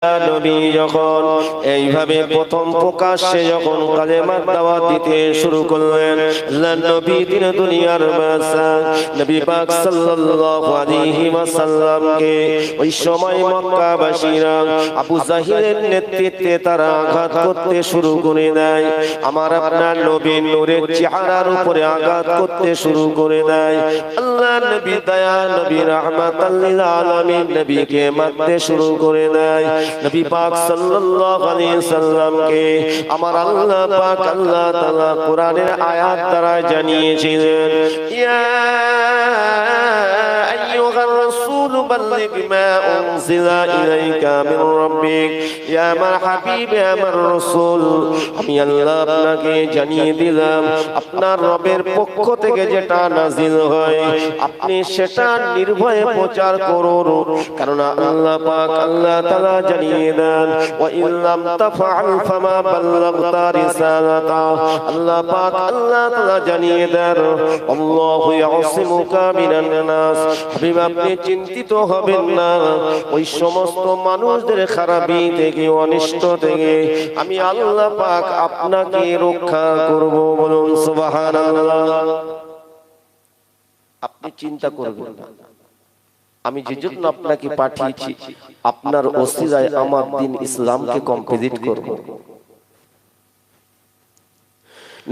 নবী যখন এইভাবে প্রথম প্রকাশ্যে যখন কালেমার দাওয়াত দিতে শুরু করলেন, আল্লাহর নবী তিনি দুনিয়ার বাদশা নবী পাক সাল্লাল্লাহু আলাইহি ওয়াসাল্লামকে ওই সময় মক্কাবাসীরা আবু জাহিলের নেতৃত্বে তারা আঘাত করতে শুরু করে দেয়। আমার আপনার নবীর নূরের চেহারার উপরে আঘাত করতে শুরু করে দেয়। আল্লাহর নবী দয়া নবী রাহমাতাল লিল আলামিন নবীকে মারতে শুরু করে দেয়। নবী পাক সাল্লাল্লাহু আলাইহি সাল্লামকে আমার আল্লাহ পাক আল্লাহ তাআলা কোরআনের আয়াত দ্বারা জানিয়েছিলেন, ইয়া আইয়ুহার রাসূল বাল্লিগ মা উনজিলা ইলাইকা মির রাব্বিক, ইয়া আমার হাবিব ইয়া আমার রাসূল, আমি আল্লাহ আপনাকে জানিয়ে দিলাম আপনার রবের পক্ষ থেকে যেটা নাজিল হয় আপনি সেটা নির্ভয়ে প্রচার করুন। কারণ আল্লাহ পাক আল্লাহ তাআলা জানিয়ে দেন, ওয়া ইল্লাম তাফআল ফামা বাল্লাগতা রিসালাতা, আল্লাহ পাক আল্লাহ তাআলা জানিয়ে দেন, আল্লাহু ইয়াসিমুকা মিনান নাস, হাবিব আপনি চিন্তিত হবেন না ওই সমস্ত মানুষদের খারাপি থেকে অনিষ্ট থেকে আমি আল্লাহ পাক আপনাকে রক্ষা করব। বলুন সুবহানাল্লাহ। আপনি চিন্তা করবেন না, আমি যে জন্য আপনাকে পাঠিয়েছি আপনার ওসিলায় আমার দ্বীন ইসলামকে কমপ্লিট করব।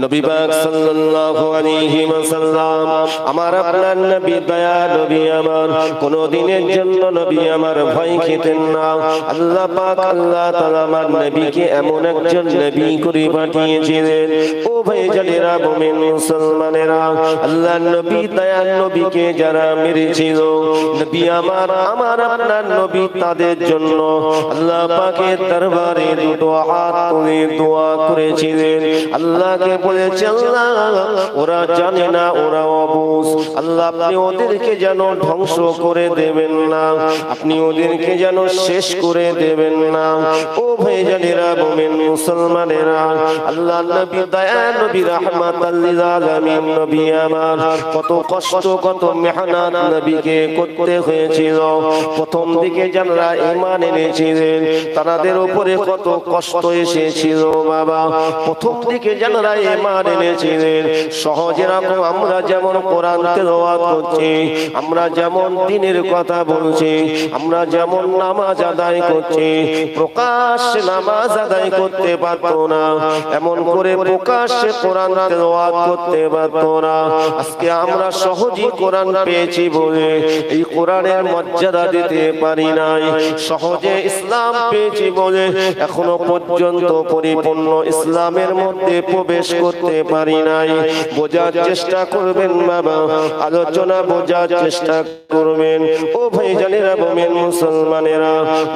নবী পাক সাল্লাল্লাহু আলাইহি ওয়াসাল্লাম আমার আপনার নবী দয়া নবী আমার কোন দিনের জন্য নবী আমার ভয় খেতেন না। আল্লাহ পাক আল্লাহ তাআলা আমার নবীকে এমন একজন নবী করে পাঠিয়েছিলেন, ও ভাইজানেরা মুমিন মুসলমানেরা, আল্লাহর নবী দয়া নবীকে যারা মেরেছিল নবী আমার আপনার নবী তাদের জন্য আল্লাহ পাকের দরবারে দুটো হাত তুলে দোয়া করেছিলেন। আল্লাহকে বলেছেন, আল্লাহ ওরা জানে না, ওরা অবুঝ, আল্লাহ আপনি ওদেরকে যেন ধ্বংস করে দেবেন না, আপনি ওদেরকে যেন শেষ করে দেবেন না। ও ভাইজানেরা মুমিন মুসলমানেরা, আল্লাহ নবী দয়া নবী রাহমাতাল লিল আলামিন নবী আমার কত কষ্ট কত মেহনত নবীকে করতে হয়েছিল। প্রথম দিকে যারা ঈমান এনেছিলেন তাদের উপরে কত কষ্ট এসেছিল বাবা। প্রথম দিকে যারা ঈমান এনেছিলেন সহজে রকম আমরা যেমন কোরআন তেলাওয়াত করছি, আমরা যেমন দ্বীনের কথা বলছি, আমরা যেমন নামাজ আদায় করছি, প্রকাশ্যে নামাজ আদায় করতে পারতো না, এমন করে প্রকাশ্যে কোরআন তেলাওয়াত করতে পারতো না। আজকে আমরা সহজেই কোরআন পেয়েছি বলে এই কোরআনের মর্যাদা দিতে পারি নাই, সহজে ইসলাম পেয়েছি বলে এখনো পর্যন্ত পরিপূর্ণ ইসলামের মধ্যে প্রবেশ করতে পারি নাই। বোঝার চেষ্টা করবেন বাবা, আলোচনা বোঝার চেষ্টা করবেন। ও ভাইজানেরা মুমিন মুসলমানেরা,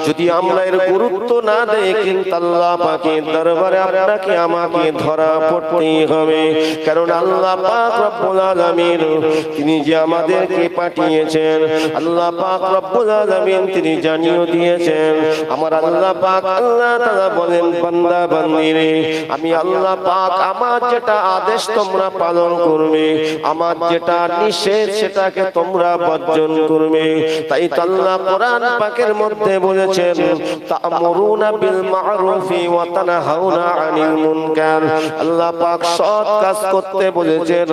যদি আমরা এর গুরুত্ব না দেই কিন্তু আল্লাহ পাকের দরবারে আপনাকে আমাকে ধরা পড়তেই হবে। কারণ আল্লাহ পাক রব্বুল আলামিন তিনি যে আমাদেরকে পাঠিয়েছেন, আল্লাহ পাক রব্বুল আলামিন তিনি জানিয়ে দিয়েছেন, আমার আল্লাহ পাক আল্লাহ তাআলা বলেন, বান্দা বান্দিরে আমি আল্লাহ পাক আমার যেটা আদেশ তোমরা পালন করবে, আমার যেটা নিষেধ সেটাকে তোমরা বর্জন করবে। তাই তো আল্লাহ কোরআন পাকের মধ্যে বলেছেন, তা'মুরুনা বিল মা'রুফি ওয়া তানহাউনা আনিল মুনকার, আল্লাহ পাক সৎ কাজ করতে বলেছেন,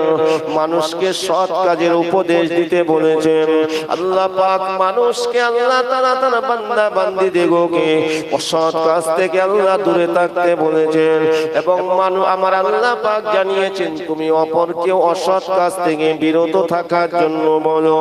মানুষকে সৎ কাজের উপদেশ দিতে বলেছেন। আল্লাহ পাক মানুষকে আল্লাহ তাআলা তার বান্দা বান্দীদেরকে অসৎ কাজ থেকে আল্লাহ দূরে থাকতে বলেছেন। এবং আমার আল্লাহ পাক জানিয়েছেন তুমি অপরকে অসৎ কাজ থেকে বিরত থাকার জন্য বলো।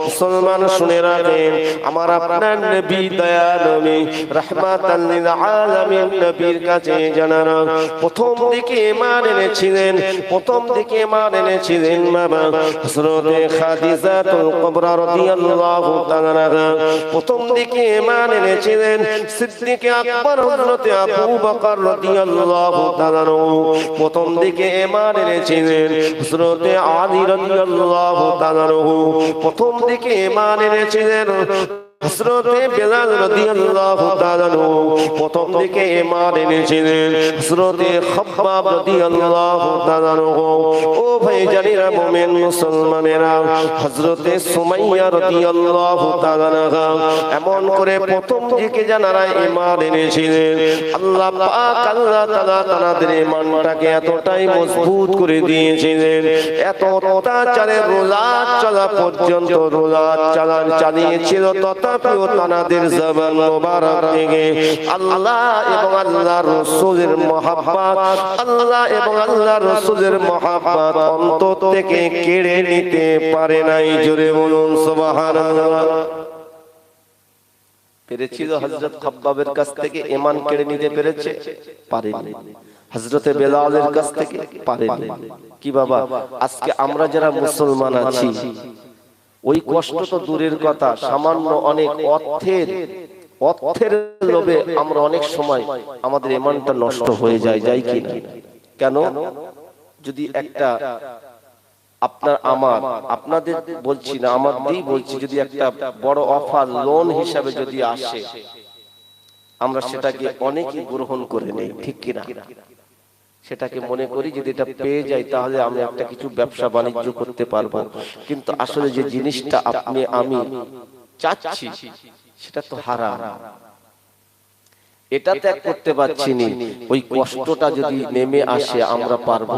মুসলমান শুনে রাখেন, আমার আপনার নবী দয়া নবী রাহমাতাল লিল আলামিন নবীর কাছে জানারা প্রথম দিকে ঈমান এনেছিলেন, প্রথম দিকে ঈমান এনেছিলেন বাবা হযরতে খাদিজাতুল কুবরা রাদিয়াল্লাহু তাআলা, প্রথম দিকে ঈমান এনেছিলেন সিদ্দিক আকবর হযরতে আবু বকর রাদিয়াল্লাহু তাআলা, প্রথম দিকে ঈমান এনেছিলেন হযরতে আলী রাদিয়াল্লাহু তাআলা, প্রথম দিকে ঈমান এনেছিলেন হযরতে বেলাল রাদিয়াল্লাহু তাআলা, প্রথম দিকে ঈমান এনেছিলেন হযরতে খাব্বাব রাদিয়াল্লাহু তাআলা ও ভাইজানেরা মুমিন মুসলমানেরা হযরতে সুমাইয়া রাদিয়াল্লাহু তাআলা এমন করে প্রথম দিকে যারা ঈমান এনেছিলেন আল্লাহ পাক আল্লাহ তাআলা তাদের ঈমানটাকে এতটাই মজবুত করে দিয়েছিলেন এত অত্যাচারের রোলাত চলা পর্যন্ত রোলাত চালিয়েছিল তথাপিও তাদের জবান মোবারক থেকে আল্লাহ এবং আল্লাহর রাসূলের মহব্বত আল্লাহ এবং আল্লাহর রাসূলের মহব্বত অন্তর থেকে কেড়ে নিতে পারে নাই জোরে বলুন সুবহানাল্লাহ পেরেছিল হযরত খাব্বাবের কাছ থেকে ঈমান কেড়ে নিতে পেরেছে পারেনি হযরতে বেলালের কাছ থেকে পারেনি কি বাবা আজকে আমরা যারা মুসলমান আছি ওই কষ্ট তো দূরের কথা সামান্য অনেক অর্থের লোভে আমরা অনেক সময় আমাদের ঈমানটা নষ্ট হয়ে যায় কি না কেন যদি একটা আপনাদের বলছি না আমাদেরই বলছি যদি একটা বড় অফার লোন হিসাবে যদি আসে আমরা সেটাকে অনেকেই গ্রহণ করে নেই ঠিক কিনা সেটাকে মনে করি যদি এটা পেয়ে যাই তাহলে আমি একটা কিছু ব্যবসা বাণিজ্য করতে পারবো কিন্তু আসলে যে জিনিসটা আমি চাচ্ছি সেটা তো হারাম এটা ত্যাগ করতে পারছি না ওই কষ্টটা যদি নেমে আসে আমরা পারবো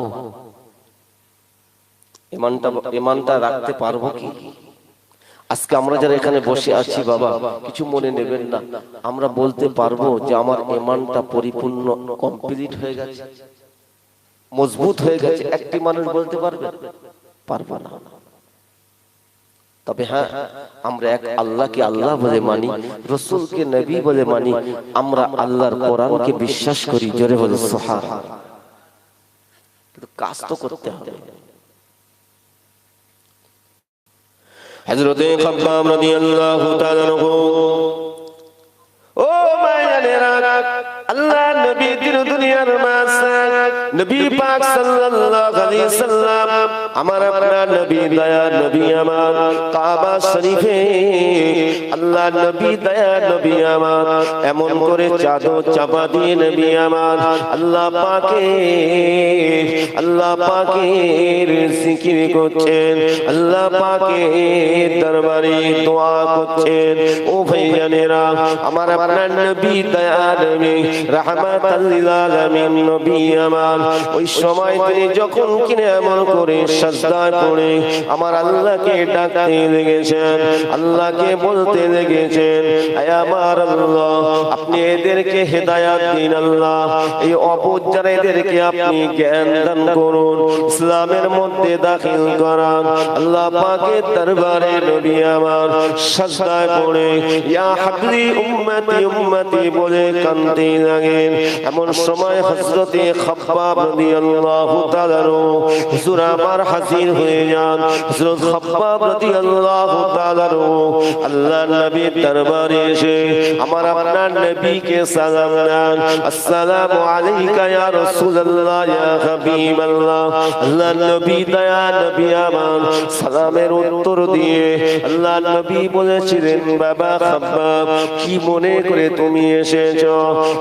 ঈমানটা রাখতে পারবো কি আজকে আমরা যারা এখানে বসে আছি বাবা কিছু মনে নেবেন না আমরা বলতে পারবো যে আমার ঈমানটা পরিপূর্ণ কমপ্লিট হয়ে গেছে মজবুত হয়ে গেছে একটি মানুষ বলতে পারবে পারবে না তবে হ্যাঁ আমরা এক আল্লাহকে আল্লাহ বলে মানি রাসূলকে নবী বলে মানি আমরা আল্লাহর কোরআনকে বিশ্বাস করি জোরে বলে সুবহানাল্লাহ কিন্তু কাজ তো করতে হবে হযরতে খাব্বাব রাদিয়াল্লাহু তাআলা ও মায়েরা আল্লাহ নবী দিন দুনিয়ার মাসাক নবী পাক সাল্লাল্লাহু আলাইহি সাল্লাম আমার আপনার নবী দয়া নবী আমার কাবা শরীফে আল্লাহ নবী দয়া নবী আমার এমন করে চাদর চাপা দিয়ে নবী আমার আল্লাহ পাকের জিকির করছেন আল্লাহ পাকের দরবারে দোয়া করছেন ও ভাইজানেরা আমার আপনার নবী দয়া নবী রাহমাতাল লিল আলামিন নবী আমার ওই সময় তিনি যখন কিনে এমন করে সাজদায় পড়ে আমার আল্লাহকে ডাকতে লেগেছেন আল্লাহকে বলতে লেগেছেন আয় আমার আল্লাহ আপনি এদেরকে হেদায়েত দিন আল্লাহ এই অবুঝ যারা এদেরকে আপনি জ্ঞান দান করুন ইসলামের মধ্যে দাখিল করান আল্লাহ পাকের দরবারে নবী আমার সাজদায় পড়ে ইয়া হাবলি উম্মতি উম্মতি বলে কাঁদতে লাগেন এমন সময় হযরতে খাব্বাব রাদিয়াল্লাহু তাআলা হুজুর আমার হাজির হয়ে যান হযরত খাব্বাব রাদিয়াল্লাহু তাআলা আল্লাহর নবীর দরবারে এসে আমার আপনার নবীকে সালাম দেন আসসালামু আলাইকা ইয়া রাসূলুল্লাহ ইয়া হাবিবাল্লাহ আল্লাহর নবী দয়া নবী আমার সালামের উত্তর দিয়ে আল্লাহর নবী বলেছিলেন বাবা খাব্বাব কি মনে করে তুমি এসেছো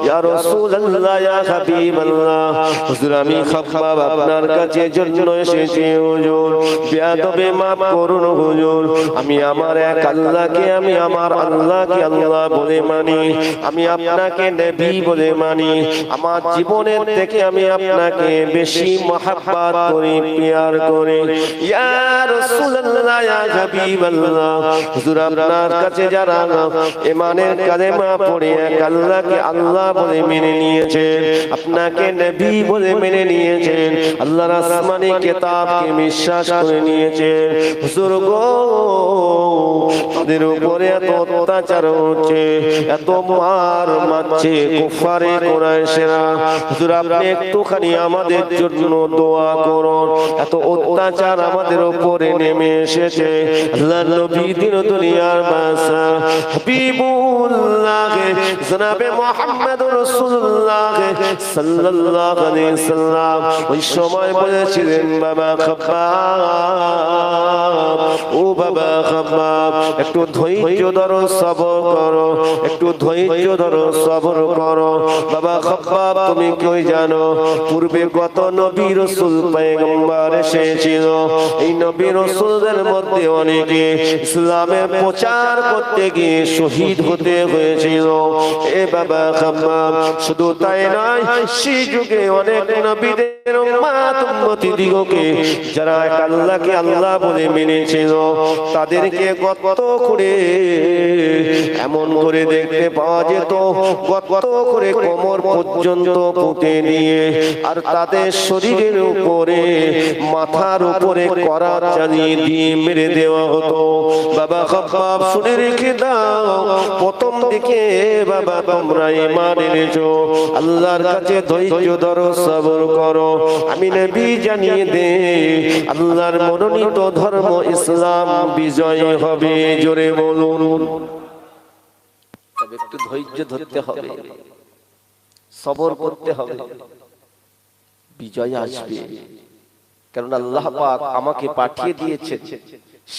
ইয়া রাসূলুল্লাহ ইয়া হাবিবাল্লাহ হুজুর আমি খাব্বাব আপনার কাছে জন্য এসেছি হুজুর বেয়াদবে maaf করুন হুজুর আমি আমার এক আল্লাহকে আমি আমার আল্লাহকে আল্লাহ বলে মানি আমি আপনাকে নবী বলে মানি আমার জীবনের থেকে আমি আপনাকে বেশি মহব্বত করি প্যার করি ইয়া রাসূলুল্লাহ ইয়া হাবিবাল্লাহ হুজুর আপনার কাছে যারা ঈমানের কালেমা পড়ে এক আল্লাহকে আল্লাহ বলে মেনে নিয়েছেন আপনাকে নবী বলে মেনে নিয়েছেন আল্লাহর আসমানি কিতাবকে বিশ্বাস করে নিয়েছেন হুজুর গো তাদের উপরে এত অত্যাচার হচ্ছে এত মার মারছে কুফারে কুরাইশরা হুজুর আপনি একটুখানি আমাদের জন্য দোয়া করুন এত অত্যাচার আমাদের উপরে নেমে এসেছে আল্লাহর নবী দিন দুনিয়ার বাদশা হাবিবুল্লাহ জনাবে মুহাম্মদ রাসূলুল্লাহ সাল্লাল্লাহু আলাইহি সাল্লাম ওই সময় বলেছিলেন বাবা খাব্বাব, ও বাবা খাব্বাব একটু ধৈর্য ধরো, সবর করো, একটু ধৈর্য ধরো, সবর করো। বাবা খাব্বাব তুমি কি জানো পূর্বে কত নবী রাসূল পয়গম্বর এসেছিল, এই নবী রাসূলদের মধ্যে অনেকে ইসলামের প্রচার করতে গিয়ে শহীদ হতে হয়েছিল। এ বাবা খাব্বাব শুধু তাই নয়, সেই যুগে অনেক নবীদের উম্মত উম্মতি দিগকে যারা আল্লাহকে আল্লাহ বলে মেনেছিল তাদেরকে গত করে এমন করে দেখতে পাওয়া যেত, গত করে কোমর পর্যন্ত পুঁতে নিয়ে আর তাদের শরীরের উপরে মাথার উপরে করা চালিয়ে দিয়ে মেরে দেওয়া হতো। বাবা খাব্বাব শুনে রেখে দাও, প্রথম দিকে বাবা তোমরা ঈমান এনেছো, আল্লাহর কাছে ধৈর্য ধরো, সবর করো। আমি নবী জানিয়ে দে আল্লাহর মনোনীত ধর্ম ইসলাম বিজয় হবে। জোরে বলুন। তবে একটু ধৈর্য ধরতে হবে, সবর করতে হবে, বিজয় আসবে। কারণ আল্লাহ পাক আমাকে পাঠিয়ে দিয়েছেন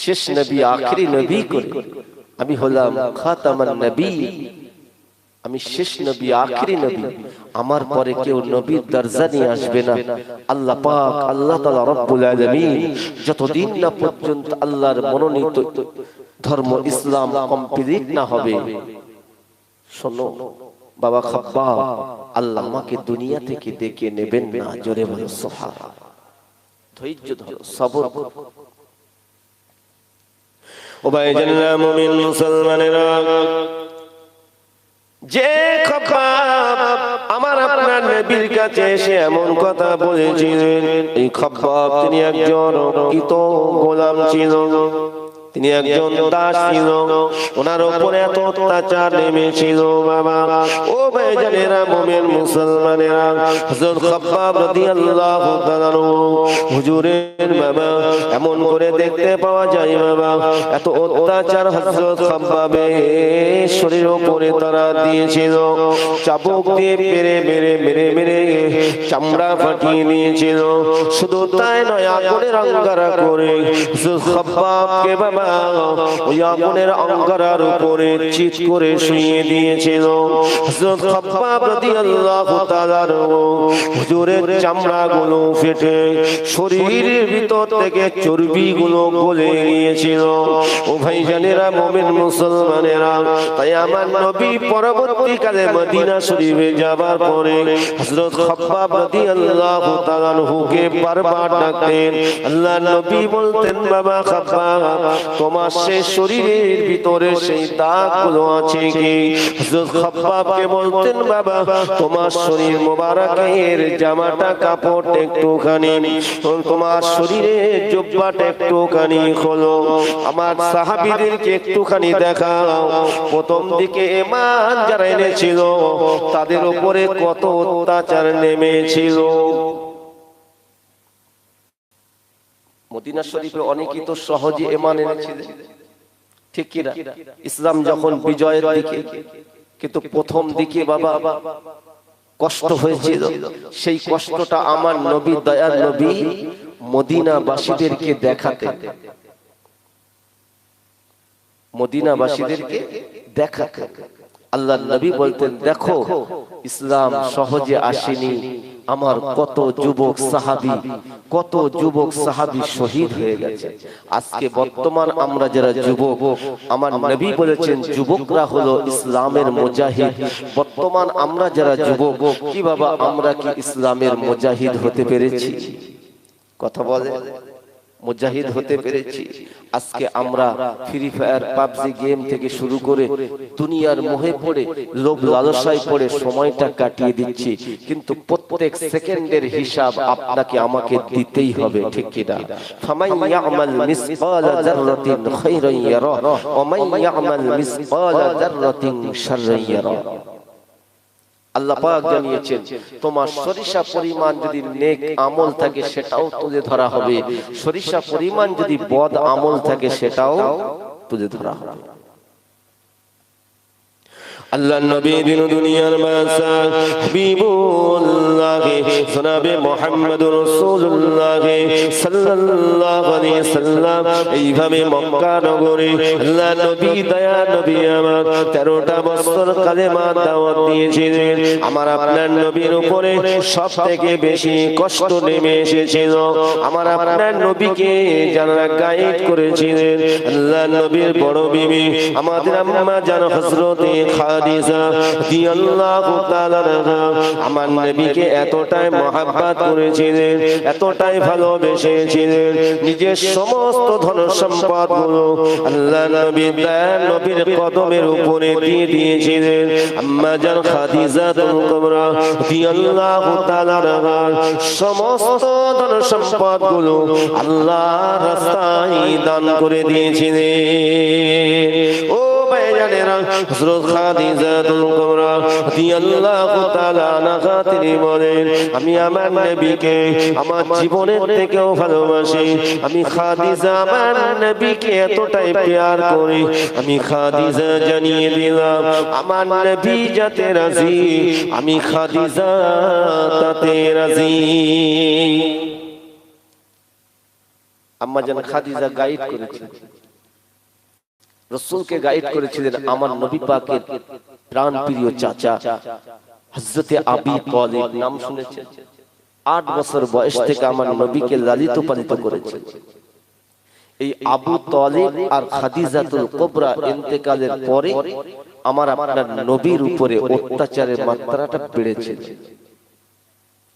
শেষ নবী, আখেরি নবী করে। আমি হলাম খাতামান নবী, আমি শেষ নবী, আখেরি নবী। আমার পরে কেউ নবীর দরজা নিয়ে আসবে না। আল্লাহ পাক, আল্লাহ তাআলা রব্বুল আলামিন যতদিন না পর্যন্ত আল্লাহর মনোনীত ধর্ম ইসলাম কমপ্লিট না হবে, শোনো বাবা খাব্বাব, আল্লাহ আমাকে দুনিয়া থেকে ডেকে নেবেন না। জোরে বলো সুবহানাল্লাহ। ধৈর্য ধরো, সবর করো। ও ভাইজানেরা, মুমিন মুসলমানেরা, যে খাব্বাব আমার আপনার নবীর কাছে এসে এমন কথা বলেছিলেন, এই খাব্বাব তিনি একজন প্রকৃত গোলাম ছিল, তিনি একজন দাস ছিল, ওনার উপরে এত অত্যাচার নেমেছিল। বাবা ও ভাইজানেরা, মুমিন মুসলমানেরা, হযরত খাব্বাব রাদিয়াল্লাহু তাআলা হুজুরের বাবা এমন করে দেখতে পাওয়া যায় বাবা এত অত্যাচার হযরত খাব্বাবের শরীরের উপরে তারা দিয়েছিল। চাবুক দিয়ে মেরে মেরে মেরে মেরে চামড়া ফাটিয়ে নিয়েছিল। শুধু তাই নয়, আগুনের অঙ্গারা করে হযরত খাব্বাবকে বাবা ওই আগুনের অঙ্গারার উপরে চিৎ করে শুইয়ে দিয়েছিল। হযরত খাব্বাব রাদিয়াল্লাহু তাআলা হুজুরের চামড়াগুলো ফেটে শরীরের ভিতর থেকে চর্বিগুলো গলে গিয়েছিল। ও ভাইজানেরা, মুমিন মুসলমানেরা, তাই আমার নবী পরবর্তীকালে মদিনা শরীফে যাবার পরে হযরত খাব্বাব রাদিয়াল্লাহু তাআলা হুকে বারবার ডাকতেন। আল্লাহর নবী বলতেন, বাবা খাব্বাব তোমার সেই শরীরের ভিতরে সেই দাগগুলো আছে কি? হযরত খাব্বাবকে বলতেন, বাবা তোমার শরীর মোবারকের জামাটা কাপড় একটুখানি, তোমার শরীরের জুব্বাটা একটুখানি খোলো, আমার সাহাবীদেরকে একটুখানি দেখাও প্রথম দিকে ঈমান যারা এনেছিল তাদের উপরে কত অত্যাচার নেমেছিল। মদিনা শরীফে অনেকেই তো সহজে ঈমান এনেছিলেন, ঠিক কি না? ইসলাম যখন বিজয়ের দিকে, কিন্তু প্রথম দিকে বাবা কষ্ট হয়েছিল। সেই কষ্টটা আমার নবী, দয়ার নবী মদিনাবাসীদেরকে দেখাতেন, মদিনাবাসীদেরকে দেখাতেন। আল্লাহর নবী বলতেন, দেখো ইসলাম সহজে আসেনি, আমার কত যুবক সাহাবী শহীদ হয়ে গেছে। আজকে বর্তমান আমরা যারা যুবক, আমার নবী বলেছেন যুবকরা হলো ইসলামের মুজাহিদ। বর্তমান আমরা যারা যুবক, কি বাবা আমরা কি ইসলামের মুজাহিদ হতে পেরেছি? কথা বলে, মুজাহিদ হতে পেরেছি? আজকে আমরা ফ্রি ফায়ার, পাবজি গেম থেকে শুরু করে দুনিয়ার মোহে পড়ে, লোভ লালসায় পড়ে সময়টা কাটিয়ে দিচ্ছি, কিন্তু প্রত্যেক সেকেন্ডের হিসাব আপনাকে আমাকে দিতেই হবে, ঠিক কি না? ফামান ইয়ামাল মিসকালা যাররাতিন খায়রান ইয়ারা ওয়া মান ইয়ামাল মিসকালা যাররাতিন শাররান ইয়ারা। আল্লাহ পাক জানিয়েছেন, তোমার সরিষা পরিমাণ যদি নেক আমল থাকে সেটাও তুলে ধরা হবে, সরিষা পরিমাণ যদি বদ আমল থাকে সেটাও তুলে ধরা হবে। আল্লাহ নবী দিন দুনিয়ার বাদশা হাবিবুল্লাহ জনাবে মুহাম্মদুর রাসূলুল্লাহ সাল্লাল্লাহু আলাইহি সাল্লাম এইভাবে মক্কা নগরে আল্লাহ নবী দয়া নবী আমার 13টা বছর কালেমা দাওয়াত দিয়েছিলেন। আমার আপনার নবীর উপরে সবথেকে বেশি কষ্ট নেমে এসেছিল। আমার আপনার নবীকে যারা গাইড করেছিলেন আল্লাহ নবীর বড় বিবি আমাদের আম্মা জান হযরতে খাদিজা রাদিয়াল্লাহু তাআলা আমার নবীকে এতটাই মহব্বত করেছিলেন, এতটাই ভালোবেসেছিলেন, নিজের সমস্ত ধন সম্পদ গুলো আল্লাহ নবীর কদমের উপরে দিয়ে দিয়েছিলেন। আম্মা জান খাদিজাতুল কুবরা রাদিয়াল্লাহু তাআলা সমস্ত ধন সম্পদ গুলো আল্লাহর রাস্তায় দান করে দিয়েছিলেন। ও ভাইজানেরা, হযরত খাদিজাতুল কুবরা রাদিয়াল্লাহু তাআলা আনহা তিনি বলেন, আমি আমার নবীকে আমার জীবনের থেকেও ভালোবাসি। আমি খাদিজা আমার নবীকে এতটাই প্যার করি, আমি খাদিজা জানিয়ে দিলাম আমার নবী যাতে রাজি আমি খাদিজা তাতে রাজি। আম্মা জান খাদিজা গাইড করেছিলেন, রাসূলকে গাইড করেছিলেন আমার নবী পাকের প্রাণ প্রিয় চাচা হযরতে আবি তালিব, নাম শুনেছেন? 8 বছর বয়স থেকে আমার নবীকে লালিত পালিত করেছেন। এই আবু তালিব আর খাদিজাতুল কুবরা ইন্তেকালের পরে আমার আপনার নবীর উপরে অত্যাচারের মাত্রাটা বেড়েছে।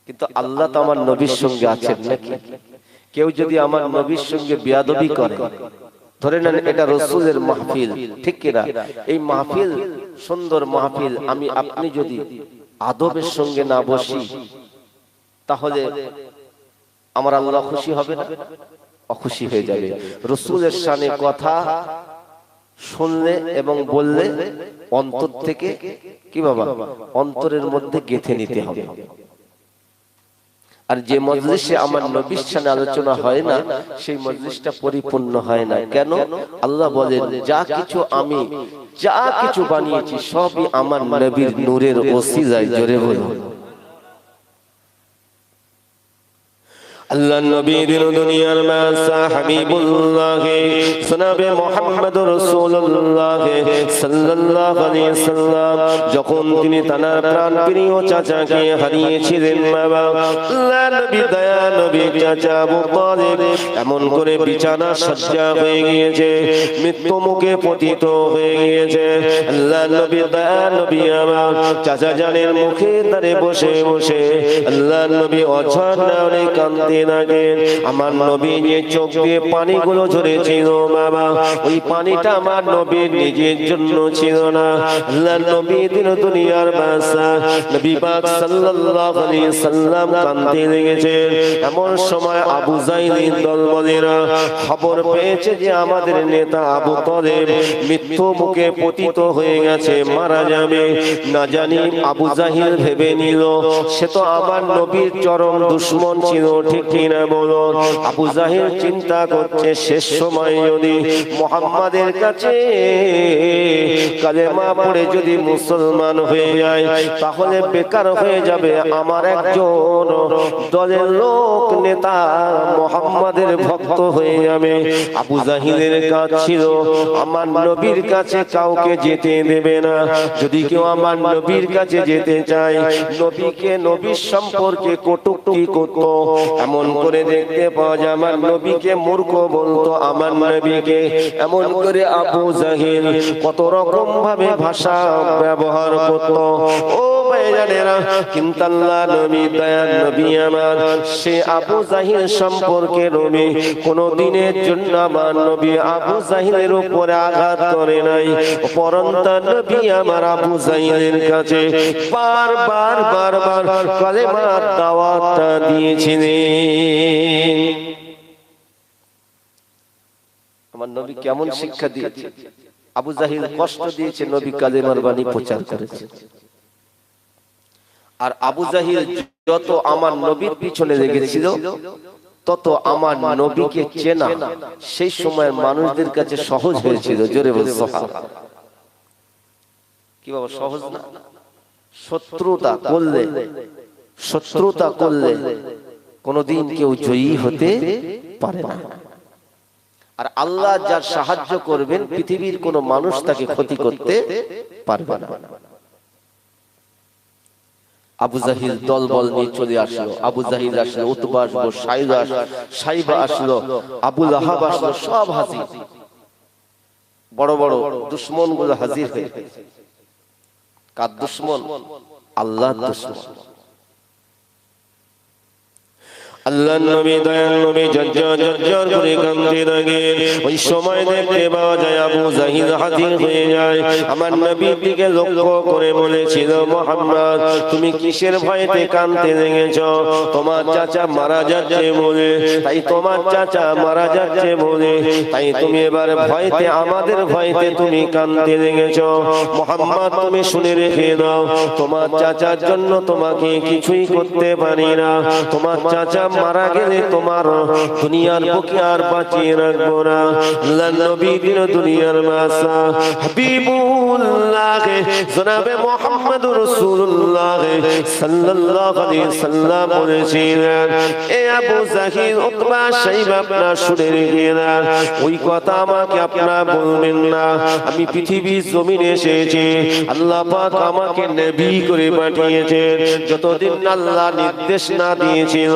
কিন্তু আল্লাহ তো আমার নবীর সঙ্গে আছেন নাকি? কেউ যদি আমার নবীর সঙ্গে বেয়াদবি করে, ধরে নেন এটা রাসূলের মাহফিল, ঠিক কি না? এই মাহফিল সুন্দর মাহফিল, আমি আপনি যদি আদবের সঙ্গে না বসি তাহলে আমার আল্লাহ খুশি হবে না? অখুশি হয়ে যাবে। রাসূলের শানে কথা শুনলে এবং বললে অন্তর থেকে কি বাবা, অন্তরের মধ্যে গেঁথে নিতে হবে। আর যে মজলিসে আমার নবীর শানে আলোচনা হয় না সেই মজলিসটা পরিপূর্ণ হয় না। কেন? আল্লাহ বলেন যা কিছু বানিয়েছি সবই আমার নবীর নূরের ওসিলায়। জোরে বলুন আল্লাহ নবী দিন দুনিয়ার বাদশা হাবিবুল্লাহ জনাবে মুহাম্মদুর রাসূলুল্লাহ সাল্লাল্লাহু আলাইহি সাল্লাম যখন তিনি তার প্রাণপ্রিয় চাচাকে হারিয়েছিলেন, বাবা আল্লাহ নবী দয়া নবী চাচা আবু তালিব এমন করে বিছানা সজ্জা হয়ে গিয়েছে, মৃত্যু মুখে পতিত হয়ে গিয়েছে। আল্লাহ নবী দয়া নবী আমার চাচা জানের মুখে ধারে বসে বসে আল্লাহ নবী অঝরে কাঁদতে লাগেন। আমার নবী যে চোখ দিয়ে পানিগুলো ঝরেছিল বাবা, ওই পানিটা আমার নবীর নিজের জন্য ছিল না। আল্লাহ নবী দিন দুনিয়ার বাদশা নবী পাক সাল্লাল্লাহু আলাইহি সাল্লাম কাঁদতে লেগেছেন। এমন সময় আবু জাহিল দলবলেরা খবর পেয়েছে যে আমাদের নেতা আবু তালিব মৃত্যু মুখে পতিত হয়ে গেছে, মারা যাবে। না জানি আবু জাহিল ভেবে নিল সে তো আমার নবীর চরম দুশমন ছিল, ঠিক কিনা বলো? আবু জাহিল চিন্তা করছে শেষ সময় যদি মুহাম্মাদের কাছে কালেমা পড়ে যদি মুসলমান হয়ে যায় তাহলে বেকার হয়ে যাবে আমার একজন দলের লোক নেতা মুহাম্মাদের ভক্ত হয়ে যাবে। আবু জাহিলের কাজ ছিল আমার নবীর কাছে কাউকে যেতে দেবে না। যদি কেউ আমার নবীর কাছে যেতে চায় নবীকে নবীর সম্পর্কে কটূক্তি করত, এমন করে দেখতে পাওয়া যায় আমার নবীকে মূর্খ বলতো, আমার নবীকে এমন করে আবু জাহিল কত রকম ভাবে ভাষা ব্যবহার করত। ও ভাইজানেরা, কিন্তু আল্লাহ নবী দয়ার নবী আমার সে আবু জাহিল সম্পর্কে নবী কোনো দিনের জন্য আমার নবী আবু জাহিলের উপরে আঘাত করে নাই। পরন্ত নবী আমার আবু জাহিলের কাছে বারবার কালেমার দাওয়াতটা দিয়েছিলেন। আমার নবী কেমন শিক্ষা দিয়েছে? আবু জাহিল কষ্ট দিয়েছে, নবী কালেমার বাণী প্রচার করেছে। আর আবু জাহিল যত আমার নবীর পিছনে লেগেছিল তত আমার নবীকে চেনা সেই সময়ের মানুষদের কাছে সহজ হয়েছিল। জোরে বল সুবহানাল্লাহ। কি বাবা সহজ না? শত্রুতা করলে কোনদিন কেউ জয়ী হতে পারে না। আর আল্লাহ যার সাহায্য করবেন পৃথিবীর কোন মানুষ তাকে ক্ষতি করতে পারবে না। আবু জাহিল দলবল নিয়ে চলে আসলো। আবু জাহিল আসলো, উতবা আসলো, সাইবা আসলো, আবু লাহাব আসলো, সব হাজির। বড় বড় দুশ্মন গুলো হাজির হয়ে গেছে। কার দুশ্মন? আল্লাহর দুশ্মন। আল্লাহ নবী দয়াল নবী জজ্জর করে কাঁদতে লাগে। ওই সময় দেখতে পাওয়া যায় আবু জাহিল হাজির হয়ে যায়। আমার নবীর দিকে লক্ষ্য করে বলেছিল, মুহাম্মদ তুমি কিসের ভয়তে কাঁদতে লেগেছো? তোমার চাচা মারা যাচ্ছে বলে, তাই তোমার চাচা মারা যাচ্ছে বলে, তাই তুমি এবার ভয়তে, আমাদের ভয়তে তুমি কাঁদতে লেগেছো। মুহাম্মদ তুমি শুনে রেখে দাও, তোমার চাচার জন্য তোমাকে কিছুই করতে পারি না। তোমার চাচা মারা গেলে তোমার দুনিয়ার বুকে আর বাঁচিয়ে রাখবো না। আল্লাহ নবী দিন দুনিয়ার মাসা হাবিবুল্লাহ জনাবে মুহাম্মদুর রাসূলুল্লাহ সাল্লাল্লাহু আলাইহি সাল্লাম বলেছিলেন, এ আবু জাহিল উতবা সাইবা আপনারা শুনে রেখেন, ওই কথা আমাকে আপনারা বলবেন না। আমি পৃথিবীর জমিনে এসেছি, আল্লাহ পাক আমাকে নবী করে পাঠিয়েছেন। যতদিন আল্লাহ নির্দেশ না দিয়েছিল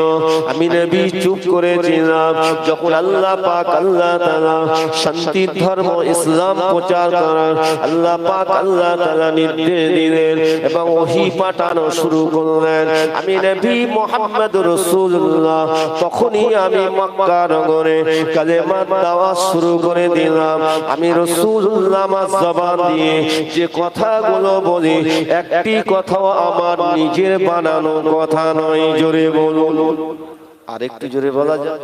আমি নবী চুপ করেছিলাম। যখন আল্লাহ পাক আল্লাহ তাআলা শান্তির ধর্ম ইসলাম প্রচার করার আল্লাহ পাক আল্লাহ তাআলা নির্দেশ দিলেন এবং ওহী পাঠানো শুরু করলেন, আমি নবী মুহাম্মদুর রাসূলুল্লাহ তখনই আমি মক্কা নগরে কালেমার দাওয়াত শুরু করে দিলাম। আমি রাসূলুল্লাহ আমার জবান দিয়ে যে কথাগুলো বলি একটি কথাও আমার নিজের বানানো কথা নয়। জোরে বলুন, আরেকটু জোরে বলা যায়।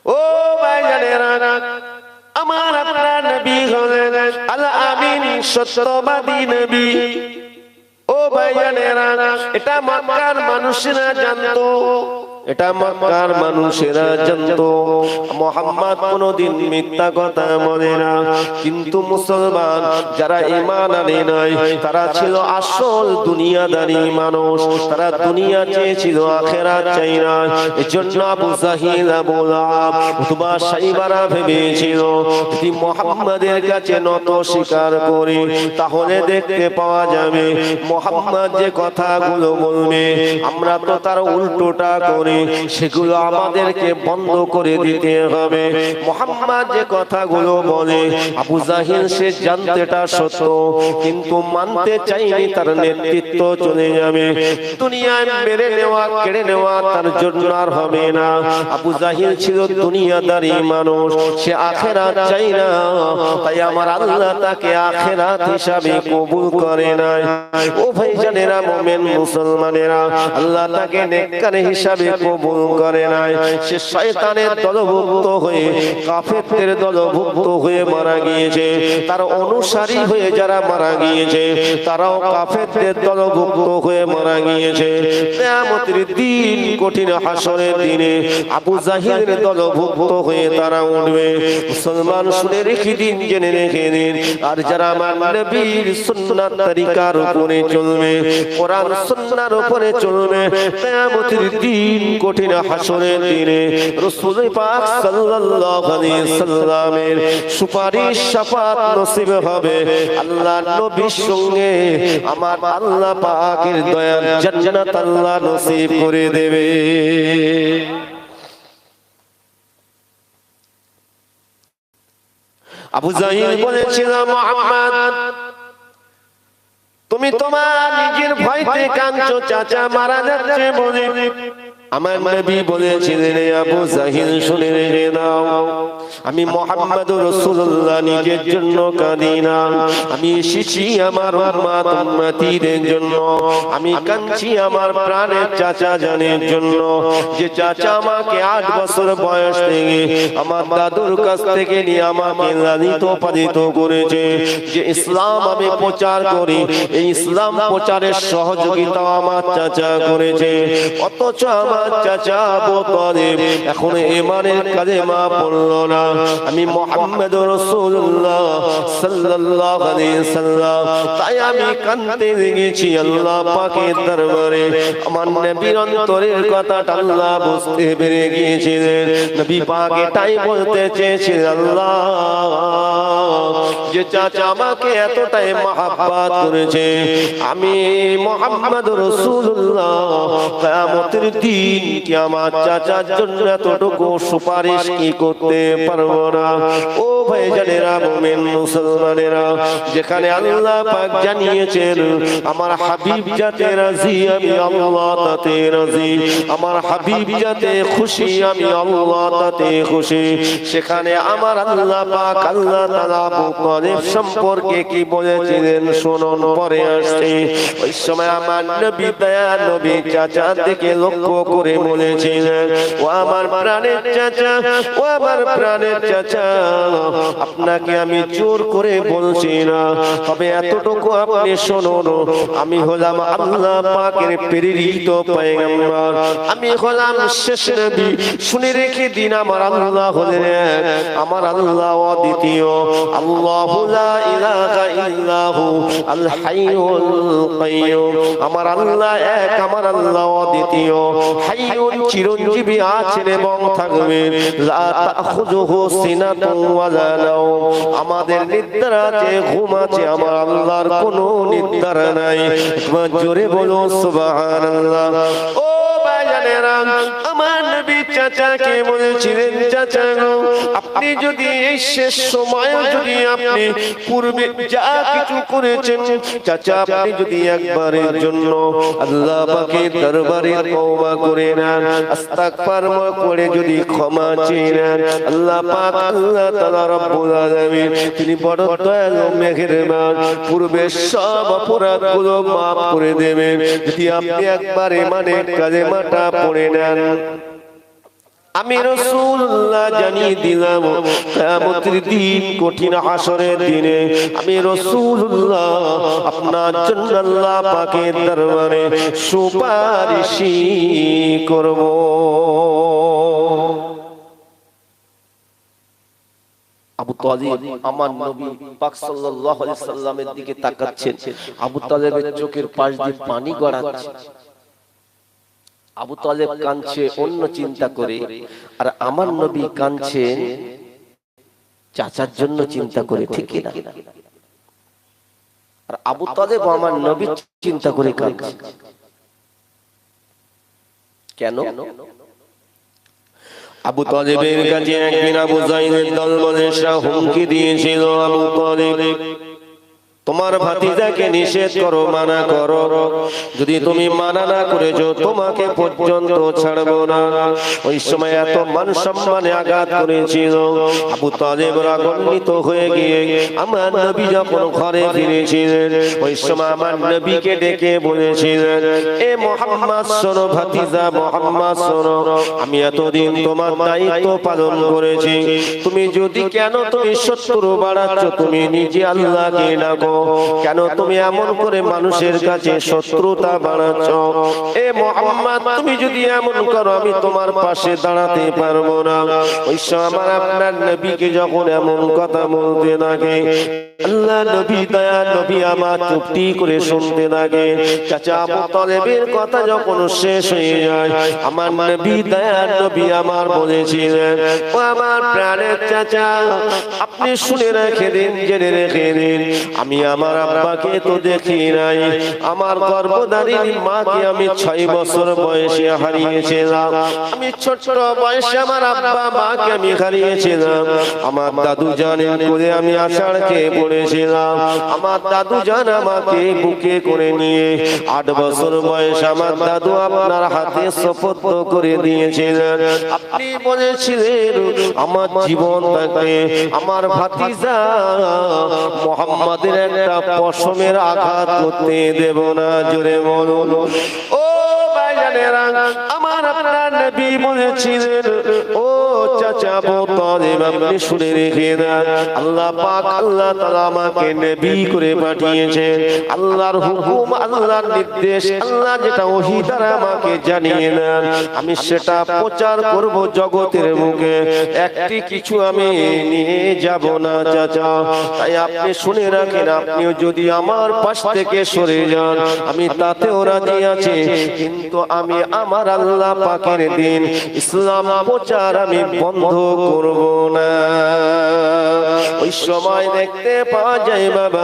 ও ভাইজানেরা, আমার আপনার নবী হলেন আল আমিন, সত্যবাদী নবী। ও ভাইজানেরা, এটা মক্কার মানুষেরা জানতো, এটা মক্কার মানুষেরা জানতো মুহাম্মদ কোনদিন মিথ্যা কথা বলে না। কিন্তু মুসলমান যারা ঈমান আনে নাই তারা ছিল আসল দুনিয়াদারি মানুষ। তারা দুনিয়া চেয়েছিল, আখিরাত চাই না। এজন্য আবু জাহিল, আবু লাহাব, উতবা সাইবারা ভেবেছিল যদি মুহাম্মাদের কাছে নত স্বীকার করি তাহলে দেখতে পাওয়া যাবে মুহাম্মদ যে কথাগুলো বলবে আমরা তো তার উল্টোটা করি, সেগুলো আমাদেরকে বন্ধ করে দিতে হবে। মুহাম্মদ যে কথাগুলো বলে আবু জাহিল সে জানতে এটা সত্য কিন্তু মানতে চাইনি, তার নেতৃত্ব চলে যাবে। দুনিয়ায় মেরে নেওয়া, কেড়ে নেওয়া তার জন্য আর হবে না। আবু জাহিল ছিল দুনিয়াদারি মানুষ, সে আখিরাত চাই না, তাই আমার আল্লাহ তাকে আখিরাত হিসাবে কবুল করে নাই। ও ভাইজানেরা, মুমিন মুসলমানেরা, আল্লাহ তাকে নেককার হিসাবে কবুল করে নাই। সে শয়তানের দলভুক্ত হয়ে, কাফেরদের দলভুক্ত হয়ে মারা গিয়েছে। তার অনুসারী হয়ে যারা মারা গিয়েছে তারাও কাফেরদের দলভুক্ত হয়ে মারা গিয়েছে। কিয়ামতের দিন, কঠিন হাসরের দিনে আবু জাহিলের দলভুক্ত হয়ে তারা উঠবে। মুসলমান শুনে রেখে দিন, জেনে রেখে দিন। আর যারা আমার নবীর সুন্নাত তরিকার উপরে চলবে, কোরআন সুন্নাহর উপরে চলবে, কিয়ামতের দিন, কঠিন হাসরের দিনে রাসূল পাক সাল্লাল্লাহু আলাইহি সাল্লামের সুপারিশ শাফাত নসিব হবে। আল্লাহর নবীর সঙ্গে আমার আল্লাহ পাকের দয়ার জান্নাত আল্লাহ নসিব করে দেবে। আবু জাহিল বলেছিল, মুহাম্মদ তুমি তোমার নিজের ভয়তে কাঁদছো, চাচা মারা যাচ্ছে বলে। আমার নবী বলেছিলেন, আবু জাহিল শুনে রেখে দাও, আমি মুহাম্মদুর রাসূলুল্লাহ নিজের জন্য কাঁদি না, আমি এসেছি আমার উম্মত উম্মতীদের জন্য। আমি কাঁদছি আমার প্রাণের চাচা জানের জন্য, যে চাচা আমাকে 8 বছর বয়স থেকে আমার দাদুর কাছ থেকে নিয়ে আমাকে লালিত পালিত করেছে। যে ইসলাম আমি প্রচার করি, এই ইসলাম প্রচারের সহযোগিতা আমার চাচা করেছে। অথচ আমার আমার চাচা আবু তালিব এখন ঈমানের কালেমা পড়লো না। আমি মুহাম্মদুর রাসূলুল্লাহ সাল্লাল্লাহু আলাইহি সাল্লাম, তাই আমি কাঁদতে লেগেছি আল্লাহ পাকের দরবারে। আমার নবীর অন্তরের কথাটা আল্লাহ বুঝতে পেরে গিয়েছিলেন। নবী পাক এটাই বলতে চেয়েছিলেন, আল্লাহ যে চাচা আমাকে এতটাই মহব্বত করেছে, আমি মুহাম্মদুর রাসূলুল্লাহ কিয়ামতের দিন কি আমার চাচার জন্য এতটুকু সুপারিশ কি করতে পারবো না? ও ভাইজানেরা, মুমিন মুসলমানেরা, যেখানে আল্লাহ পাক জানিয়েছেন আমার হাবিব যাতে রাজি আমি আল্লাহ তাতে রাজি, আমার হাবিব যাতে খুশি আমি আল্লাহ তাতে খুশি, সেখানে আমার আল্লাহ পাক আল্লাহ তাআলা আবু তালিব সম্পর্কে কি বলেছিলেন শুনুন, পরে আসছে। ওই সময় আমার নবী দয়া নবী চাচার দিকে লক্ষ্য করে বলেছিলেন, ও আমার প্রাণের চাচা, ও আমার প্রাণের চাচা, আপনাকে আমি জোর করে বলছি না, তবে এতটুকু আপনি শুনুন, আমি হলাম আল্লাহ পাকের প্রেরিত পয়গম্বর, আমি হলাম শেষ নবী। শুনে রেখে দিন, আমার আল্লাহ হলেন এক, আমার আল্লাহ অদ্বিতীয়, আল্লাহু লা ইলাহা ইল্লাহু আল হাইয়ুল কাইয়্যুম। আমার আল্লাহ এক, আমার আল্লাহ অদ্বিতীয়, হাইয়ুন চিরঞ্জীবী আছেন এবং থাকবেন, লা তাখুযুহু সিনাতুন ওয়ালা নাওম। আমাদের নিদ্রা আছে, ঘুম আছে, আমার আল্লাহর কোনো নিদ্রা নাই। একবার জোরে বলো সুবহানাল্লাহ। ও ভাইজানেরা, আমার নবী চাচাকে বলেছিলেন, চাচা গো, আপনি যদি এই শেষ সময় যদি আপনি পূর্বে যা কিছু করেছেন, চাচা আপনি যদি একবারের জন্য আল্লাহ পাকের দরবারে তওবা করে নেন, ইস্তিগফার করে যদি ক্ষমা চেয়ে নেন, আল্লাহ পাক আল্লাহ তাআলা রব্বুল আলামিন তিনি বড় দয়ালু মেহেরবান, পূর্বে সব অপরাধগুলো মাফ করে দেবেন যদি আপনি একবার ঈমানের কালেমাটা পড়ে নেন। আমি রাসূলুল্লাহ জানিয়ে দিলাম, কিয়ামতের দিন, কঠিন হাসরের দিনে আমি রাসূলুল্লাহ আপনার জন্য আল্লাহ পাকের দরবারে সুপারিশ করব। আবু তালিব আমার নবী পাক সাল্লাল্লাহু আলাইহি সাল্লামের দিকে তাকাচ্ছেন, আবু তালেবের চোখের পাশ দিয়ে পানি গড়াচ্ছে। আবু তালেব কাঁদছে অন্য চিন্তা করে, আর আমার নবী কাঁদছেন চাচার জন্য চিন্তা করে, ঠিক কি না? আর আবু তালেব আমার নবী চিন্তা করে কাঁদছে কেন? আবু তালেবের কাছে একদিন আবু জাইলের দলবলেরা হুমকি দিয়েছিল, আবু তালেব তোমার ভাতিজাকে নিষেধ করো, মানা করো, যদি তুমি মানা না করেছো তোমাকে পর্যন্ত ছাড়বো না। ওই সময় এত মান সম্মানে আঘাত করেছিল। আবু তালেব রাগান্বিত হয়ে গিয়ে আমার নবী যখন ঘরে ফিরেছিলেন, ওই সময় আমার নবীকে ডেকে বলেছিলেন, এ মুহাম্মদ শোনো, ভাতিজা মুহাম্মদ শোনো, আমি এতদিন তোমার দায়িত্ব পালন করেছি, তুমি যদি কেন তুমি শত্রু বাড়াচ্ছ, তুমি নিজে আল্লাহকে ডাকো, কেন তুমি এমন করে মানুষের কাছে শত্রুতা বাড়াচ্ছ? এ মুহাম্মদ, তুমি যদি এমন করো আমি তোমার পাশে দাঁড়াতে পারবো না। ওই সময় আমার আপনার নবীকে যখন এমন কথা বলতে লাগে, আল্লাহ নবী দয়া নবী আমার চুপটি করে শুনতে লাগে। চাচা আবু তালেবের কথা যখন শেষ হয়ে যায়, আমার নবী দয়া নবী আমার বলেছিলেন, ও আমার প্রাণের চাচা, আপনি শুনে রেখে দিন, জেনে রেখে দিন, আমি আমার আব্বাকে তো দেখি নাই, আমার গর্ভধারিণী মাকে আমি 6 বছর বয়সে হারিয়েছিলাম, আমি ছোট বয়সে আমার আব্বা মাকে আমি হারিয়েছিলাম, আমার দাদু জানের কোলে আমি আষাঢ় খেয়ে পড়েছিলাম, আমার দাদু জান আমাকে বুকে করে নিয়ে 8 বছর বয়স আমার দাদু আপনার হাতে সুপুর্দ করে দিয়েছিলেন। আপনি বলেছিলেন আমার জীবনটাকে আমার ভাতিজা মুহাম্মাদের একটা পশমের আঘাত করতে দেব না। জোরে বলুন। ও ভাইজানেরা, আমার আমার আপনার নবী বলেছিলেন, ও চাচা আবু তালিব আপনি শুনে রেখে দেন, আল্লাহ পাক আল্লাহ তাআলা আমাকে নবী করে পাঠিয়েছেন। আল্লাহর হুকুম, আল্লাহর নির্দেশ, আল্লাহ যেটা ওহী দ্বারা আমাকে জানিয়ে দেন, আমি সেটা প্রচার করব জগতের মুখে। একটি কিছু আমি নিয়ে যাব না চাচা। তাই আপনি শুনে রাখেন, আপনিও যদি আমার পাশ থেকে সরে যান আমি তাতেও রাজি আছি, কিন্তু আমি আমার আল্লাহ পাকের দ্বীন ইসলাম প্রচার আমি বন্ধ করব না। ওই সময় দেখতে পাওয়া যায় বাবা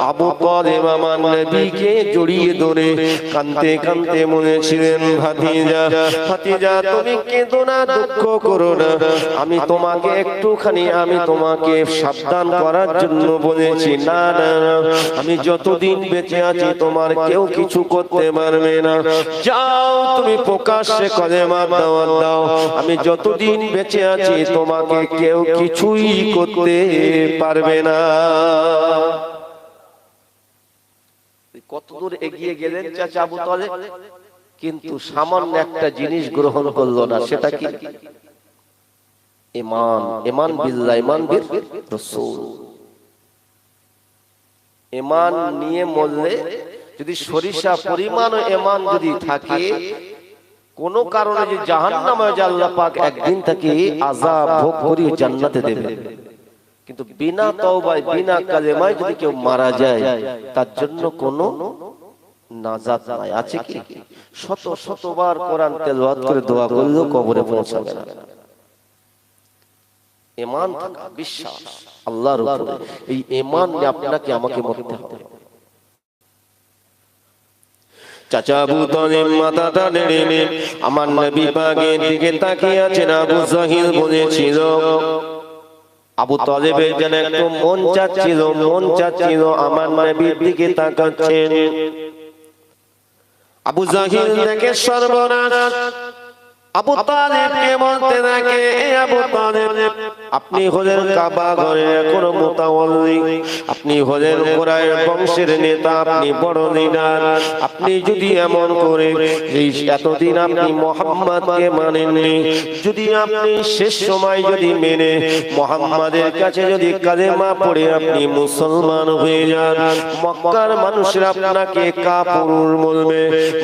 আবু তালিব আমার নবীকে জড়িয়ে ধরে কাঁদতে কাঁদতে বলেছিলেন, ভাতিজা ভাতিজা তুমি কেঁদো না, দুঃখ করো না, আমি তোমাকে একটুখানি আমি তোমাকে সাবধান করার জন্য বলেছি। না না না, আমি যতদিন বেঁচে আছি তোমার কেউ কিছু করতে পারবে না। যাও তুমি প্রকাশ্যে কলেমা দাওয়াত দাও, আমি যতদিন বেঁচে আছি তোমাকে কেউ কিছুই করতে পারবে না। কতদূর এগিয়ে গেলেন চাচা আবু তালেব, কিন্তু সামান্য একটা জিনিস গ্রহণ করলো না। সেটা কি? ঈমান। ঈমান বিল্লাহ, ঈমান বির রাসূল। ঈমান নিয়ে মরলে যদি সরিষা পরিমাণ ঈমান যদি থাকে, কোন কারণে যে জাহান্নামে যে আল্লাহ পাক একদিন তাকে আযাব ভোগ করিয়ে জান্নাতে দেবে, কিন্তু বিনা তওবায় বিনা কালেমায় যদি কেউ মারা যায় তার জন্য কোনো নাজাত নাই। আছে কি? শত শতবার কোরআন তেলাওয়াত করে দোয়া করলেও কবরে পৌঁছাবে না। ঈমান থাকা, বিশ্বাস আল্লাহর উপরে, এই ঈমান নিয়ে আপনাকে আমাকে মরতে হবে। চাচা আবু তালিব মাথাটা নেড়ে আমার নবী পাকের দিকে তাকিয়ে আছেন। আবু জাহিল বলেছিল, আবু তালেবের যেন একটু মন চাচ্ছিল আমার নবীর দিকে তাকাচ্ছেন। আবু জাহিল দেখে সর্বনাশ, আবু তালেবকে বলতে থাকে, আবু তালেব আপনি হলেন কাবা ঘরের এখনো মুতাওয়াল্লি, আপনি হলেন কুরাইশ বংশের নেতা, আপনি বড় লিডার। আপনি যদি এমন করে এই এতদিন আপনি মুহাম্মদকে মানেননি, যদি আপনি শেষ সময় যদি মেনে মুহাম্মাদের কাছে যদি কালেমা পড়ে আপনি মুসলমান হয়ে যান, মক্কার মানুষরা আপনাকে কাফুর বলবে,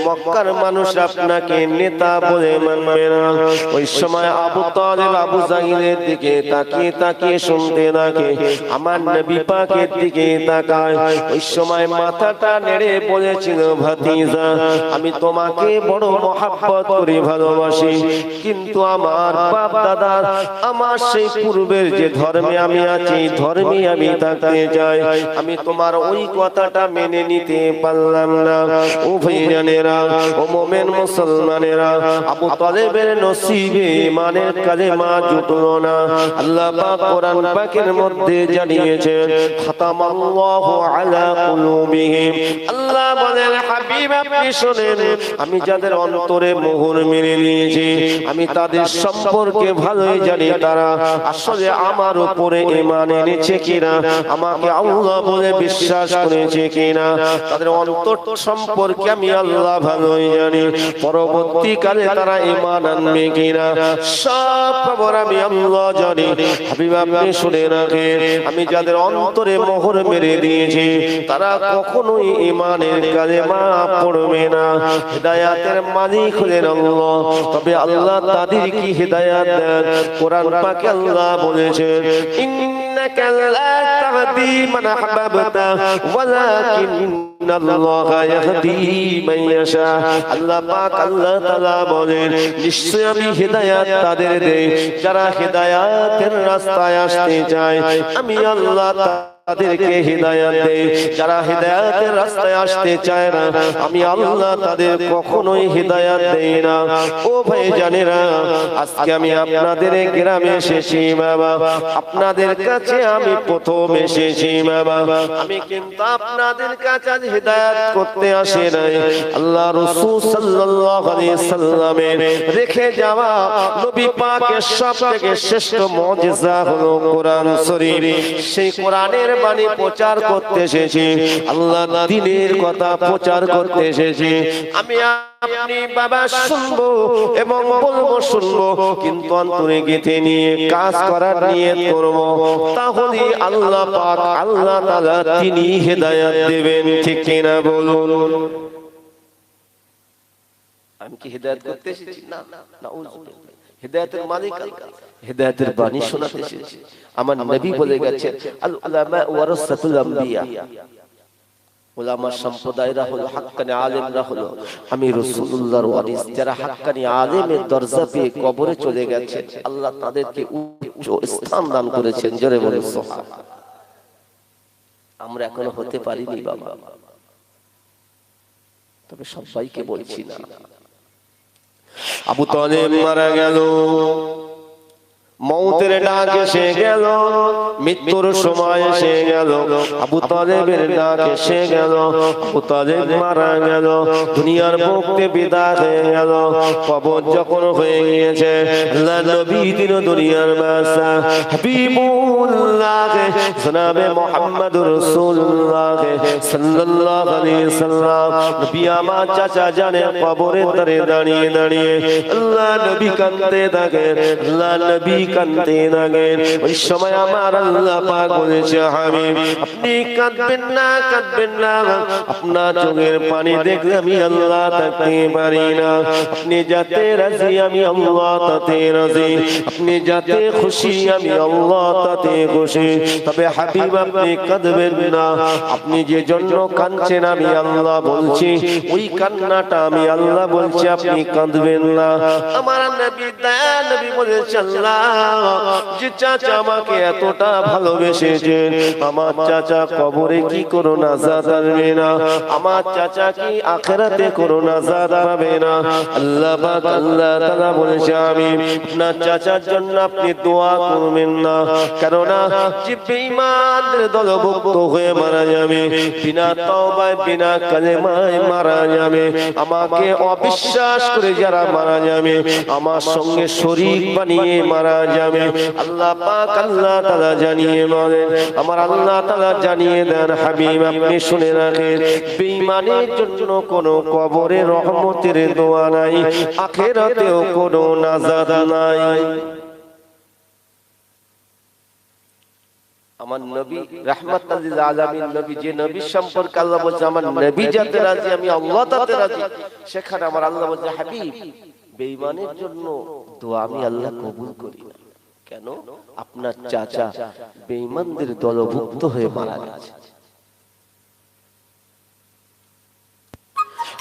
মক্কার মানুষরা আপনাকে নেতা বলে মানবে না। ওই সময় আবু তালেব আবু জাহিলের দিকে তাকিয়ে তাকিয়ে শুনতে থাকে, আমার নবী পাকের দিকে তাকায়। ওই সময় মাথাটা নেড়ে বলেছিল, ভাতিজা আমি তোমাকে বড় মহব্বত করি, ভালোবাসি, কিন্তু আমার বাপ দাদার আমার সেই পূর্বের যে ধর্মে আমি আছি ধর্মে আমি থাকতে চাই, আমি তোমার ওই কথাটা মেনে নিতে পারলাম না। ও ভাইজানেরা, ও মুমিন মুসলমানেরা, আবু তালেবের নসিবে ঈমানের কালেমা জুটলো না। আল্লাহ পাক কোরআন পাকের মধ্যে জানিয়েছেন, খাতামাল্লাহু আলা কুলুবিহিম। আল্লাহ বলেন, হাবিব আপনি শুনেন, আমি যাদের অন্তরে মোহর মেরে নিয়েছি আমি তাদের সম্পর্কে ভালোই জানি, তারা আসলে আমার উপরে ঈমান এনেছে কিনা, আমাকে আল্লাহ বলে বিশ্বাস করেছে কিনা, তাদের অন্তর সম্পর্কে আমি আল্লাহ ভালোই জানি। পরবর্তীকালে তারা ঈমান আনবে কিনা সব খবর আমি আল্লাহ জানি। হাবিব আপনি শুনে রাখেন, আমি যাদের অন্তরে মোহর মেরে দিয়েছি তারা কখনোই ঈমানের কালেমা পড়বে না। হিদায়াতের মালিক হলেন আল্লাহ, তবে আল্লাহ তাদের কি হিদায়াত দেন। কোরআন পাকে আল্লাহ বলেছেন, ইন্নাকা লা তাহদি মান আহবাবতা ওয়ালাকিন্নাল্লাহা ইয়াহদি মান ইয়াশা। আল্লাহ পাক আল্লাহ তাআলা বলেন, নিশ্চয় আমি হিদায়াত তাদের দেই যারা হিদায়াতের রাস্তায় আসতে চায়। আমি আল্লাহ তাদেরকে হিদায়াত দেই, যারা হিদায়াতের রাস্তায় আসতে চায় না আমি আল্লাহ তাদের কখনোই হিদায়াত দেই না। ও ভাই জানেরা, আজকে আমি আপনাদের গ্রামে এসেছি বাবা, আপনাদের কাছে আমি প্রথম এসেছি বাবা, আমি কিন্তু আপনাদের কাছে হিদায়াত করতে আসি নাই। আল্লাহ রাসূল সাল্লাল্লাহু আলাইহি সাল্লামের রেখে যাওয়া নবী পাকের সবথেকে শ্রেষ্ঠ মুজিজা হলো কোরআন শরীফ। সেই কোরআনের বাণী প্রচার করতে এসেছি, আল্লাহ দ্বীনের কথা প্রচার করতে এসেছি। আমি আপনি বাবা শুনবো এবং বলবো শুনবো, কিন্তু অন্তরে গেঁথে নিয়ে কাজ করার নিয়ত করব, তাহলে আল্লাহ পাক আল্লাহ তাআলা তিনি হেদায়েত দেবেন। ঠিক কিনা বলুন? আমি কি হেদায়েত করতে এসেছি? না, নাউযুবিল্লাহ। হেদায়েতের মালিক আল্লাহ, হেদায়েতের বাণী শোনাতে এসেছি। আমার নবী বলে গেছেন, আল উলামা ওয়ারাসাতুল আম্বিয়া, উলামা সম্প্রদায়রা হলো হাক্কানি আলেমরা হলো আমি রাসূলুল্লাহর ওয়ারিস। যারা হাক্কানি আলেমের দরজা পেয়ে কবরে চলে গেছে, আল্লাহ তাদেরকে উচ্চ স্থান দান করেছেন। জোরে বলুন সুবহানাল্লাহ। আমরা এখনো হতে পারিনি বাবা, তবে সবাইকে বলছি না। আবু তালেব মারা গেল, মৌতের ডাক এসে গেল, মৃত্যুর সময় এসে গেল, আবু তালেবের ডাক এসে গেল, আবু তালেব মারা গেল, দুনিয়ার মুক্তি বিদায় হয়ে গেল, কবর যখন হয়ে গিয়েছে, আল্লাহ নবী দিন দুনিয়ার বাদশা হাবিবুল্লাহ জনাবে মুহাম্মদুর রাসূলুল্লাহ সাল্লাল্লাহু আলাইহি সাল্লাম নবী আমার চাচা জানে কবরের ধারে দাঁড়িয়ে দাঁড়িয়ে আল্লাহ নবী কাঁদতে থাকেন, আল্লাহ নবী কাঁদতে থাকেন। ওই সময় আমার আল্লাহ পাক বলেছে, হাবিব আপনি কাঁদবেন না, কাঁদবেন না, আপনার চোখের পানি দেখলে আমি আল্লাহ থাকতে পারি না। আপনি যাতে রাজি আমি আল্লাহ তাতে রাজি, আপনি যাতে খুশি আমি আল্লাহ তাতে খুশি। তবে হাবিব আপনি কাঁদবেন না, আপনি যে জন্য কাঁদছেন আমি আল্লাহ বলছি, ওই কান্নাটা আমি আল্লাহ বলছি, আপনি কাঁদবেন না। আমার নবী দয়া নবী বলেছেন, আল্লাহ যে চাচা আমাকে এতটা ভালোবেসেছেন, আমার চাচা কবরে কি কোনো নাজাত পাবে না, আমার চাচা কি আখিরাতে কোনো নাজাত পাবে না। আল্লাহ পাক আল্লাহ তাআলা বলেছে, আমি আপনার চাচার জন্য আপনি দোয়া করবেন না, কারণ যে বেঈমানদের দলভুক্ত হয়ে মারা যাবে, বিনা তওবায় বিনা কালেমায় মারা যাবে, আমাকে অবিশ্বাস করে যারা মারা যাবে, আমার সঙ্গে শরীক বানিয়ে মারা যাবে, আল্লাহ পাক আল্লাহ তাআলা জানিয়ে বলেন, আমার আল্লাহ তাআলা জানিয়ে দেন, হাবিব আপনি শুনে রাখেন, বেঈমানের জন্য কোনো কবরে রহমতের দোয়া নাই, আখিরাতেও কোনো নাজাত নাই। আমার নবী রাহমাতুল লিল আলামিন নবী, যে নবী সম্পর্কে আল্লাহ বলছে আমার নবী যাতে রাজি আমি আল্লাহ তাতে রাজি, সেখানে আমার আল্লাহ বলছে, হাবিব বেঈমানের জন্য দোয়া আমি আল্লাহ কবুল করি না। কেন? আপনার চাচা বেঈমানদের দলভুক্ত হয়ে মারা গেছে।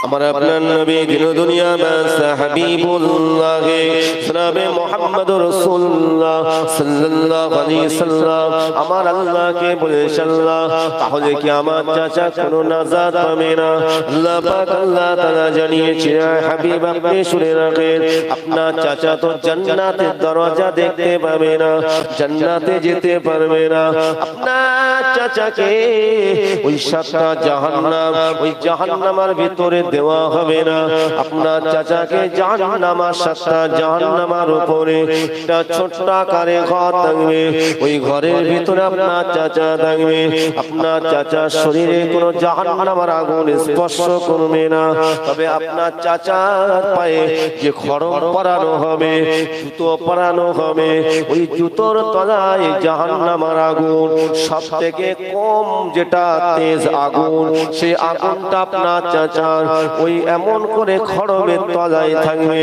আমার আপনার নবী দিন দুনিয়া বাদশা হাবিবুল্লাহ জনাবে মুহাম্মদুর রাসূলুল্লাহ সাল্লাল্লাহু আলাইহি সাল্লাম আমার আল্লাহকে বলেছেন, আল্লাহ তাহলে কি আমার চাচা কোনো নাজাত পাবে না? আল্লাহ পাক আল্লাহ তাআলা জানিয়েছেন, হাবিব আপনি শুনে রাখেন, আপনার চাচা তো জান্নাতের দরজা দেখতে পাবে না, জান্নাতে যেতে পারবে না। আপনার চাচাকে ওই সাতটা জাহান্নাম, ওই জাহান্নামের ভিতরে দেওয়া হবে না। আপনার চাচাকে জাহান্নামের সাতটা জাহান্নামের উপরে একটা ছোট্ট আকারে ঘর থাকবে, ওই ঘরের ভিতরে আপনার চাচা থাকবে। আপনার চাচার শরীরে কোনো জাহান্নামের আগুন স্পর্শ করবে না, তবে আপনার চাচার পায়ে যে খড়ম পরানো হবে, জুতো পরানো হবে, ওই জুতোর তলায় জাহান্নামের আগুন সব থেকে কম যেটা তেজ আগুন, সেই আগুনটা আপনার চাচার ওই এমন করে খড়মের তলায় থাকবে।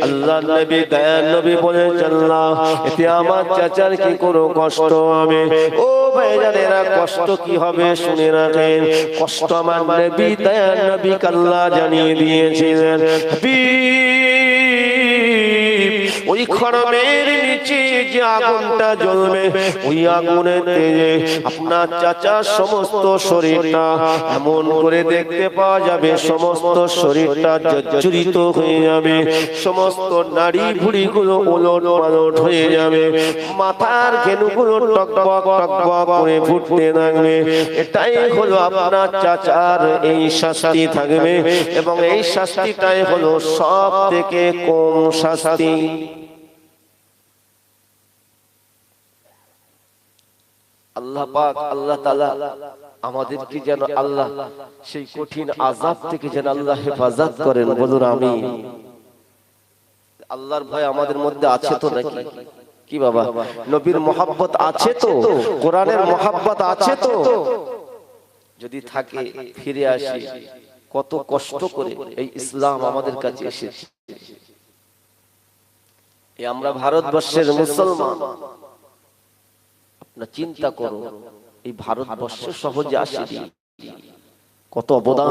আল্লাহ নবী দয়ার নবী বলেছেন, আল্লাহ এতে আমার চাচার কি কোনো কষ্ট হবে? ও ভাইজানেরা, কষ্ট কি হবে শুনে রাখেন। কষ্ট আমার নবী দয়ার নবী আল্লাহ জানিয়ে দিয়েছিলেন, ওই খড়মের নিচে যে আগুনটা জ্বলবে, ওই আগুনের তেজে আপনার চাচার সমস্ত শরীরটা এমন করে দেখতে পাওয়া যাবে, সমস্ত শরীরটা জর্জরিত হয়ে যাবে, সমস্ত নাড়ি ভুঁড়িগুলো ওলট পালট হয়ে যাবে, মাথার ঘেনুগুলো টকবক টকবক করে ফুটতে থাকবে। এটাই হলো আপনার চাচার এই শাস্তি থাকবে, এবং এই শাস্তিটাই হলো সব থেকে কম শাস্তি। আল্লাহ পাক আল্লাহ তাআলা আমাদেরকে যেন আল্লাহ সেই কঠিন আযাব থেকে যেন আল্লাহ হেফাজত করেন, বলুন আমিন। আল্লাহর ভয় আমাদের মধ্যে আছে তো নাকি? কি বাবা, নবীর মহব্বত আছে তো, কোরআনের মহব্বত আছে তো? যদি থাকে ফিরে আসি, কত কষ্ট করে এই ইসলাম আমাদের কাছে এসেছে। এই আমরা ভারতবর্ষের মুসলমান, আপনারা চিন্তা করো, এই ভারতবর্ষ সহজে আসেনি, কত অবদান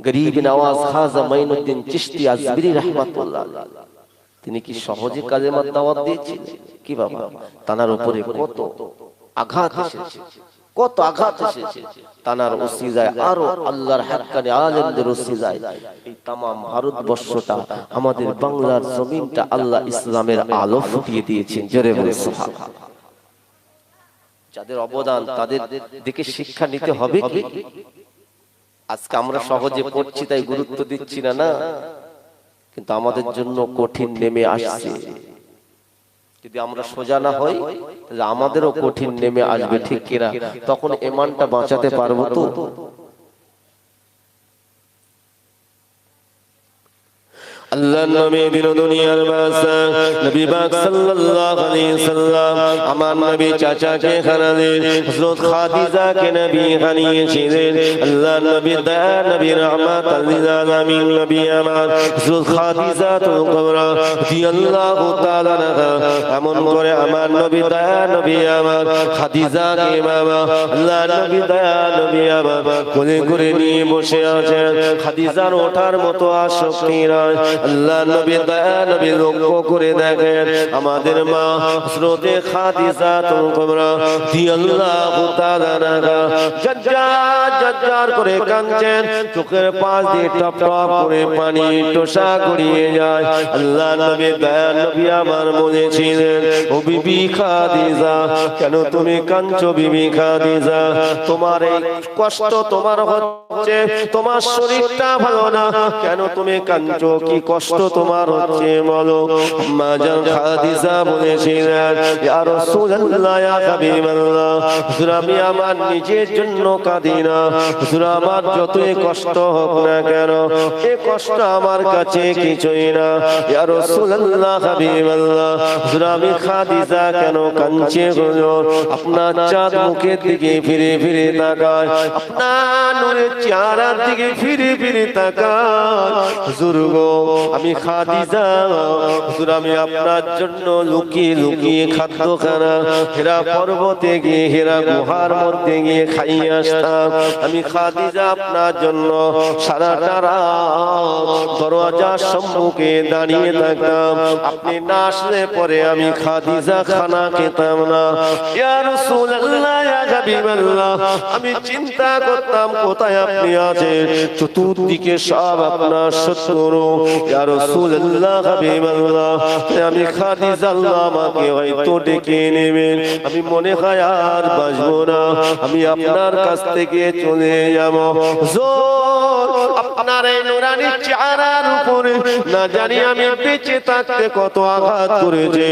গরিব নওয়াজ খাজা মাইনুদ্দিন চিশতি আজমিরি রাহমাতুল্লাহ, তিনি কি সহজে কালেমার দাওয়াত দিয়েছিলেন? কি বাবা, তানার উপরে কত আঘাত এসেছে, কত আঘাত এসেছে। তানার ওসিলায় আরো আল্লাহর হাক্কানি আলেমদের ওসিলায় এই तमाम ভারতবর্ষটা, আমাদের বাংলার জমিনটা আল্লাহ ইসলামের আলো ফুটিয়ে দিয়েছেন। জোরে বলে সুবহানাল্লাহ। যাদের অবদান তাদের দিকে শিক্ষা নিতে হবে কি? আজকে আমরা সহজে পড়ছি তাই গুরুত্ব দিচ্ছি না, না, কিন্তু আমাদের জন্য কঠিন নেমে আসছে। যদি আমরা সোজা না হই তাহলে আমাদেরও কঠিন নেমে আসবে, ঠিক কিনা? তখন ঈমানটা বাঁচাতে পারবো তো? আল্লাহর নামে দিন দুনিয়ার বাদশা নবী পাক সাল্লাল্লাহু আলাইহি সাল্লাম আমার নবী চাচাকে খানালেন, হযরত খাদিজাকে নবী খানিয়েছিলেন। আল্লাহর নবী দয়া নবী রহমাত লিল আলামিন নবী আমার হযরত খাদিজাতুল কুবরা রাদিয়াল্লাহু তাআলা আনহা এমন করে আমার নবী দয়া নবী আমার খাদিজাকে বাবা আল্লাহর নবী দয়া নবী আমার কোলে করে নিয়ে বসে আছেন। খাদিজার ওঠার মতো আসক্তি নয়। আল্লাহ নবী দয়া নবী লক্ষ্য করে দেখেন আমাদের মা হযরত খাদিজাতুল কুবরা রাদিয়াল্লাহু তাআলা আনহা ঝরঝর করে কাঁদছেন, চোখের পাশ দিয়ে টপ টপ করে পানি টোসা গড়িয়ে যায়। আল্লাহ নবী দয়া নবী আমার বলেছিলেন, ও বিবি খাদিজা, কেন তুমি কাঁদছো বিবি খাদিজা? তোমার এই কষ্ট তোমার হচ্ছে, তোমার শরীরটা ভালো না, কেন তুমি কাঁদছো? কি কষ্ট তোমার হচ্ছে বলো? মা জান খাদিজা বলেছিলেন, ইয়া রাসূলুল্লাহ ইয়া হাবিবাল্লাহ, হুজুর আমি আমার নিজের জন্য কাঁদি না, হুজুর আমার যতই কষ্ট হোক না কেন এই কষ্ট আমার কাছে কিছুই না। ইয়া রাসূলুল্লাহ হাবিবাল্লাহ, হুজুর আমি খাদিজা কেন কাঁদছি হুজুর? আপনার চাঁদ মুখের দিকে ফিরে ফিরে তাকায়, আপনার নূরের চেহারার দিকে ফিরে ফিরে তাকায়। হুজুর গো আমি খাদিজা, হুজুর আমি আপনার জন্য লুকিয়ে লুকিয়ে খাদ্যখানা হেরা পর্বতে গিয়ে হেরা গুহার মধ্যে গিয়ে খাইয়ে আসতাম। আমি খাদিজা আপনার জন্য সারাটা রাত দরওয়াজার সম্মুখে দাঁড়িয়ে থাকতাম, আপনি না আসলে পরে আমি খাদিজা খানা খেতাম না। ইয়া রাসূলুল্লাহ ইয়া হাবিবাল্লাহ, আমি চিন্তা করতাম কোথায় আপনি আছেন, চতুর্দিকে সব আপনার শত্রু। ইয়া রাসূলুল্লাহ হাবিবাল্লাহ, আমি খাদিজা আল্লাহ আমাকে হয়তো ডেকে নেবেন, আমি মনে হয় আর বাঁচবো না, আমি আপনার কাছ থেকে চলে যাব। আপনার এই নুরানি চেহারার উপরে না জানি আমি বেঁচে থাকতে কত আঘাত করেছে,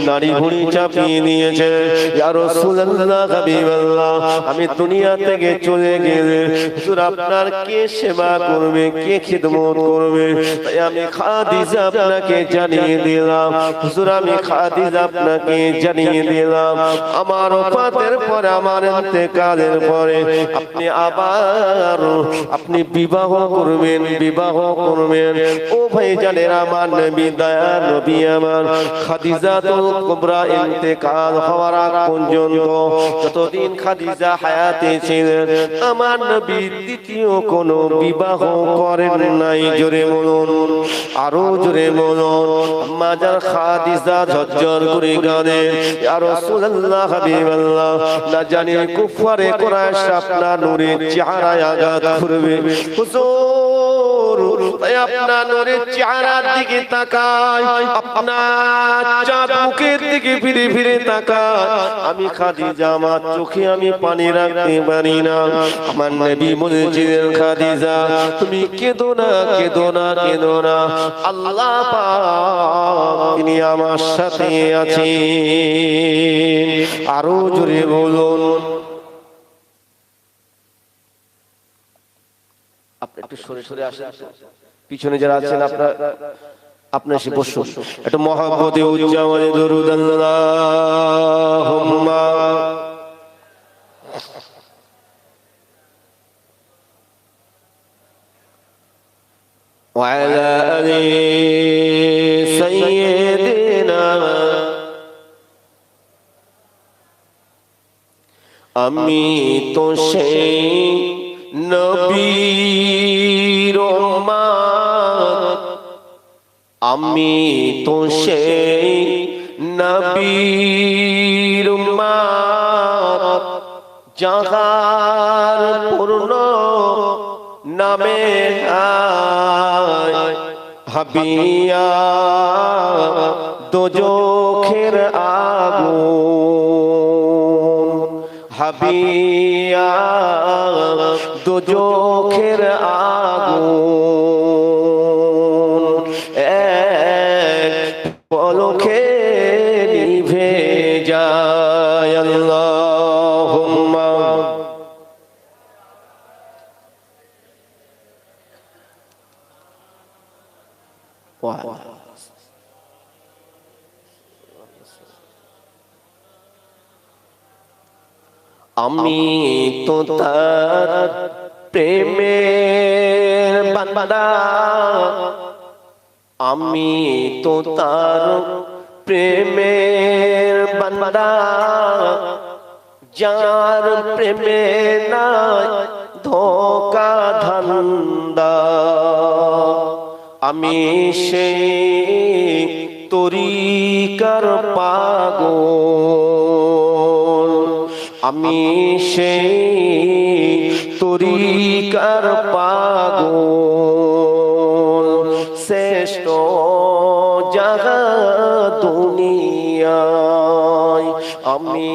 নারী ভুঁড়ি চাপিয়ে নিয়েছে। ইয়া রাসূলুল্লাহ হাবিবাল্লাহ, আমি দুনিয়া থেকে চলে গেলে হুজুর আপনার কে সেবা করবে, কে খিদমত করবে? তাই আমি খাদিজা আপনাকে জানিয়ে দিলাম, হুজুর আমি খাদিজা আপনাকে জানিয়ে দিলাম, আমার ওফাতের পরে, আমার ইন্তেকালের পরে আপনি আবার আপনি বিবাহ করবেন, বিবাহ করবেন। ও ভাইজানের আমার নবী দয়া নবী আমার খাদিজাতুল কুবরা ইন্তেকাল হওয়ার আগ পর্যন্ত যতদিন খাদিজা হায়াতে ছিলেন আমার নবী দ্বিতীয় কোনো বিবাহ করেন নাই। জোরে বলুন, আরো জোরে বলুন। মাজার খাদিজা ঝরঝর করে কাঁদে, ইয়া রাসূলুল্লাহ হাবিবাল্লাহ, না জানি কুফারে কুরাইশ আপনার নূরের চেহারায় আঘাত করবে হুজুর, তাই আপনার নূরের চেহারার দিকে তাকাই, আপনার চাঁদ মুখের দিকে ফিরে ফিরে তাকাই, আমি খাদিজা আমার চোখে আমি পানি রাখতে পারি না। আমার নবী বলেছিলেন, খাদিজা তুমি কেঁদো না, কেঁদো না, কেঁদো না, আল্লাহ পাক তিনি আমার সাথে আছেন। আরো জোরে বলুন। আপনি একটু সরে সরে আসেন, পিছনে যারা আছেন আপনারা আপনার এসে বসুন, একটু মহব্বতে উচ্চারণে দরুদ আল্লাহুম্মা ওয়া আলা আলি সাইয়্যিদিনা। আমি তো সেই নবীর উম্মত, আমি তো সেই নবীর উম্মত, যাহার পূর্ণ নামে হাবিয়া দোজখের আগুন, হাবিয়া দোজখের আগুন এক পলকে নিভে যায়। আল্লাহুম্মা আমি তো তার প্রেমের বান্দা, আমি তো তার প্রেমের বান্দা, যার প্রেমে নাই ধোঁকা ধান্দা। আমি সেই তরিকার পাগল, আমি সেই তরিকার পাগল, শ্রেষ্ঠ জাগা দুনিয়ায়। আমি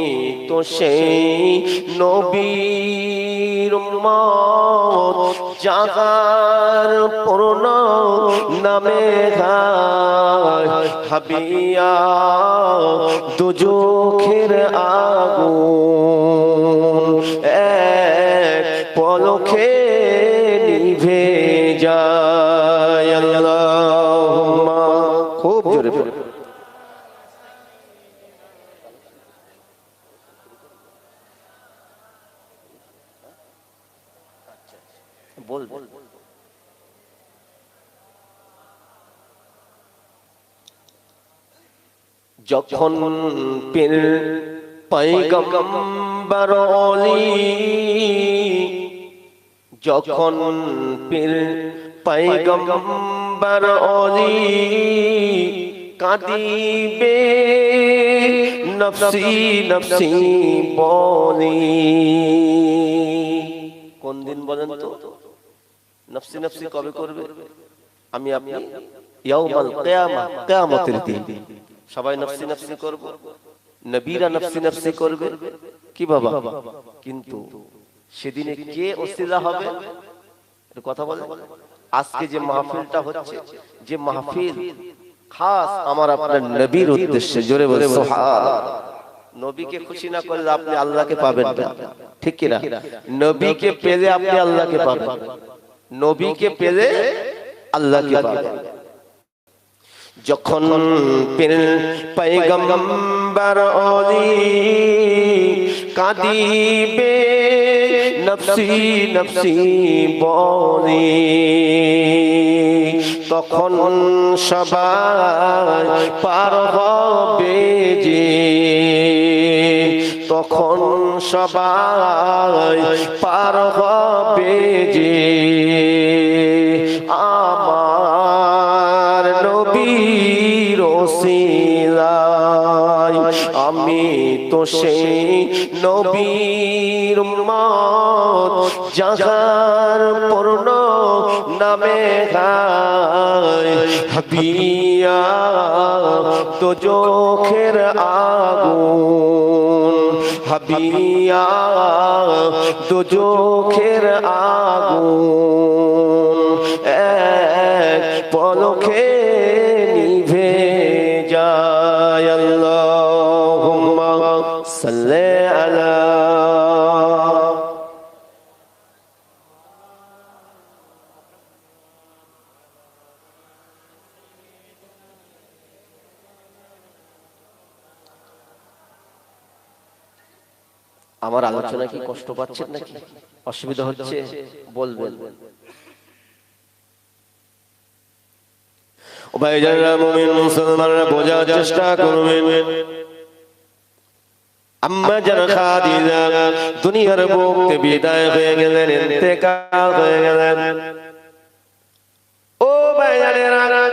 তো সেই নবীর উম্মত, যাহার পূর্ণ নামে হাবিয়া দোজখের আগুন এক পলকে নিভে যায়। আল্লাহুম্মা খুব জোরে বলুন। বল বল যখন পীর পয়গম্বর ওলি, যখন পীর পয়গম্বর ওলি কাঁদিবে নফসি নফসি বলি। কোন দিন বলেন তো? নফসি নফসি কবে করবে? আমি আপনি ইয়াউমাল কিয়ামা, কিয়ামতের দিন সবাই নফসি নফসি করব, নবীরা নফসি নফসি করবে কি বাবা? কিন্তু সেদিনে কে ওসিলা হবে? এর কথা বলে। আজকে যে মাহফিলটা হচ্ছে, যে মাহফিল খাস আমার আপনার নবীর উদ্দেশ্যে, জোরে বলে সুবহানাল্লাহ। নবীকে খুশি না করলে আপনি আল্লাহকে পাবেন না, ঠিক কি না? নবীকে পেলে আপনি আল্লাহকে পাবেন, নবীকে পেলে আল্লাহকে পাবেন। যখন পীর পয়গম্বর ওলি কাঁদিবে নফসি নফসি বলি, তখন সবাই পার হবে যে, তখন সবাই পার হবে যে আমার নবীর ওসিলায়। আমি তো সেই নবীর উম্মত, যাহার পূর্ণ में खाए हबिया तो जो खेर आगुन हबिया तो जो खेर आगुन एक पलखे निभे जाए अल्लाहुम्मा सल्ले अला আমার আলোচনা কি কষ্ট পাচ্ছেন নাকি অসুবিধা হচ্ছে বলবেন ও ভাইজানরা মুমিন মুসলমানরা বোঝার চেষ্টা করবেন আম্মা জান খাদিজা দুনিয়ার বুক থেকে বিদায় হয়ে গেলেন ইন্তেকাল হয়ে গেলেন ও ভাইজানেরা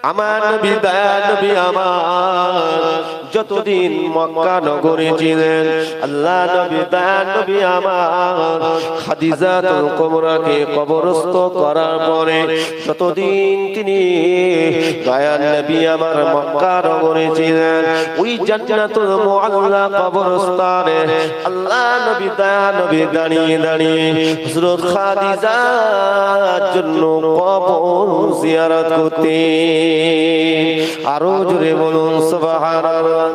আমার নবী দয়া নবী আমার যতদিন মক্কা নগরে ছিলেন আল্লাহ নবী দয়া নবী আমার খাদিজাতুল কুবরাকে কবরস্থ করার পরে যতদিন তিনি দয়া নবী আমার মক্কা নগরে ছিলেন ওই জান্নাতুল মুআল্লা কবরস্থানে আল্লাহ নবী দয়া নবী দাঁড়িয়ে দাঁড়িয়ে হযরত খাদিজার জন্য কবর জিয়ারত করতে আরো জোরে বলুন সুবহানাল্লাহ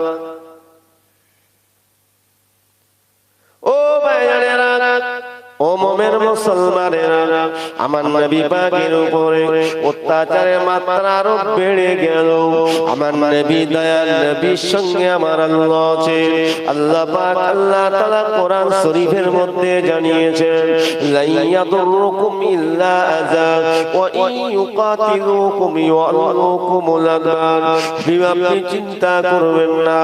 ও ভাইয়ানেরা ও মুমিন মুসলমানেরা আমার নবী পাকের উপরে অত্যাচারের মাত্রা আরো বেড়ে গেল আমার নবী দয়াল নবীর সঙ্গে আমার আল্লাহ আছে আল্লাহ পাক আল্লাহ তাআলা কোরআন শরীফের মধ্যে জানিয়েছেন লা ইয়াদুরুকুম ইল্লা আযা ওয়া ইন ইউকাতিলুকুম ইউআল্লুকুমুল আদান আপনি চিন্তা করবেন না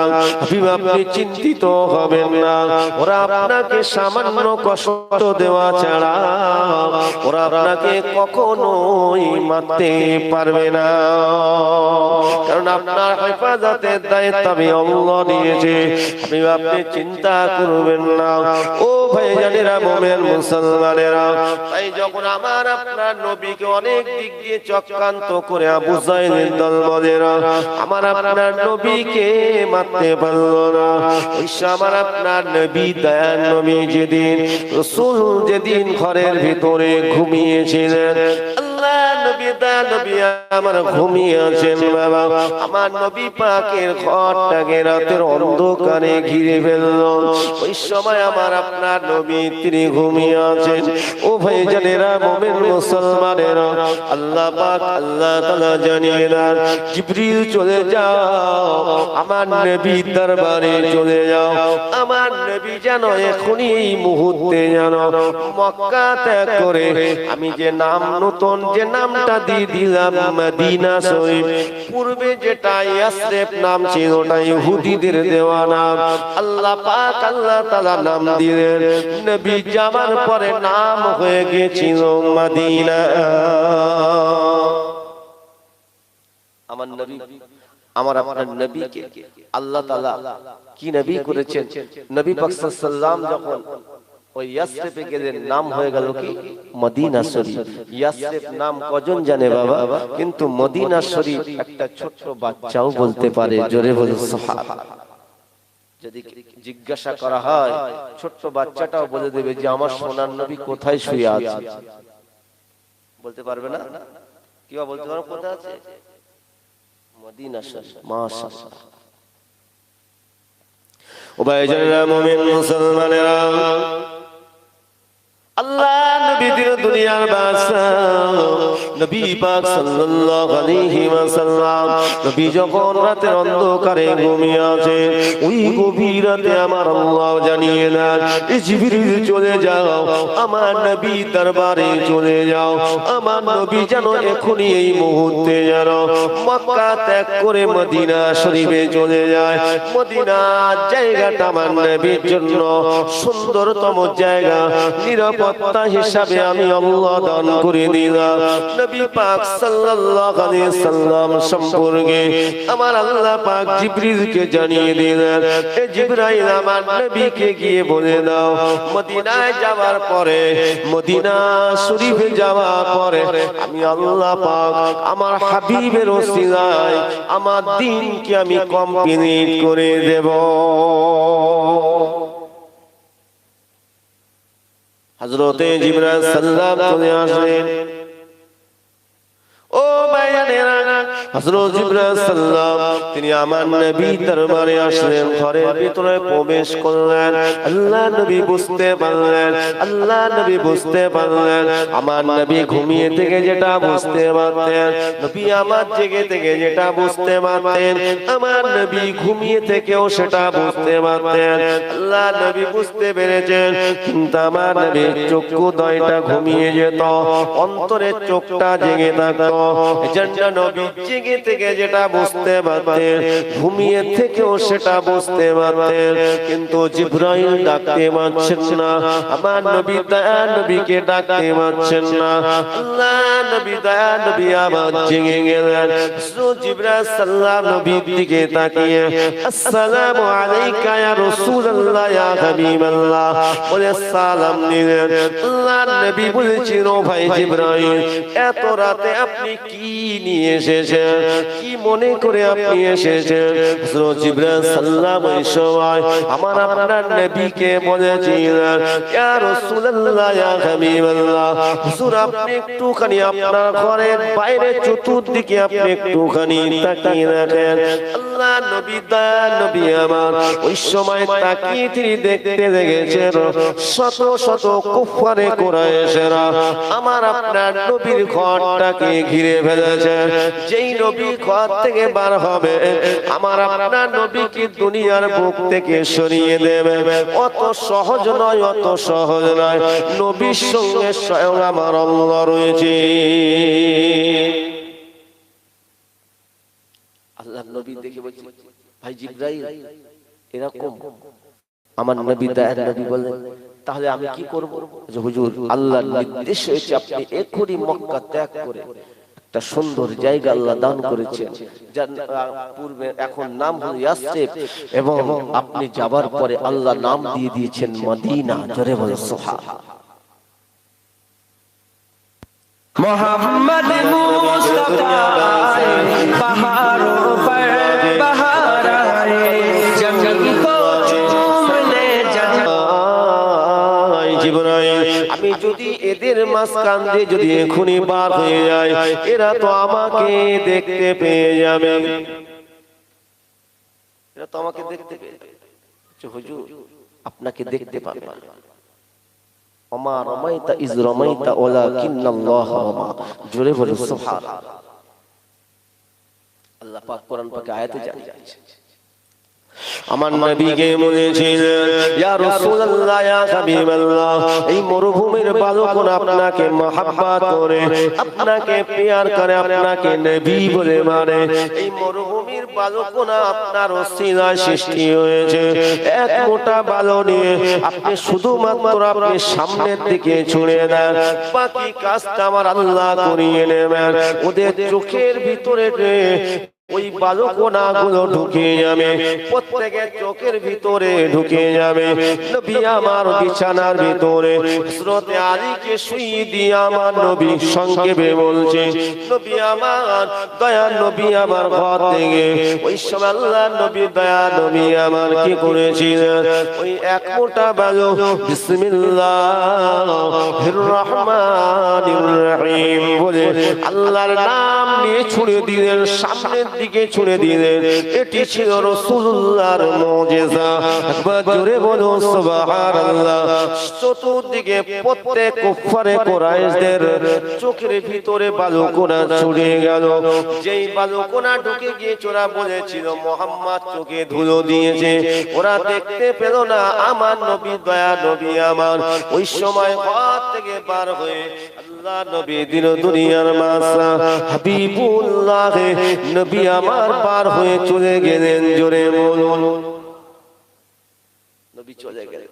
আপনি চিন্তিত হবেন না ওরা আপনাকে সামান্য কষ্ট দেওয়া ছাড়া ওরা আপনাকে কখনোই মারতে পারবে না কারণ আপনার হেফাজতের দায়িত্ব আমি আল্লাহ নিয়েছি আপনি চিন্তা করবেন না ও ভাইজানেরা মুমিন মুসলমানেরা তাই যখন আমার আপনার নবীকে অনেক দিক দিয়ে চক্রান্ত করে আবু জাহেলের দলবলেরা আমার আপনার নবীকে মারতে পারলো না ওই আমার আপনার নবী দয়ার নবী যেদিন রাসূল যেদিন ঘরের ভিতরে ঘুমিয়েছিলেন আল্লাহ নবী দয়ার নবী আমার ঘুমিয়ে আছেন বাবা আমার নবী পাকের ঘরটাকে রাতের অন্ধকারে ঘিরে ফেললো ওই সময় আমার আপনার নবী তিনি ঘুমিয়ে আছেন ও ভাইজানেরা মুমিন মুসলমানেরা আল্লাহ পাক আল্লাহ তাআলা জানিয়ে দেন জিবরিল চলে যাও আমার নবীর দরবারে চলে যাও আমার নবী যেন এখনই এই মুহূর্তে যেন মক্কা ত্যাগ করে আমি যে নাম নতুন যে নামটা দিয়ে দিলাম মদিনা শরীফ পূর্বে যেটা ইয়াসরিব নাম ছিল ওটা ইহুদিদের দেওয়া নাম আল্লাহ পাক আল্লাহ তাআলা নাম দিলেন নবী যাওয়ার পরে নাম হয়ে গিয়েছিল মদিনা আমার নবী আমার আপনার নবীকে আল্লাহ তাআলা কি নবী করেছেন নবী পাক সাল্লাল্লাহু আলাইহি যখন ওই ইয়াসরিবে গেলেন নাম হয়ে গেল কি মদিনা শরীফ ইয়াসরিব নাম কজন জানে বাবা কিন্তু মদিনা শরীফ একটা ছোট বাচ্চাও বলতে পারে জোরে বলুন সুবহানাল্লাহ যদি জিজ্ঞাসা করা হয় ছোট বাচ্চাটাও বলে দেবে যে আমার সোনার নবী কোথায় শুয়ে আছে বলতে পারবে না কি বলতে পারবে কোথায় আছে মদিনা শরীফ মাশাআল্লাহ ও ভাইজানেরা মুমিন মুসলমানেরা আল্লাহ নবী দিন দুনিয়ার বাদশাহ নবী পাক সাল্লাল্লাহু আলাইহি ওয়াসাল্লাম নবী যখন রাতের অন্ধকারে ঘুমিয়ে আছে ওই গভীর রাতে আমার আল্লাহ জানিয়ে দেন জিবরিল চলে যাও আমার নবী দরবারে চলে যাও আমার নবী যেন এখনই এই মুহূর্তে যেন মক্কা ত্যাগ করে মদিনা শরীফে চলে যায় মদিনা জায়গাটা আমার নবীর জন্য সুন্দরতম জায়গা নিরাপত্তা হিসাবে আমি আল্লাহ দান করে দিলাম নবী পাক সাল্লাল্লাহু আলাইহি সাল্লাম সম্পর্কে আমার আল্লাহ পাক জিবরিলকে জানিয়ে দিলেন, এ জিবরাইল আমার নবীকে গিয়ে বলে দাও মদিনায় যাওয়ার পরে, মদিনা শরীফে যাওয়ার পরে আমি আল্লাহ পাক আমার হাবিবের ওসিলায় আমার দ্বীনকে আমি কমপ্লিট করে দেব। হযরতে জিবরাইল সাল্লাম চলে আসলেন। ও ভাইয়ানেরা, হযরত জিবরাইল সাল্লাম তিনি আমার নবী দরবারে আসলেন, ঘরের ভিতরে প্রবেশ করলেন। আল্লাহ নবী বুঝতে পারলেন, আল্লাহ নবী বুঝতে পারলেন আমার নবী ঘুমিয়ে থেকে যেটা বুঝতে পারতেন, নবী আমার জেগে থেকে যেটা বুঝতে পারতেন, আমার নবী ঘুমিয়ে থেকেও সেটা বুঝতে পারতেন। আল্লাহ নবী বুঝতে পেরেছেন, কিন্তু আমার নবীর চক্ষু দয়টা ঘুমিয়ে যেত, অন্তরের চোখটা জেগে থাকতো। এজন্য নবী জেগে থেকে যেটা বুঝতে পারতেন, ঘুমিয়ে থেকেও সেটা বুঝতে পারতেন, কিন্তু জিবরাইল ডাকতে পারছেন না, আমার নবী দয়া নবীকে ডাকতে পারছেন না। আল্লাহ নবী দয়া নবী আবার জেগে গেলেন। জিবরাইল সাল্লাম নবীর দিকে তাকিয়ে আসসালামু আলাইকা ইয়া রাসূলুল্লাহ ইয়া হাবিবাল্লাহ বলে সালাম দিলেন। আল্লাহ নবী বলেছেন, ও ভাই জিবরাইল, এত রাতে আপনি কি নিয়ে এসেছেন, কি মনে করে আপনি এসেছেন? হযরত জিবরাইল সাল্লাম ওই সময় আমার আপনার নবীকে বলেছিলেন, ইয়া রাসূলুল্লাহ ইয়া হাবিবাল্লাহ, হুজুর আপনি একটুখানি আপনার ঘরের বাইরে চতুর্দিকে আপনি একটুখানি তাকিয়ে দেখেন। আল্লাহ নবী দয়া নবী আমার ওই সময় তাকিয়ে তিনি দেখতে লেগেছেন শত শত কুফারে কুরাইশেরা আমার আপনার নবীর ঘরটাকে ঘিরে ফেলেছে। যেই নবী ঘর থেকে বার হবে আমার আপনার নবীকে দুনিয়ার বুক থেকে সরিয়ে দেবে, অত সহজ নয়, অত সহজ নয়। নবীর সঙ্গে স্বয়ং আমার আল্লাহ রয়েছে। আল্লাহ নবী দেখে বলছে, ভাই জিবরাইল এরকম আমার নবী দয়ার নবী বলেন, তাহলে আমি কি করব? হুজুর আল্লাহর নির্দেশ হয়েছে আপনি এখনই মক্কা ত্যাগ করে একটা সুন্দর জায়গা আল্লাহ দান করেছেন, যার পূর্বে এখন নাম হলো ইয়াসরিব, এবং আপনি যাবার পরে আল্লাহ নাম দিয়ে দিয়েছেন মদিনা। জোরে বলো সুবহানাল্লাহ। মোহাম্মদ মুস্তাফা पहाड़ों पर बहार आए, जंगल को चूमने जाए। জিবরাইল আমি যদি এদের মাঝখান দিয়ে যদি এখনই বার হয়ে যায়, এরা তো আমাকে দেখতে পেয়ে যাবে, এরা তো আমাকে দেখতে পেয়ে যাবে। হুজুর আপনাকে দেখতে পাবে না। ওমা রামাইতা ইজ রামাইতা ওয়ালাকিন্নাল্লাহ রামা। জোরে বলো সুবহানাল্লাহ। আল্লাহ পাক কোরআন পাকে আয়াতে জানিয়েছেন, আমার নবীকে বলেছিলেন, ইয়া রাসূলুল্লাহ ইয়া হাবিবাল্লাহ, এই মরুভূমির বালকগণ আপনাকে মহব্বত করে, আপনাকে প্যার করে, আপনাকে নবী বলে মানে। এই মরুভূমির বালকগণ আপনার ওসিলায় সৃষ্টি হয়েছে। এক মোটা বালু নিয়ে আপনি শুধুমাত্র আপনি সামনের দিকে ছুঁড়ে দেন, বাকি কাজটা আমার আল্লাহ করিয়ে নেবেন। ওদের চোখের ভিতরে ওই বালকোনাগুলো ঢুকে যাবে, প্রত্যেকের চোখের ভিতরে ঢুকে যাবে। নবী আমার বিছানার ভিতরে হযরত আলীকে শুইয়ে দিয়ে আমার নবী সংক্ষেপে বলছে, নবী আমার দয়া নবী আমার ঘর থেকে ওই সময় আল্লাহ নবী দয়া নবী আমার কি করেছিলেন, ওই এক মোটা বালু বিসমিল্লাহির রহমানির রহিম বলে আল্লাহর নাম নিয়ে ছুঁড়ে দিলেন, সামনের দিকে ছুঁড়ে দিলেন। এটি ছিল রাসূলুল্লাহর মুজিজা। একবার জোরে বলো সুবহানাল্লাহ। চতুর্দিকে প্রত্যেক কুফারে কুরাইশদের চোখের ভিতরে বালুকণা ছুঁড়ে গেল। যেই বালুকণা ঢুকে গিয়ে ওরা বলেছিল মুহাম্মদ চোখে ধুলো দিয়েছে, ওরা দেখতে পেল না আমার নবী দয়া নবী আমার ওই সময় ঘর থেকে বার হয়ে আল্লাহ নবী দিল দুনিয়ার মাসা হাবিবুল্লাহ নবী আমার পার হয়ে চলে গেলেন। জোরে বলুন, নবী চলে গেলেন।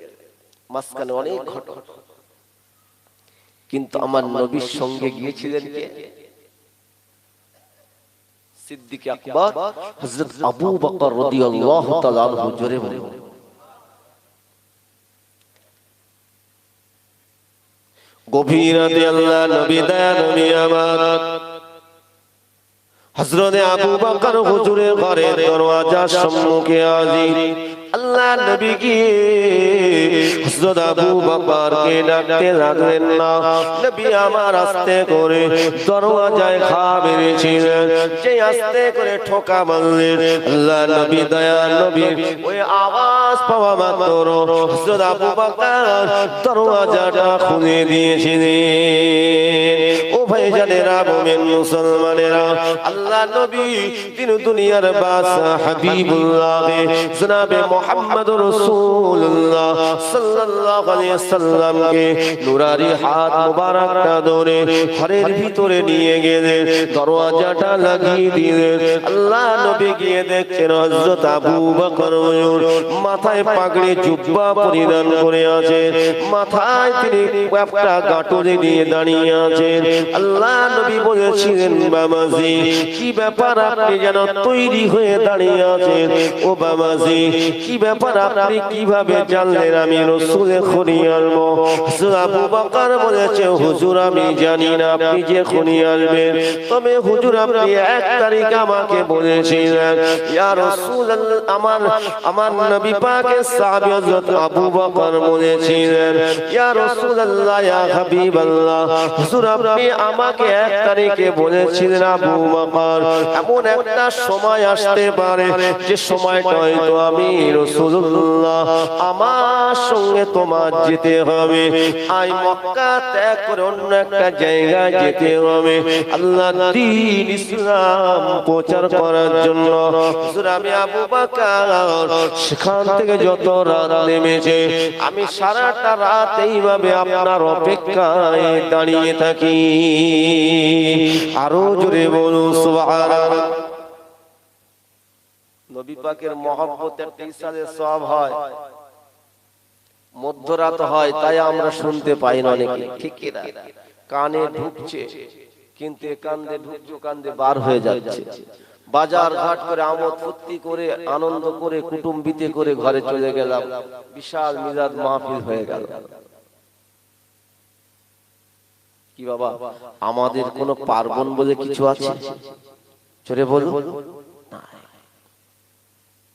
মাঝখানে অনেক ঘটনা, কিন্তু আমার নবীর সঙ্গে গিয়েছিলেন কে? সিদ্দিক আকবর হযরত আবু বকর রাদিয়াল্লাহু তাআলা আনহু জোরে বলুন। গভীর রাতে আল্লাহ নবী দয়া নবী আমার হযরত আবু বকর হুজুরের ঘরের দরওয়াজার সম্মুখে হাজির। আল্লাহ নবী গিয়ে হযরত আবু বকরকে ডাকতে লাগলেন না। নবী আমার আস্তে করে দরওয়াজায় ঘা মেরেছিলেন, যে আস্তে করে ঠোকা মারলেন। আল্লাহ নবী দয়া নবী ওই আওয়াজ পাওয়া মাত্র হযরত আবু বকর দরওয়াজাটা খুলে দিয়েছিলেন। ও ভাইজানেরা, মুমিন মুসলমানেরা, আল্লাহ নবী তিন দুনিয়ার বাদশা হাবিবুল্লাহ জনাবে মুহাম্মদুর রাসূলুল্লাহ সাল্লাল্লাহু আলাইহি সাল্লামকে নুরারি হাত মোবারকটা ধরে ঘরের ভিতরে নিয়ে গেলেন, দরওয়াজাটা লাগিয়ে দিলেন। আল্লাহ নবী গিয়ে দেখছেন হযরত আবু বকর মাথায় পাগড়ি জুব্বা পরিধান করে আছেন, মাথায় তিনি একটা গাঁটুরি নিয়ে দাঁড়িয়ে আছেন। আল্লাহ নবী বলেছিলেন, বাবাজি কি ব্যাপার, আপনি যেন তৈরি হয়ে দাঁড়িয়ে আছেন? ও বাবাজি কি ব্যাপার, আপনি কিভাবে জানলেন আমি রাসূলের খনি আনবো? আবু বকর বলেছে, হুজুর আমি জানি না আপনি যে খনি আনবেন, তবে হুজুর আপনি 1 তারিখ আমাকে বলেছিলেন ইয়া রাসূলুল্লাহ, আমার নবী পাকের সাহাবী হযরত আবু বকর বলেছিলেন, ইয়া রাসূলুল্লাহ ইয়া হাবিবাল্লাহ, হুজুর আপনি আমাকে 1 তারিখে বলেছিলেন আবু বকর এমন একটা সময় আসতে পারে যে সময়টা হয়তো আমি রাসূলুল্লাহ আমার সঙ্গে তোমার যেতে হবে, আই মক্কা ত্যাগ করে অন্য একটা জায়গায় যেতে হবে আল্লাহ দ্বীন ইসলাম প্রচার করার জন্য। হুজুর আমি আবু বকর সেখান থেকে যত রাত নেমেছে আমি সারাটা রাত এইভাবে আপনার অপেক্ষায় দাঁড়িয়ে থাকি। আরো জোরে বলুন সুবহানাল্লাহ। নবী পাকের মহব্বত একটা ইসালের সওয়াব হয়, মধ্যরাত হয় তাই আমরা শুনতে পাই না অনেকে, ঠিক কি না? কানে ঢুকছে কিন্তু কান্দে ঢুকছে কান্দে বার হয়ে যাচ্ছে। বাজার ঘাট করে আমোদ ফুর্তি করে আনন্দ করে কুটুম্বিতে করে ঘরে চলে গেলাম, বিশাল মিলাদ মাহফিল হয়ে গেল। কি বাবা আমাদের কোন পার্বণ বলে কিছু আছে? চলে বলুন,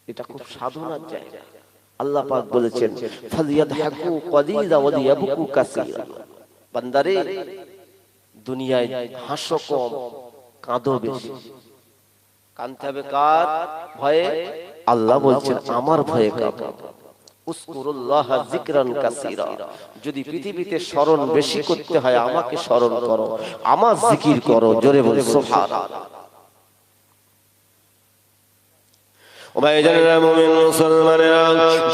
এটা খুব সাধনার জায়গা। আল্লাহ পাক বলেছেন ফালিয়াদহাকু ক্বালিলা ওয়া লিয়াবকু কাসীরা, বান্দারে দুনিয়ায় হাসো কম কাঁদো বেশি। কাঁদতে হবে কার ভয়ে? আল্লাহ বলছেন আমার ভয়ে কাঁদো। উযকুরুল্লাহ যিকরান কাসীরা, যদি পৃথিবীতে স্মরণ বেশি করতে হয় আমাকে স্মরণ করো, আমার জিকির করো। জোরে বল সুবহানাল্লাহ। মুমিন মুসলমানেরা,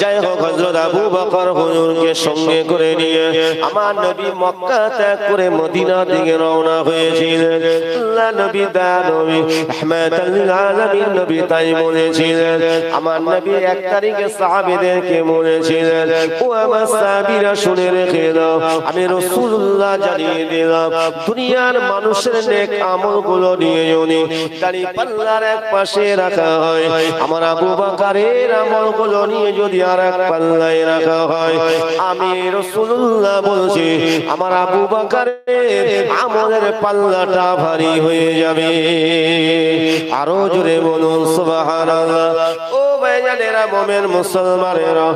যাই হোক হযরত আবু বকর হুজুরকে সঙ্গে করে নিয়ে আমার নবী মক্কা ত্যাগ করে মদিনা দিকে রওনা হয়েছিলেন। আল্লাহ নবী নবী রাহমাতাল লিল আলামিন নবী তাই বলেছিলেন, আমার নবী 1 তারিখে সাহাবীদেরকে বলেছিলেন, ও আমার সাহাবীরা শুনে রেখে দাও, আমি রাসূলুল্লাহ জানিয়ে দিলাম দুনিয়ার মানুষের নেক আমলগুলো নিয়ে যদি দাড়ি পাল্লার এক পাশে রাখা হয়, আমার আবু বকরের আমলগুলো নিয়ে যদি আরেক পাল্লায় রাখা হয়, আমি রাসূলুল্লাহ বলছি আমার আবু বকরের আমলের পাল্লাটা ভারী হয়ে যাবে। আরো জোরে বলুন সুবহানাল্লাহ। ও ভাইজানেরা, মুমিন মুসলমানেরা,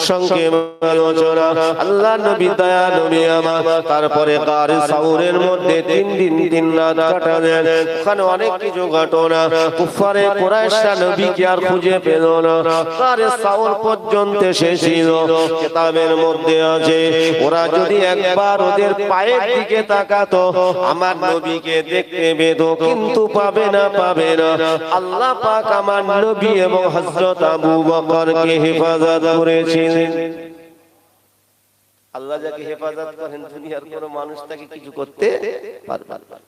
সংক্ষেপ আলোচনা। আল্লাহ নবী দয়া নবী আমার তারপরে গারে সাউরের মধ্যে 3 দিন 3 রাত কাটালেন। ওখানে অনেক কিছু ঘটনা, কুফারে কুরাইশরা নবীকে আর খুঁজে পেল না, গারে সাউর পর্যন্ত এসেছিল। কিতাবের মধ্যে আছে ওরা যদি একবার ওদের পায়ের দিকে তাকাতো আমার নবীকে দেখতে পেত, কিন্তু পাবে না। আল্লাহ পাক আমার নবী এবং হযরত আবু বকরকে হেফাজত করেছিলেন। আল্লাহ যাকে হেফাজত করেন দুনিয়ার কোনো মানুষ তাকে কিছু করতে পারবে না।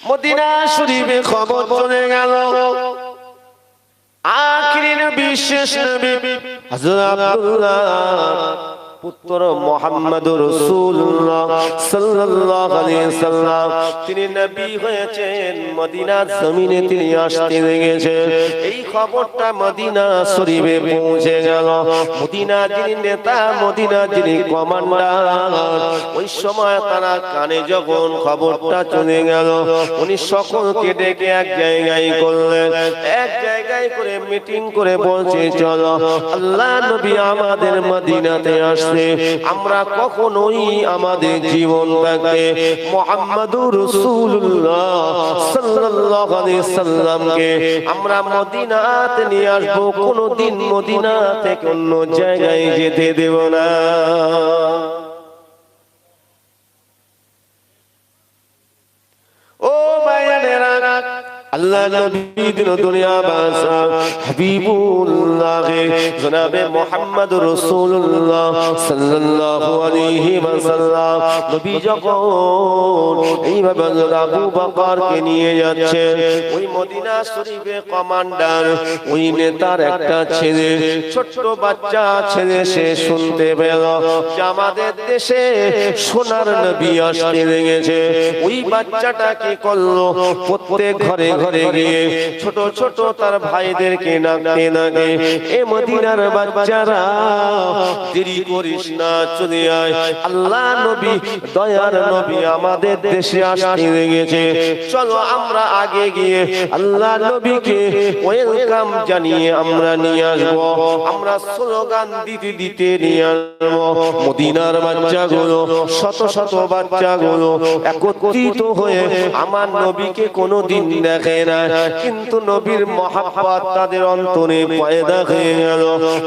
মদিনা শরীফে খবর চলে গেল, আখিরি নবী শেষ নবী হযরত আব্দুল্লাহ পুত্র মুহাম্মদুর রাসূলুল্লাহ সাল্লাল্লাহু আলাইহি সাল্লাম তিনি নবী হয়েছেন মদিনার জমিনে তিনি আসতে লেগেছেন এই খবরটা মদিনা শরীফে পৌঁছে গেল মদিনা যিনি নেতা মদিনা যিনি কমান্ডার ওই সময় তারা কানে যখন খবরটা চলে গেল উনি সকলকে ডেকে এক জায়গায় করলেন এক জায়গায় করে মিটিং করে বলছে চলো আল্লাহ নবী আমাদের মদিনাতে আসছে আমরা কখনোই আমাদের জীবনটাকে মুহাম্মদুর রাসূলুল্লাহ সাল্লাল্লাহু আলাইহি সাল্লামকে আমরা মদিনাতে নিয়ে আসবো কোনোদিন মদিনা থেকে অন্য জায়গায় যেতে দেব না ও ভাইয়ানেরা আল্লাহ নবী দিন দুনিয়া বাদশা হাবিবুল্লাহ জনাবে মুহাম্মদুর রাসূলুল্লাহ সাল্লাল্লাহু আলাইহি ওয়াসাল্লাম নবী যখন এইভাবে আবু বকরকে নিয়ে যাচ্ছেন ওই মদিনা শরীফে কমান্ডার ওই নেতার একটা ছেলে ছোট্ট বাচ্চা ছেলে সে শুনতে পেল যে আমাদের দেশে সোনার নবী আসতে লেগেছে ওই বাচ্চাটা কি করলো প্রত্যেক ঘরে ঘরে গিয়ে ছোট ছোট তার ভাইদেরকে ডাকতে লাগে এ মদিনার বাচ্চারা দেরি করিস না চলে আয় আল্লাহ নবী দয়ার নবী আমাদের দেশে আসতে লেগেছে চলো আমরা আগে গিয়ে আল্লাহ নবীকে ওয়েলকাম জানিয়ে আমরা নিয়ে আসবো আমরা স্লোগান দিতে দিতে নিয়ে আসবো মদিনার বাচ্চাগুলো শত শত বাচ্চাগুলো একত্রিত হয়ে আমার নবীকে কোনোদিন দেখে না কিন্তু নবীর মহব্বত তাদের অন্তরে পয়দা হয়ে গেল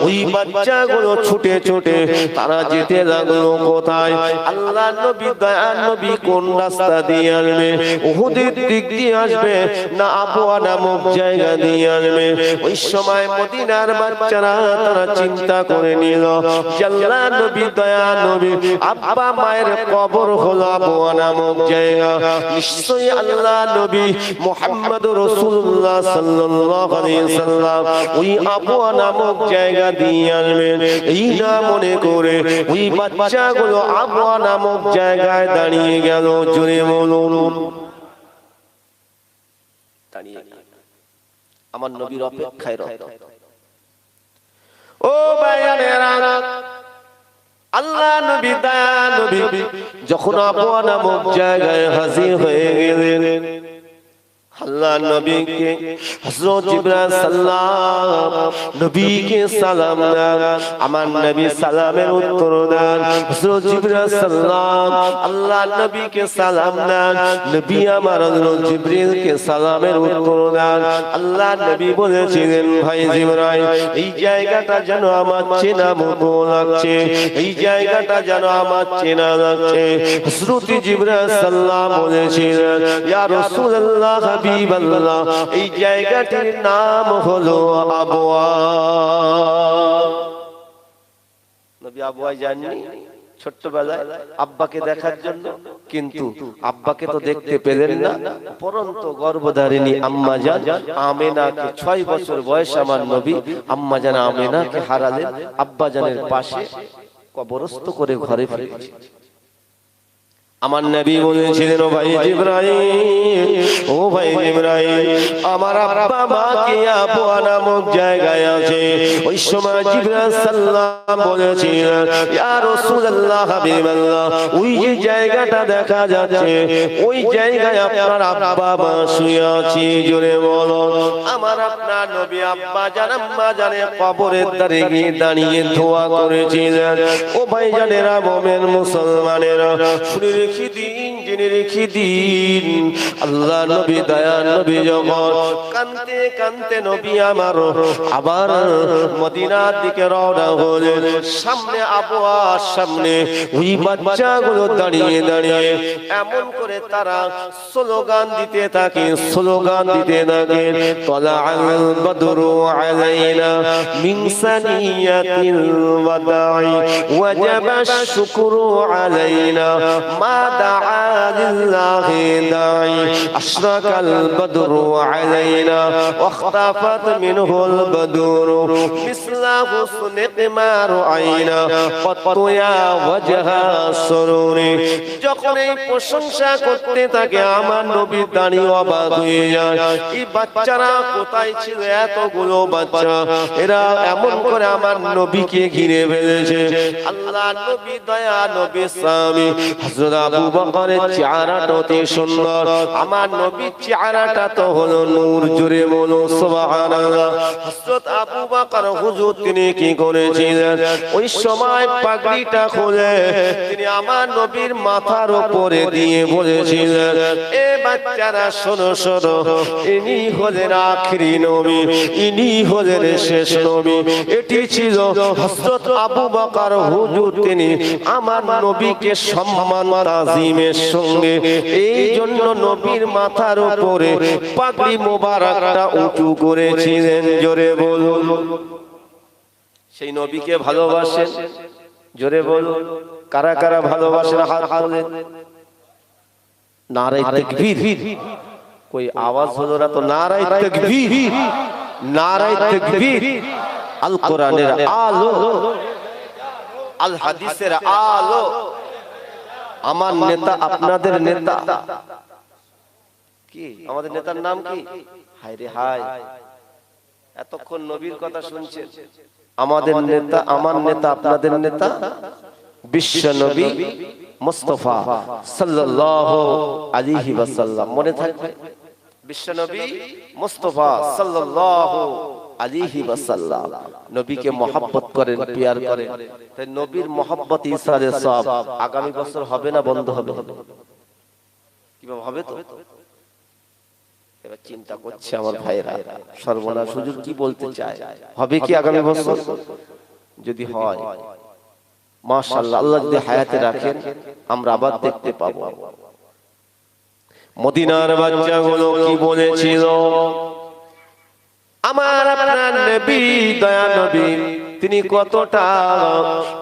ওই বাচ্চাগুলো ছুটে ছুটে তারা যেতে লাগলো কোথায় আল্লাহ নবী দয়ার নবী কোন রাস্তা দিয়ে আসবে উহুদের দিক দিয়ে আসবে না আবওয়া নামক জায়গা দিয়ে আসবে ওই সময় মদিনার বাচ্চারা তারা চিন্তা করে নিল যে আল্লাহ নবী দয়ার নবী আব্বা মায়ের কবর হলো আবওয়া নামক জায়গা নিশ্চয়ই আল্লাহ নবী মুহাম্মদুর রাসূলুল্লাহ সাল্লাল্লাহু আলাইহি সাল্লাম ওই আবওয়া নামক জায়গা দিয়ে আসবেন এই না মনে করে ওই বাচ্চাগুলো আবওয়া নামক জায়গায় দাঁড়িয়ে গেল জোরে বলুন দাঁড়িয়ে আমার নবীর অপেক্ষায় রত ও ভাইয়ানেরা আল্লাহ নবী দয়া নবী যখন আবওয়া নামক জায়গায় হাজির হয়ে গেলেন আল্লাহ নবীকে হযরত জিবরাইল সালাম নবীকে সালাম দেন আমার নবী সালামের উত্তর দেন হযরত জিবরাইল সালাম আল্লাহ নবীকে সালাম দেন নবী আমার হযরত জিবরিলকে সালামের উত্তর দেন আল্লাহ নবী বলেছিলেন ভাই জিবরাইল এই জায়গাটা যেন আমার চেনা মতো লাগছে এই জায়গাটা যেন আমার চেনা লাগছে হযরত জিবরাইল সালাম বলেছিলেন ইয়া রাসূলুল্লাহ হাবিবাল্লাহ এই জায়গাটির নাম হলো আবওয়া নবী আবওয়া জানেননি ছোট্টবেলায় আব্বাকে দেখার জন্য কিন্তু আব্বাকে তো দেখতে পেলেন না পরন্তু গর্ভধারিণী আম্মা জান আমেনাকে 6 বছর বয়স আমার নবী আম্মা জান আমেনাকে হারালেন আব্বা জানের পাশে কবরস্থ করে ঘরে ফিরেছে আমার নবী বলেছিলেন ও ভাই জিবরাইল ও ভাই জিবরাইল আমার আব্বা মা কি আবওয়া নামক জায়গায় আছে ওই সময় জিবরাইল সাল্লাম বলেছিলেন ইয়া রাসূলুল্লাহ হাবিবাল্লাহ ওই যে জায়গাটা দেখা যাচ্ছে ওই জায়গায় আপনার আব্বা মা শুয়ে আছে জোরে বলো আমার আপনার নবী আব্বা জান আম্মা জানে কবরের ধারে গিয়ে দাঁড়িয়ে দোয়া করেছিলেন ও ভাই জানেরা মুমিন মুসলমানেরা শুনে রেখে দিন জেনে রেখে দিন আল্লাহ নবী দয়ার নবী যখন কানতে কানতে নবী আমার আবার মদিনার দিকে রওনা হলেন সামনে আবওয়ার সামনে ওই বাচ্চাগুলো দাঁড়িয়ে দাঁড়িয়ে এমন করে তারা স্লোগান দিতে থাকে তলাআল বদরু আলাইনা মিন সানিয়াতিল ওয়াদাই ওয়াজাবা শুকরু আলাইনা মা دعا لله داعي أشرق البدر علينا واختفت منه البدور مثل حسن قمر عينا قط يا وجه السرور যখন এই প্রশংসা করতে থাকে আমার নবী দাঁড়িয়ে অবাক হয়ে যায় এই বাচ্চারা কোথায় ছিল এতগুলো বাচ্চা এরা এমন করে আমার নবীকে ঘিরে ফেলেছে আল্লাহ নবী দয়া নবী স্বামী হযরত আবু বকরের চেহারাটা অতি সুন্দর আমার নবীর চেহারাটা তো হলো নূর জুড়ে বলো সুবহানাল্লাহ হযরত আবু বকর হুজুর তিনি কি করেছিলেন ওই সময় পাগড়িটা খুলে তিনি আমার নবীর মাথার উপরে দিয়ে বলেছিলেন এ বাচ্চারা শোনো শোনো ইনি হলেন আখিরি নবী ইনি হলেন শেষ নবী এটি ছিল হযরত আবু বকর হুজুর তিনি আমার নবীকে সম্মান তাজিমের সঙ্গে এই জন্য নবীর মাথার উপরে পাগড়ি মোবারকটা উঁচু করেছিলেন জোরে বলুন সেই নবীকে ভালোবাসেন জোরে বলুন কারা কারা ভালোবাসেন হাত তোলেন নারে তাকবীর कोई आवाज হলো না তো নারে তাকবীর নারে তাকবীর আল কোরআনের আলো আল হাদিসের আলো আমার নেতা আপনাদের নেতা কি আমাদের নেতার নাম কি হায় রে হায় এতক্ষণ নবীর কথা শুনছেন আমাদের নেতা আমার নেতা আপনাদের নেতা বিশ্ব নবী মুস্তাফা সাল্লাল্লাহু আলাইহি ওয়াসাল্লাম মনে থাকবে বিশ্ব নবী মুস্তাফা সাল্লাল্লাহু আলাইহি ওয়াসাল্লাম নবীকে মহব্বত করেন প্যার করেন তাই নবীর মহব্বত ইসারে সব আগামী বছর হবে না বন্ধ হবে কিভাবে হবে তো এবার চিন্তা করছে আমার ভাইরা সর্বনাশ হুজুর কি বলতে চায় হবে কি আগামী বছর যদি হয় মাশাআল্লাহ আল্লাহ যদি হায়াতে রাখেন আমরা আবার দেখতে পাবো মদিনার বাচ্চাগুলো কি বলেছিল আমার আপনার নবী দয়া নবী তিনি কতটা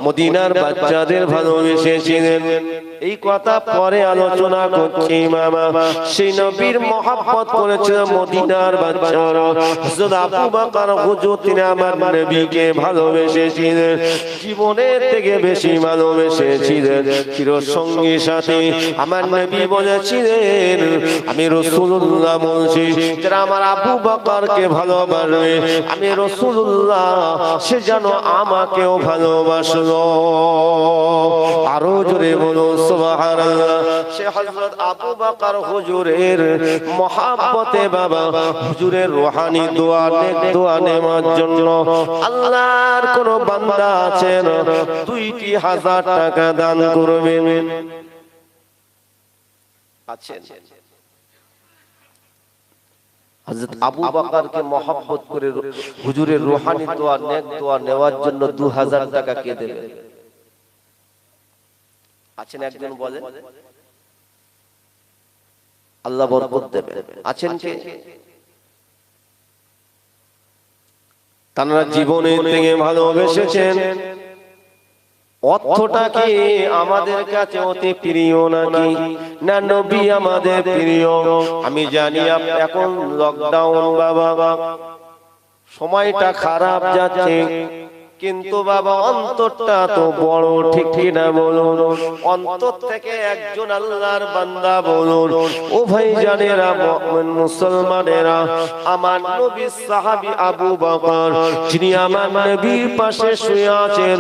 মদিনার বাচ্চাদের ভালোবেসেছিলেন এই কথা পরে আলোচনা করছি মামা সেই নবীর মহব্বত করেছিল মদিনার বাচ্চারা হযরত আবু বকর হুজুর তিনি আমার নবীকে ভালোবেসেছিলেন জীবনের থেকে বেশি ভালোবেসেছিলেন চির সঙ্গী সাথী আমার নবী বলেছিলেন আমি রাসূলুল্লাহ বলছি যারা আমার আবু বকরকে ভালোবাসবে আমি রাসূলুল্লাহ সে যেন আমাকেও ভালোবাসলো আরো জোরে বলো সুবহানাল্লাহ সে হযরত আবু বকর হুজুরের মহব্বতে বাবা হুজুরের রূহানি দোয়া নেওয়ার জন্য আল্লাহর কোন বান্দা আছেন 2000 টাকা দান করবেন আছেন হযরত আবু বকরকে মহব্বত করে হুজুরের রূহানি দোয়া নেক দোয়া নেওয়ার জন্য 2000 টাকা কে দেবে আছেন একজন বলেন আল্লাহ বরকত দেবে আছেন কে তারা জীবনে থেকে ভালোবেসেছেন অর্থটা কি আমাদের কাছে অতি প্রিয় নাকি না নবী আমাদের প্রিয় আমি জানি এখন লকডাউন বাবা সময়টা খারাপ যাচ্ছে কিন্তু বাবা অন্তরটা তো বড় ঠিক ঠিক না বলুন অন্তর থেকে একজন আল্লাহর বান্দা বলুন ও ভাই জানেরা মুমিন মুসলমানেরা আমার নবী সাহাবী আবু বকর যিনি আমার নবীর পাশে শুয়ে আছেন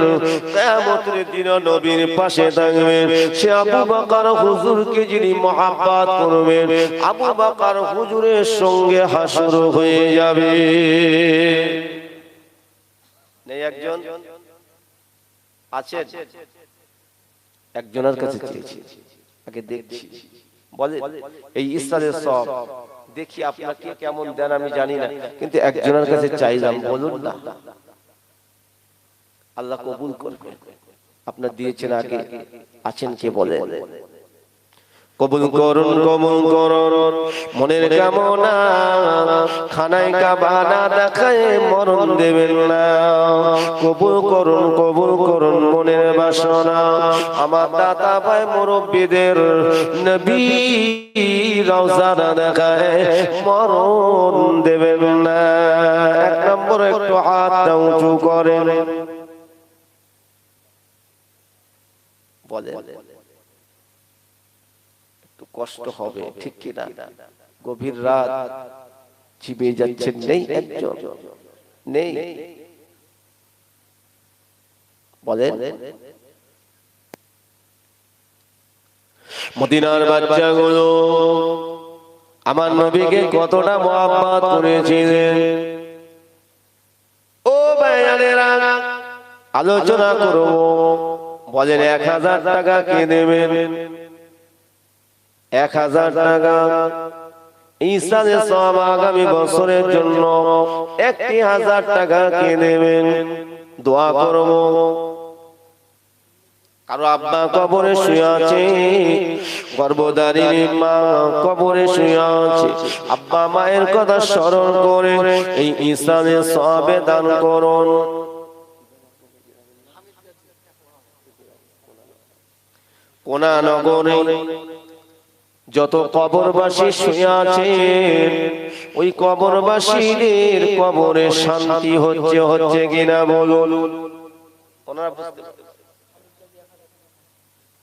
কিয়ামতের দিন নবীর পাশে থাকবেন সে আবু বকর হুজুরকে যিনি মহব্বত করবেন আবু বকর হুজুরের সঙ্গে হাসর হয়ে যাবে নেই একজন আছে একজনের কাছে চেয়েছি আগে দেখছি বলে এই ইসরায়েলের সব দেখি আপনাকে কেমন দেন আমি জানি না কিন্তু একজনের কাছে চাইলাম বলুন না আল্লাহ কবুল করবে আপনার দিয়েছেন আগে আছেন কে বলে কবুল করুন কবুল করুন মনের কামনা খানায় কাবা না দেখায় মরণ দেবেন না কবুল করুন মনের বাসনা আমার দাতা ভাই মুরব্বিদের নবী রওজা না দেখায় মরণ দেবেন না এক নম্বর একটু হাতটা উঁচু করেন বলে কষ্ট হবে ঠিক কি না গভীর রাত চিবিয়ে যাচ্ছেন নেই একজন নেই বলেন মদিনার বাচ্চাগুলো আমার নবীকে কতটা মহব্বত করেছিলেন ও ভাইয়ানেরা আলোচনা করব বলেন 1000 টাকা কে দেবেন 1000 টাকা ঈসানের সওয়াব আগামী বছরের জন্য 1000 টাকা কে দেবেন দোয়া করব কারো আব্বা কবরে শুয়ে আছে গর্ভধারিণী মা কবরে শুয়ে আছে আব্বা মায়ের কথা স্মরণ করে এই ঈসানের সওয়াব দান করুন কোনা নগরে যত কবরবাসী শুয়ে আছে ওই কবরবাসীদের কবরে শান্তি হচ্ছে কিনা বলুন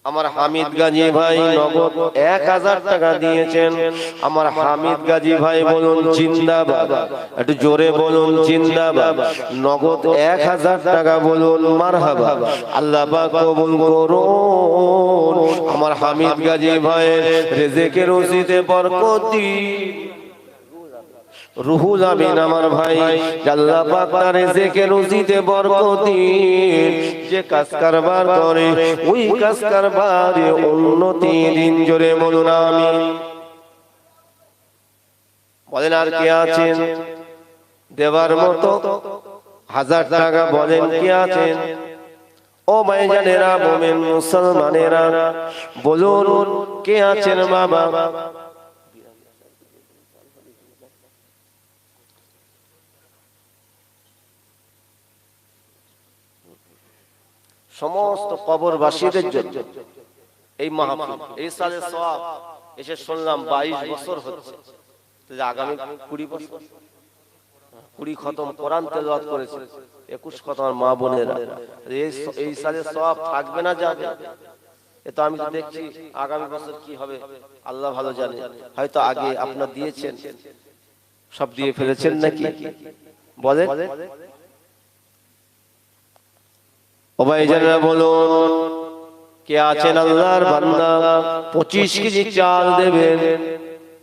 আমার হামিদ গাজী ভাই নগদ 1000 টাকা দিয়েছেন আমার হামিদ গাজী ভাই বলুন জিন্দাবাদ একটু জোরে বলুন জিন্দাবাদ নগদ 1000 টাকা বলুন মারহাবা আল্লাহ পাক কবুল করুন আমার হামিদ গাজী ভাইয়ের রিজিকের রুজিতে বরকত দিন রুহুল আমিন আমার ভাই আল্লাহ পাক তার রিজিকের রুজিতে বরকত দিন যে কাজ কারবার করে ওই কাজ কারবারে উন্নতি দিন জোরে বলুন আমিন বলেন আর কে আছেন দেবার মতো 1000 টাকা বলেন কে আছেন ও ভাইজানেরা মুমিন মুসলমানেরা বলুন কে আছেন বাবা সমস্ত কবরবাসীদের জন্য এই মাহফিল এই সালে সওয়াব এসে শুনলাম 22 বছর হচ্ছে তাহলে আগামী 20 বছর 20 খতম কোরআন তেলাওয়াত করেছে 21 খতম মা বোনেরা এই সালে সওয়াব থাকবে না যাবে এটা আমি তো দেখছি আগামী বছর কি হবে আল্লাহ ভালো জানে হয়তো আগে আপনারা দিয়েছেন সব দিয়ে ফেলেছেন নাকি বলেন ও ভাইজানেরা বলুন কে আছেন আল্লাহর বান্দা 25 কেজি চাল দেবেন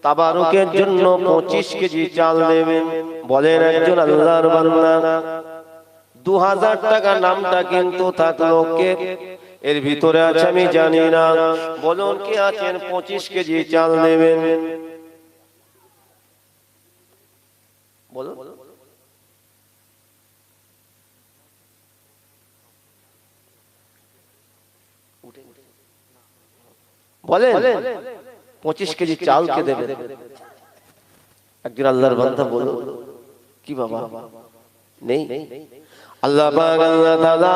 তাবারুকের জন্য 25 কেজি চাল দেবেন বলেন একজন আল্লাহর বান্দা 2000 টাকা নামটা কিন্তু থাকলো কে এর ভিতরে আছে আমি জানি না বলুন কে আছেন 25 কেজি চাল দেবেন বলুন বলেন 25 কেজি চাল কে দেবেন একজন আল্লাহর বান্দা বলুন কি বাবা নেই আল্লাহ পাক আল্লাহ তাআলা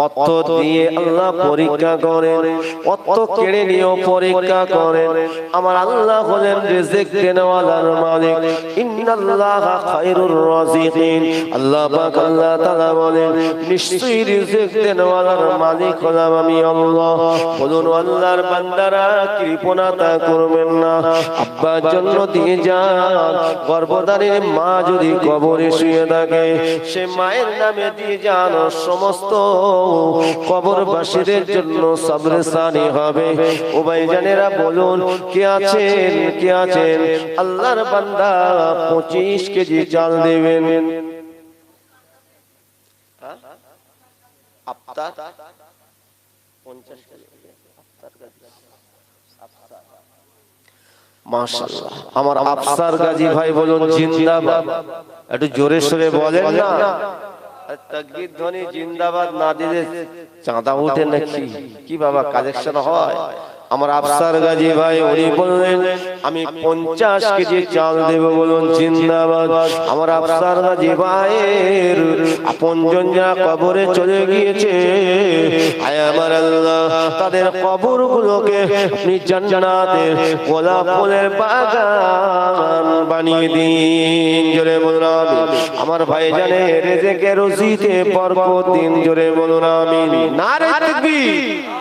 অত দিয়ে আল্লাহ পরীক্ষা করেন অত কেড়ে নিয়েও পরীক্ষা করেন আমার আল্লাহ হলেন রিজিক দেনওয়ালার মালিক ইন্নাল্লাহা খায়রুর রাযিকিন আল্লাহ পাক আল্লাহ তাআলা বলেন নিশ্চয়ই রিজিক দেনওয়ালার মালিক হলাম আমি আল্লাহ বলুন আল্লাহর বান্দারা কৃপণতা করবেন না আব্বার জন্য দিয়ে যান গর্ভধারী মা যদি কবরে শুয়ে থাকে সে মায়ের নামে দিয়ে যান সমস্ত কবরবাসীদের জন্য সবরসানি হবে ও ভাইজানেরা বলুন কে আছেন আল্লাহর বান্দা 25 কেজি চাল দেবেন আফতার 50 কেজি মাশাআল্লাহ আমার আফসার গাজী ভাই বলুন জিন্দাবাদ একটু জোরে সোরে বলেন না তাকবীর ধ্বনি জিন্দাবাদ না দিলে চাঁদা ওঠে নাকি? কি বাবা কালেকশন হয়? আমার আফসার গাজী ভাই উনি বললেন আমি 50 কেজি চাল দেব, বলুন জিন্দাবাদ। আমার আফসার গাজী ভাইয়ের আপনজন যারা কবরে চলে গিয়েছে, আয় আমার আল্লাহ তাদের কবরগুলোকে আপনি জান্নাতের গোলাপ ফুলের বাগান বানিয়ে দিন, জোরে বলুন আমিন। আমার ভাই জানে রেজেকে রুজিতে বরকত দিন, জোরে বলুন আমিন। নারে তাকবীর।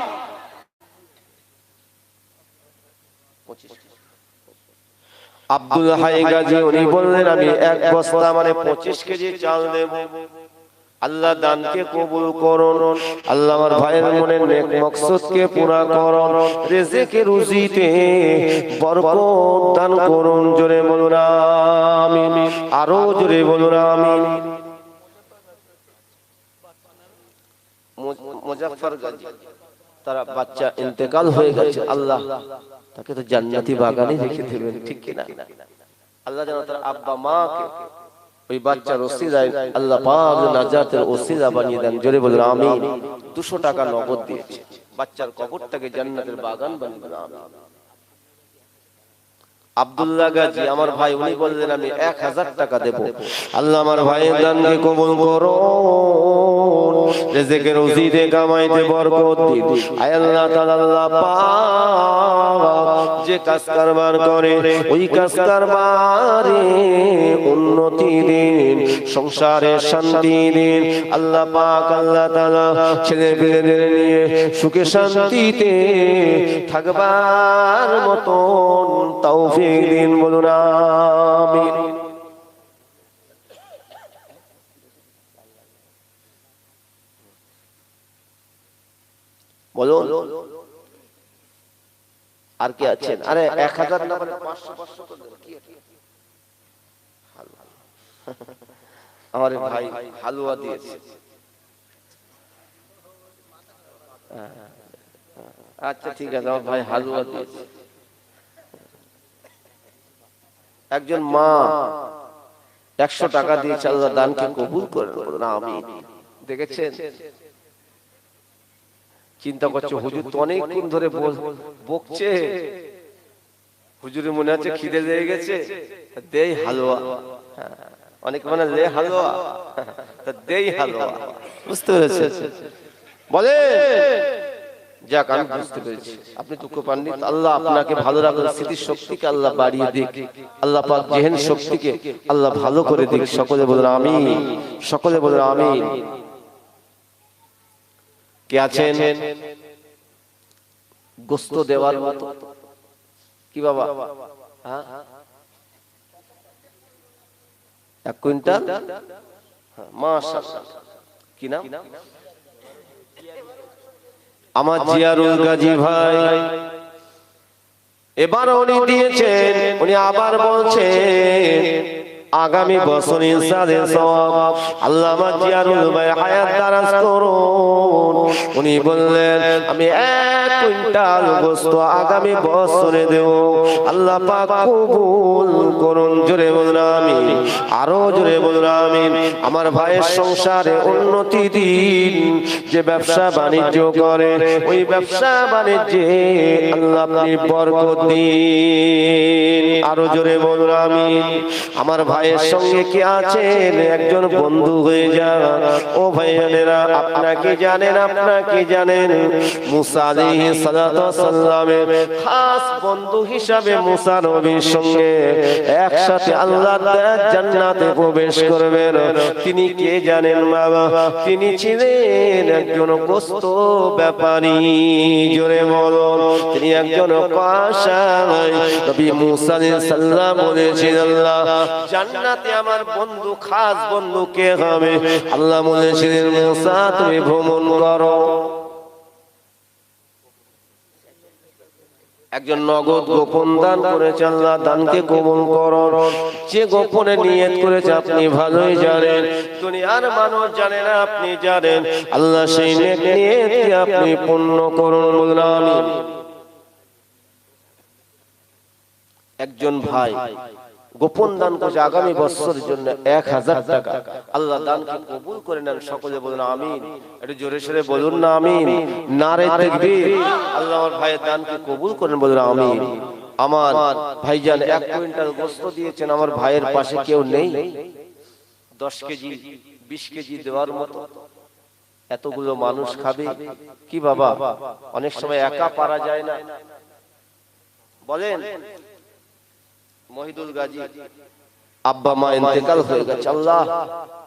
আব্দুল হাই গাজী উনি বললেন আমি এক বস্তা মানে 25 কেজি চাল দেব। আল্লাহ দানকে কবুল করুন, আল্লাহ আমার ভাইয়ের মনের নেক মকসদকে পুরা করুন, রিজিকে রুজিতে বরকত দান করুন, জোরে বলুন আমিন। আরো জোরে বলুন আমিন। মুজাফফর গাজী তার বাচ্চা ইন্তেকাল হয়ে গেছে, আল্লাহ তাকে তো জান্নাতি বাগানে রেখে দেবেন, ঠিক কি না? আল্লাহ যেন তার আব্বা মাকে ওই বাচ্চার ওসিলায় আল্লাহ পাক নাজাতের ওসিলা বানিয়ে দেন, জোরে বলুন আমিন। 200 টাকা নগদ দিয়েছে, বাচ্চার কবরটাকে জান্নাতের বাগান বানিয়ে দেন, আমিন। আব্দুল্লাহ গাজী আমার ভাই উনি বললেন আমি 1000 টাকা দেব। আল্লাহ আমার ভাইয়ের দানকে কবুল করুন, রিজিকের রুজিতে কামাইতে বরকত দিন। আয় আল্লাহ তাআলা, আল্লাহ পাক যে কাজ কারবার করে ওই কাজ কারবারে উন্নতি দিন, সংসারে শান্তি দিন। আল্লাহ পাক আল্লাহ তাআলা ছেলে পেলেদের নিয়ে সুখে শান্তিতে থাকবার মতন তৌফিক দিন, বলুন আমিন। বলুন আর কি আছেন? আরে 1000 না বলে 500 তো দেন, কি আমার ভাই হালুয়া দিয়েছে। আচ্ছা ঠিক আছে, আমার ভাই হালুয়া দিয়েছে। একজন মা 100 টাকা দিয়েছে, আল্লাহ দানকে কবুল করেন, বলুন আমিন। দেখেছেন, চিন্তা করছে হুজুর তো অনেকক্ষণ ধরে বকছে, হুজুরের মনে হচ্ছে খিদে লেগে গেছে, দেই হালুয়া। অনেক মানে লে হালুয়া, দেই হালুয়া, বুঝতে পেরেছে? বলে যাক আমি বুঝতে পেরেছি, আপনি দুঃখ পাননি। আল্লাহ আপনাকে ভালো রাখুন, স্মৃতির শক্তিকে আল্লাহ বাড়িয়ে দিক, আল্লাহ পাক জেহেন শক্তিকে আল্লাহ ভালো করে দিক। সকলে বলুন আমিন, সকলে বলুন আমিন। কে আছেন গোস্ত দেওয়ার মতো? কি বাবা? 1 কুইন্টাল, মাশাআল্লাহ। কি নাম? আমার জিয়ারুল গাজী ভাই এবার উনি দিয়েছেন, উনি আবার বলছেন আগামী বছর ইনশাআল্লাহ সওয়াব আল্লাহ আমার জিয়ারুল ভাই হায়াত দারাজ করুন। উনি বললেন আমি 1 কুইন্টাল গোশত আগামী বছরে দেব, আল্লাহ পাক কবুল করুন, জোরে বলুন আমিন। আরো জোরে বলুন আমিন। আমার ভাইয়ের সংসারে উন্নতি দিন, যে ব্যবসা বাণিজ্য করে ওই ব্যবসা বাণিজ্যে আল্লাহ আপনি বরকত দিন, আরো জোরে বলুন আমিন। আমার ভাইয়ের সঙ্গে কি আছেন একজন বন্ধু হয়ে যান। ও ভাইয়েরা আপনাকে জানেন, আপনাকে জানেন মুসা আলাইহিস সালাতু ওয়াস সালামের খাস বন্ধু হিসাবে মুসা নবীর সঙ্গে একসাথে আল্লাহর জান্নাতে প্রবেশ করবেন। তিনি কে জানেন বাবা? তিনি ছিলেন একজন গোশত ব্যাপারী, জোরে বলুন। তিনি একজন কসাই। নবী মুসা আলাইহিস সালাম বলেছিলেন আল্লাহ জান্নাতে আমার বন্ধু, খাস বন্ধু কে হবে? আল্লাহ বলেছিলেন মুসা তুমি ভ্রমণ করো। একজন নগদ গোপন দান করেছে, আল্লাহ দানকে কবুল করুন। যে গোপনে নিয়ত করেছে আপনি ভালোই জানেন, দুনিয়ার মানুষ জানে না, আপনি জানেন। আল্লাহ সেই নেক নিয়তকে আপনি পূর্ণ করুন, বলুন আমিন। একজন ভাই গোপন দান করছে আগামী বছরের জন্য 1000 টাকা। আল্লাহ দানকে কবুল করে নেন। সকলে বলুন আমিন। একটু জোরে সোরে বলুন না আমিন। নারে তাকবীর। আল্লাহ আমার ভাইয়ের দানকে কবুল করেন, বলুন আমিন। আমার ভাইজান 1 কুইন্টাল গোশত দিয়েছেন। আমার ভাইয়ের পাশে কেউ নেই 10 কেজি 20 কেজি দেওয়ার মতো। এতগুলো মানুষ খাবে কি বাবা? অনেক সময় একা পারা যায় না। বলেন মহিদুল গাজী আব্বা মা ইন্তেকাল হয়ে গেছে, আল্লাহ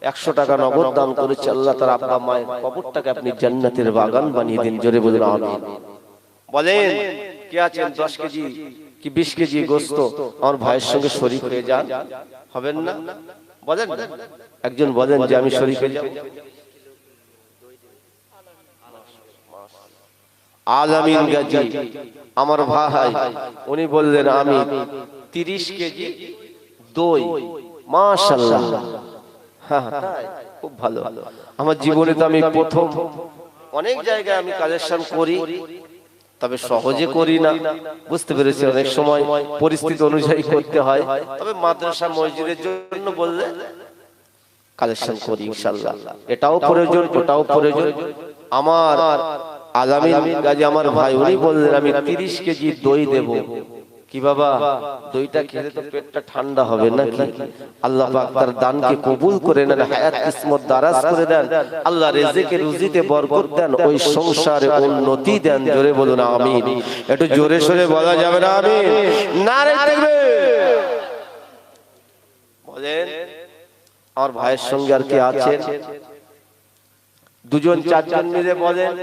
100 টাকা নগদ দান করেছে। আল্লাহ তার আব্বা মায়ের কবরটাকে আপনি জান্নাতের বাগান বানিয়ে দিন। জোরে বলুন আমিন। বলেন কে আছেন 10 কেজি কি 20 কেজি গোশত আমার ভাইয়ের সঙ্গে শরীক হয়ে যান? হবেন না? বলেন একজন বলেন যে আমি শরীক হয়ে যাব। আলামিন গাজী আমার ভাই, উনি বললেন আমি 30 কেজি দই। মাশাআল্লাহ, খুব ভালো। আমার জীবনে তো আমি প্রথম। অনেক জায়গায় আমি কালেকশন করি, তবে সহজে করি না, বুঝতে পেরেছি। অনেক সময় পরিস্থিতি অনুযায়ী করতে হয়। তবে মাদ্রাসা মসজিদের জন্য বললে কালেকশন করি ইনশাআল্লাহ। এটাও প্রয়োজন, ওটাও প্রয়োজন। আমার আলামিন গাজী আমার ভাই, উনি বললেন আমি 30 কেজি দই দেব। কি বাবা, দইটা খেলে তো পেটটা ঠান্ডা হবে নাকি? আল্লাহ পাক তার দানকে কবুল করে নেন, হায়াত কিসমত দারাজ করে দেন। আল্লাহ রিজিকে রুজিতে বরকত দেন, ওই সংসারে উন্নতি দেন। জোরে বলুন আমিন। একটু জোরে সোরে বলা যাবে না আমিন? নারে তাকবীর। বলেন আমার ভাইয়ের সঙ্গে আর কি আছেন? দুজন চারজন মিলে বলেন,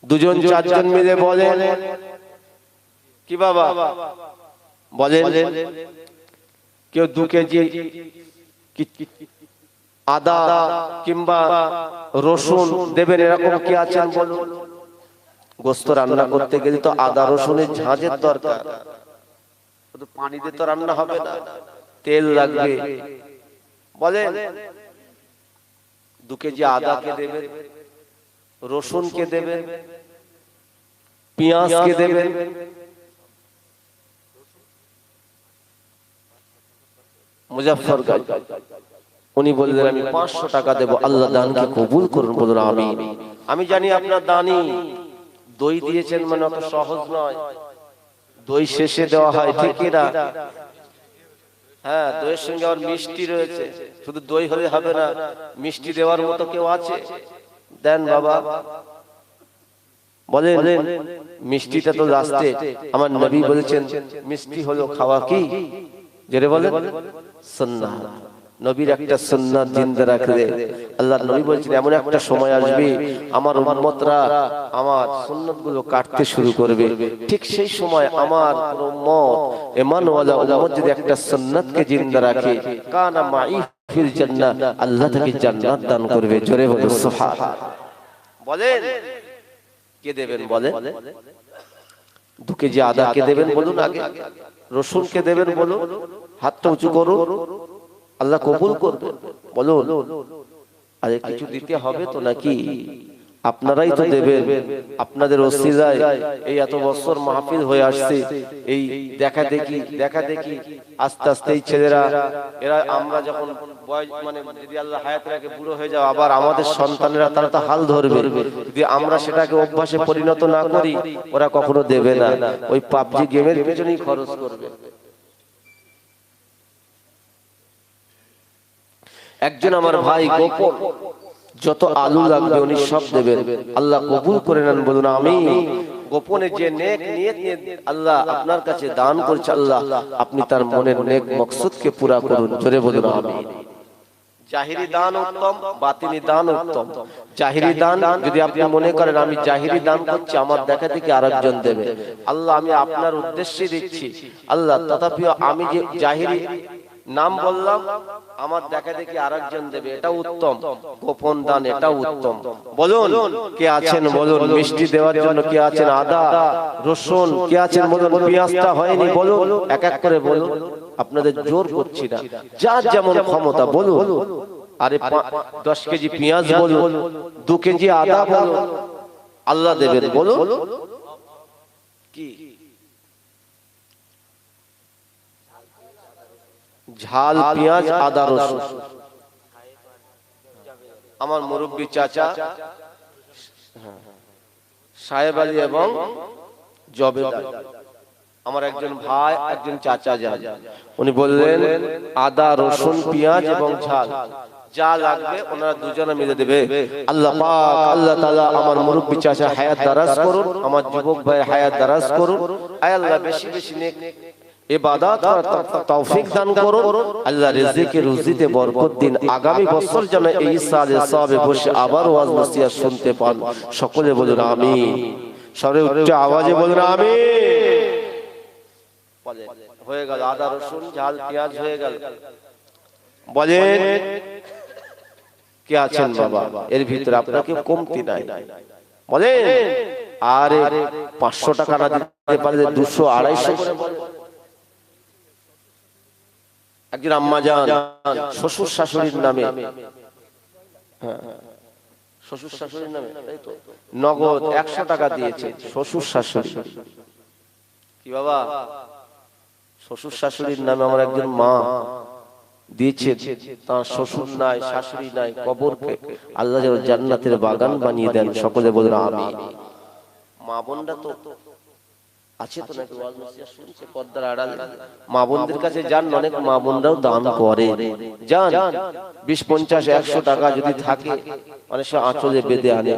দুজন চারজন মিলে বলেন কি বাবা? বলেন কেউ 2 কেজি আদা কিংবা রসুন দেবেন, এরকম কি আছেন বলুন? গোশত রান্না করতে গেলে তো আদা রসুনের ঝাঁঝের দরকার, শুধু পানি দিয়ে তো রান্না হবে না, তেল লাগবে। বলেন 2 কেজি আদা কে দেবেন, রসুন কে দেবেন, পেঁয়াজ কে দেবেন? মুজাফফরগঞ্জ উনি বললেন আমি 500 টাকা দেব। আল্লাহ দানকে কবুল করুন, বলুন আমিন। আমি জানি আপনার দানি দই দিয়েছেন মানে অত সহজ নয়। দই শেষে দেওয়া হয়, ঠিক কি না? হ্যাঁ, দইয়ের সঙ্গে আর মিষ্টি রয়েছে। শুধু দই হলে হবে না, মিষ্টি দেওয়ার মতো কেউ আছে? দেন বাবা। বলেন মিষ্টিটা তো লাস্টে। আমার নবী বলেছেন মিষ্টি হলো খাওয়া কি? জেরে বলেন সুন্নাহ। নবীর একটা সুন্নাত জিন্দা রাখলে আল্লাহর নবী বলেছেন এমন একটা সময় আসবে আমার উম্মতরা আমার সুন্নাতগুলো কাটতে শুরু করবে। ঠিক সেই সময় আমার উম্মত ঈমানওয়ালা উম্মত যদি একটা সুন্নাতকে জিন্দা রাখে, কানা মাই ফিল জান্নাহ, আল্লাহ তাকে জান্নাত দান করবে। জোরে বলুন সুবহানাল্লাহ। বলেন কে দেবেন? বলেন 2 কেজি আদা কে দেবেন বলুন? আগে রসুন কে দেবেন বলুন? হাতটা উঁচু করুন, আল্লাহ কবুল করবে। বলুন আরে কিছু দিতে হবে তো নাকি? আপনারাই তো দেবেন। আপনাদের ওসিলায় এই এত বছর মাহফিল হয়ে আসছে। এই দেখা দেখি আস্তে আস্তে এই ছেলেরা এরা, আমরা যখন বয়স মানে যদি আল্লাহ হায়াত রাখে বুড়ো হয়ে যাও, আবার আমাদের সন্তানেরা তারা তো হাল ধরবে। যদি আমরা সেটাকে অভ্যাসে পরিণত না করি, ওরা কখনো দেবে না। ওই পাবজি গেমের পেছনেই খরচ করবে। একজন আমার ভাই গোপন যত আলু লাগবে উনি সব দেবেন। আল্লাহ কবুল করে নেন, বলুন আমিন। গোপনে যে নেক নিয়ত নিয়ে আল্লাহ আপনার কাছে দান করছে, আল্লাহ আপনি তার মনের নেক মকসুদকে পুরা করুন। জোরে বলুন আমিন। জাহিরি দান উত্তম, বাতিনি দান উত্তম। জাহিরি দান যদি আপনি মনে করেন আমি জাহিরি দান করছি, আমার দেখা থেকে আরেকজন দেবে, আল্লাহ আমি আপনার উদ্দেশ্যে দিচ্ছি আল্লাহ, তথাপিও আমি যে জাহিরি নাম বললাম আমার দেখা দেখি আরেকজন দেবে, এটা উত্তম। গোপন দান এটা উত্তম। বলুন কে আছেন বলুন? মিষ্টি দেওয়ার জন্য কে আছেন? আদা রসুন কে আছেন বলুন? পেঁয়াজটা হয়নি বলুন, এক এক করে বলুন। আপনাদের জোর করছি না, যার যেমন ক্ষমতা বলুন। আরে 10 কেজি পেঁয়াজ বলুন, 2 কেজি আদা বলুন, আল্লাহ দেবেন বলুন। কি ঝাল পেঁয়াজ আদা রসুন। আমার মুরব্বী চাচা সাহেব আলী এবং জবেদা, আমার একজন ভাই একজন চাচা যান, উনি বললেন আদা রসুন পেঁয়াজ এবং ঝাল যা লাগবে ওনারা দুজনে মিলে দেবে। আল্লাহ পাক আল্লাহ তাআলা আমার মুরব্বী চাচা হায়াত দারাজ করুন, আমার যুবক ভাই হায়াত দারাজ করুন। আয় আল্লাহ বেশি বেশি নেক ইবাদত আর তৌফিক দান করুন। আল্লাহ রিজিকে রুজিতে বরকত দিন। আগামী বছর যেন এই সালে সবে বসে আবার ওয়াজ নসিহত শুনতে পান। সকলে বলুন আমিন। সরে উচ্চ আওয়াজে বলুন আমিন। বলেন হয়ে গেল আদা রসুন ঝাল পেঁয়াজ হয়ে গেল। বলেন কে আছেন বাবা এর ভিতরে আপনাকে কমতি নাই? বলেন আরে 500 টাকা না দিতে পারলে 200 250 করে বলেন। একজন আম্মা যান শ্বশুর শাশুড়ির নামে, শ্বশুর শাশুড়ির নামে নগদ 100 টাকা দিয়েছে শ্বশুর শাশুড়ি। কি বাবা শ্বশুর শাশুড়ির নামে আমার একজন মা দিয়েছে, তার শ্বশুর নাই শাশুড়ি নাই, কবরকে আল্লাহ যেন জান্নাতের বাগান বানিয়ে দেন। সকলে বলুন আমিন। মা বোনরা তো আছে তো নাকি ওয়াজ নসিহত শুনছে পর্দার আড়ালে? মা বোনদের কাছে যান, অনেক মা বোনরাও দান করে, যান 20 50 100 টাকা যদি থাকে অনেক সময় আঁচলে বেঁধে আনে।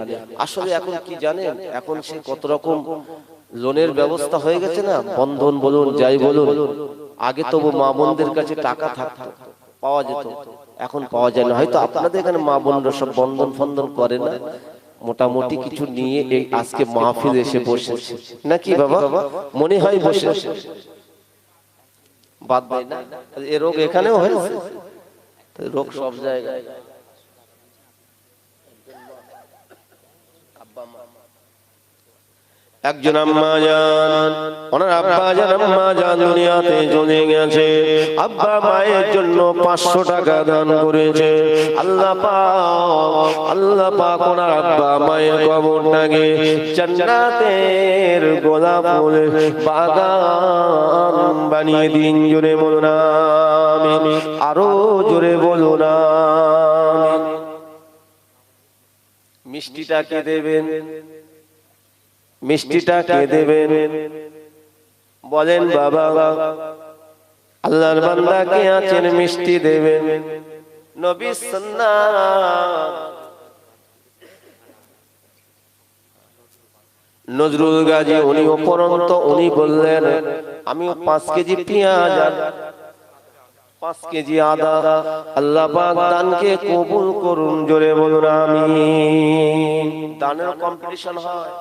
আসলে এখন কি জানেন, এখন সে কত রকম লোনের ব্যবস্থা হয়ে গেছে না, বন্ধন বলুন যাই বলুন। আগে তো মা বোনদের কাছে টাকা থাকতো, পাওয়া যেত, এখন পাওয়া যায় না। হয়তো আপনাদের এখানে মা বোনরা সব বন্ধন ফন্দন করে না, মোটামুটি কিছু নিয়ে এই আজকে মাহফিল এসে বসেছে নাকি বাবা? মনে হয় বসেছে, বাদ দেয় না। এই রোগ এখানেও হয়েছে, রোগ সব জায়গায়। একজন আম্মা জান, ওনার আব্বা জান আম্মা জান দুনিয়াতে চলে গেছে, আব্বা মায়ের জন্য 500 টাকা দান করেছে। আল্লাহ পাক ওনার আব্বা মায়ের কবরটাকে জান্নাতের গোলাপ ফুলের বাগান বানিয়ে দিন। জোরে বলুন আমিন, আরো জোরে বলুন আমিন। মিষ্টিটা কে দেবেন? মিষ্টিটা কে দেবেন? বলেন বাবা আল্লাহর বান্দা কে আছেন মিষ্টি দেবেন? নবী সুন্নাত নজরুল গাজী উনি উপরন্ত উনি বললেন আমি 5 কেজি পেঁয়াজ আর 5 কেজি আদা আল্লাহ পাক দানকে কবুল করুন। জোরে বলুন আমিন। দানের কম্পিটিশন হয়।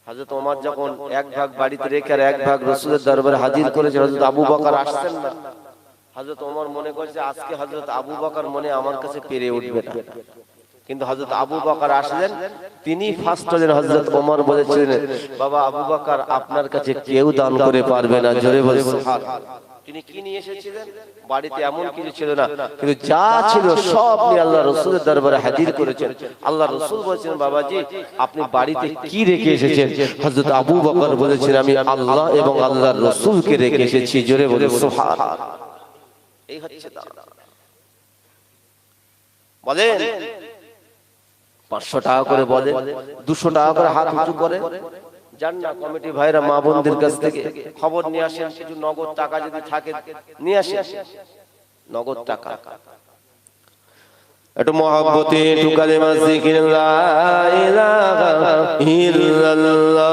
হযরত ওমর যখন 1 ভাগ বাড়িতে রেখে আর 1 ভাগ রাসূলের দরবারে হাজির করেছে, হযরত আবু বকর আসছেন না। হযরত ওমর মনে করছে আজকে হযরত আবু বকর মনে আমার কাছে পেরে উঠবে না, কিন্তু হযরত আবু বকর আসলেন, তিনি ফার্স্ট হলেন। হযরত ওমর বলেছিলেন বাবা আবু বকর আপনার কাছে কেউ দান করে পারবে না। জোরে বলুন সুবহানাল্লাহ। তিনি কি নিয়ে এসেছিলেন? বাড়িতে এমন কিছু ছিল না, কিন্তু যা ছিল সব নিয়ে আল্লাহ রাসূলের দরবারে হাজির করেছেন। আল্লাহ রাসূল বলেছেন বাবাজি আপনি বাড়িতে কি রেখে এসেছেন? হযরত আবু বকর বলেছেন আমি আল্লাহ এবং আল্লাহর রাসূলকে রেখে এসেছি। জোরে বলুন সুবহানাল্লাহ। এই হচ্ছে দান। বলেন 500 টাকা করে বলেন, 200 টাকা করে হাত উঁচু করে যান না কমিটি ভাইরা মা বোনদের কাছ থেকে খবর নিয়ে আসেন, কিছু নগদ টাকা যদি থাকে নিয়ে আসেন, নগদ টাকা। একটু মহব্বতে একটু কালেমা জিকির লা ইলাহা ইল্লাল্লাহ।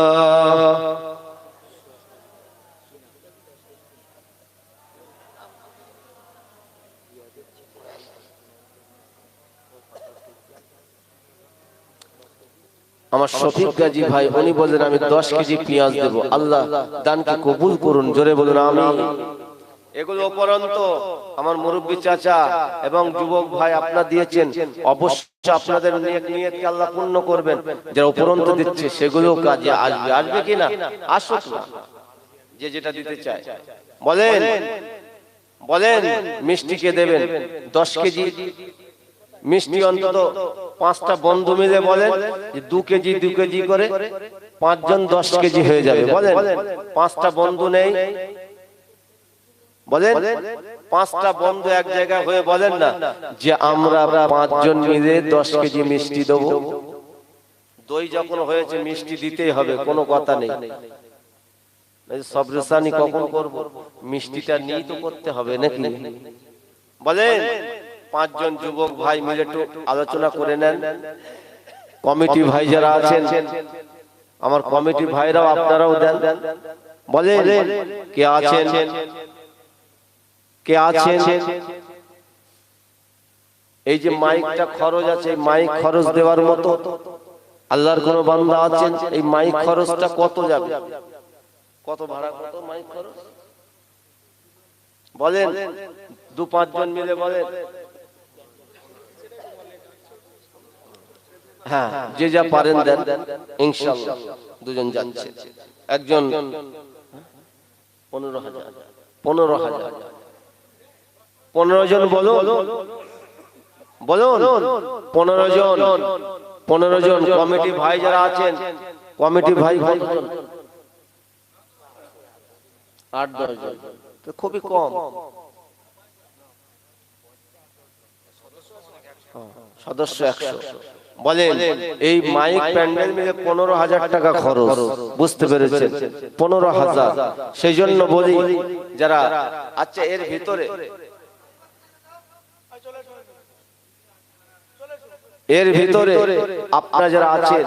আমার শফিক গাজী ভাই উনি বলেন আমি 10 কেজি পেঁয়াজ দেব, আল্লাহ দানকে কবুল করুন। জোরে বলুন আমিন। এগুলো উপরন্ত আমার মুরব্বী চাচা এবং যুবক ভাই আপনারা দিয়েছেন, অবশ্যই আপনাদের নিয়তকে আল্লাহ পূর্ণ করবেন। যারা উপরন্ত দিচ্ছে সেগুলো কাজে আসবে, আসবে কিনা? আসুক না, যে যেটা দিতে চায়। বলেন বলেন মিষ্টি কে দেবেন? 10 কেজি মিষ্টি অন্তত 5টা বন্ধু মিলে বলেন যে 2 কেজি 2 কেজি করে 5 জন 10 কেজি হয়ে যাবে। বলেন 5টা বন্ধু নেই, বলেন, পাঁচটা বন্ধু এক জায়গায় হয়ে বলেন না যে আমরা পাঁচজন মিলে 10 কেজি মিষ্টি দেবো। দই যখন হয়েছে মিষ্টি দিতেই হবে, কোনো কথা নেই। সবরেসানি কখন করব? মিষ্টিটা নিয়ে তো করতে হবে নাকি? বলেন, পাঁচজন যুবক ভাই মিলে একটু আলোচনা করে নেন। কমিটি ভাই যারা আছেন, আমার কমিটি ভাইরাও আপনারাও দেন। বলেন কে আছেন, কে আছেন? এই যে মাইকটা খরচ আছে, মাইক খরচ দেওয়ার মতো আল্লাহর কোন বান্দা আছেন? এই মাইক খরচটা কত যাবে? কত ভাড়া, কত মাইক খরচ? বলেন, 2-5 জন মিলে বলেন। হ্যাঁ, যে যা পারেন দেন ইনশাআল্লাহ। দুজন যাচ্ছে, একজন 15,000, 15,000, 15 জন বলুন, বলুন 15 জন, 15 জন কমিটি ভাই যারা আছেন, কমিটি ভাই বলুন 8-10 জন, তো খুবই কম। সদস্য 100। বলেন, এই মাইক প্যান্ডেল মিলে 15,000 টাকা খরচ, বুঝতে পেরেছেন? 15,000। সেই জন্য বলি যারা, আচ্ছা এর ভিতরে, এর ভিতরে আপনারা যারা আছেন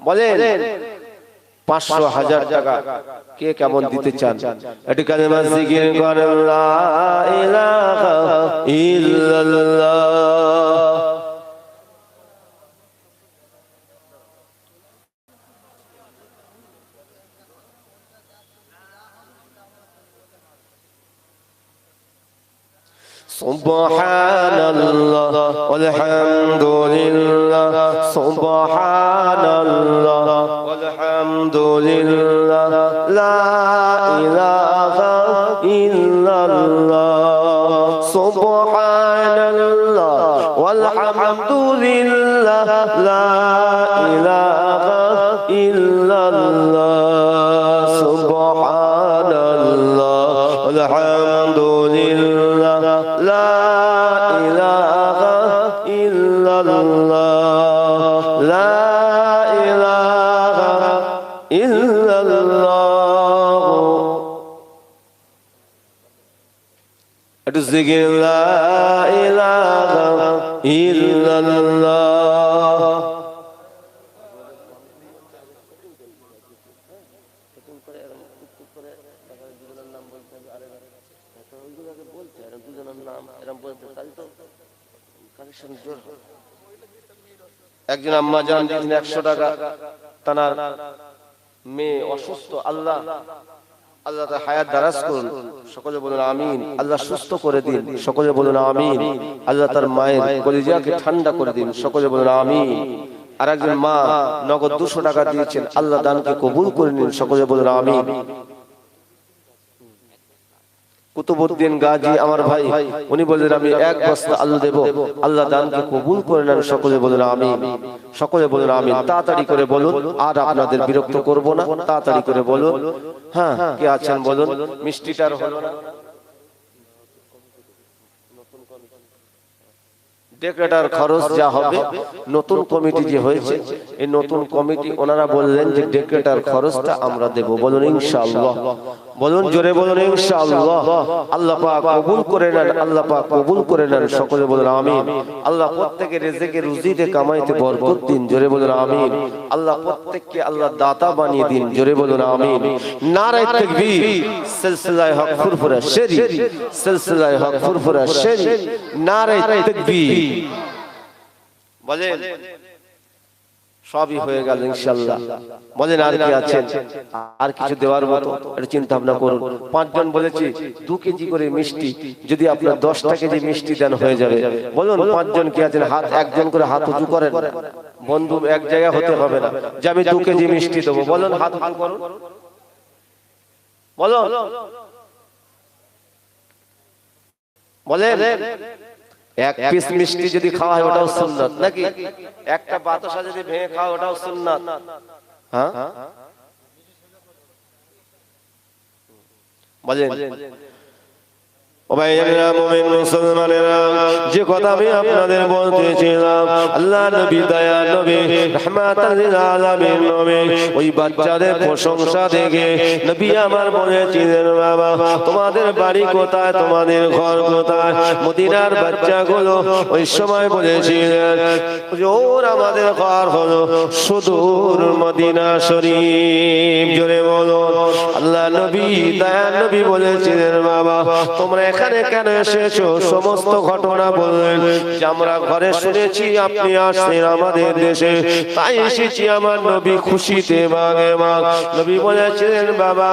বলেন 500-1000 টাকা কে কেমন দিতে চান? একটু কালেমা জিকির করেন, লা ইলাহা ইল্লাল্লাহ। সুবহানাল্লাহ আলহামদুলিল্লাহ, সুবহানাল্লাহ আলহামদুলিল্লাহ, লা ইলাহা ইল্লাল্লাহ, সুবহানাল্লাহ আলহামদুলিল্লাহ, লা ইলাহা ইল্লাল্লাহ, সুবহানাল্লাহ আলহামদুলিল্লাহ, লা ইলাহা ইল্লাল্লাহ, লা ইলাহা ইল্লাল্লাহ। একটু জিকির, লা ইলাহা ইল্লাল্লাহ। একজন আম্মা জান দিন 100 টাকা, তার মেয়ে অসুস্থ, আল্লাহ আল্লাহ তার হায়াত দারাজ করুন, সকলে বলুন আমিন। আল্লাহ সুস্থ করে দিন, সকলে বলুন আমিন। আল্লাহ তার মায়ের কলিজাকে ঠান্ডা করে দিন, সকলে বলুন আমিন। আর একজন মা নগদ 200 টাকা দিয়েছেন, আল্লাহ দানকে কবুল করে নিন, সকলে বলুন আমিন। কুতুবউদ্দিন গাজী আমার ভাই, উনি বললেন আমি 1 বস্তা আলু দেব, আল্লাহ দানকে কবুল করে নেন, সকলে বলুন আমিন, সকলে বলুন আমিন। তাড়াতাড়ি করে বলুন, আর আপনাদের বিরক্ত করব না, তাড়াতাড়ি করে বলুন। হ্যাঁ, কে আছেন বলুন। মিষ্টিটার হলো না, ডেকরেটর খরচ যা হবে, নতুন কমিটি যে হয়েছে, এই নতুন কমিটি ওনারা বললেন যে ডেকরেটর খরচটা আমরা দেব, বলুন ইনশাআল্লাহ। বলুন জোরে, বলুন ইনশাআল্লাহ। আল্লাহ পাক কবুল করে নেন, আল্লাহ পাক কবুল করে নেন, সকলে বলুন আমিন। আল্লাহ প্রত্যেকের রিজিকে রুজিতে কামাইতে বরকত দিন, জোরে বলুন আমিন। আল্লাহ প্রত্যেককে আল্লাহ দাতা বানিয়ে দিন, জোরে বলুন আমিন। নারায়ে তাকবীর, সিলসিলায়ে হক ফুরফুরা শেরি, সিলসিলায়ে হক ফুরফুরা শেরি, নারায়ে তাকবীর। বলেন, সবই হয়ে গেল ইনশাআল্লাহ। বলেন আর কি আছেন? আর কিছু দেওয়ার মতো একটু চিন্তা ভাবনা করুন। 5 জন বলেছি 2 কেজি করে মিষ্টি, যদি আপনার 10টা কেজি মিষ্টি দেন হয়ে যাবে। বলুন 5 জন কি আছেন? হাত, একজন করে হাত উঁচু করেন। বন্ধু এক জায়গা হতে হবে না যে আমি 2 কেজি মিষ্টি দেবো। বলুন হাত উঁচু করুন, বলুন, বলেন। 1 পিস মিষ্টি যদি খাওয়া হয় ওটাও সুন্নাত নাকি? একটা বাতাসা যদি ভেঙে খাওয়া ওটাও সুন্নাত। হ্যাঁ, বলেন ও ভাইয়েরা মুমিন মুসলমানেরা, যে কথা আমি আপনাদের বলতেছিলাম, আল্লাহ নবী দয়া নবী রাহমাতাল লিল আলামিন নবী ওই বাচ্চাদের প্রশংসা দেখে নবী আমার বলেছিলেন, বাবা তোমাদের বাড়ি কোথায়, তোমাদের ঘর কোথায়? মদিনার বাচ্চাগুলো ওই সময় বলেছিলেন, হুজুর আমাদের ঘর হলো সুদূর মদিনা শরীফ। জোরে বলো আল্লাহ নবী দয়া নবী বলেছিলেন, বাবা তোমরা এখানে কেন এসেছো? সমস্ত ঘটনা বললেন যে আমরা ঘরে শুনেছি আপনি আসছেন আমাদের দেশে, তাই এসেছি আমার নবী খুশিতে মাগে মাগ। নবী বলেছিলেন, বাবা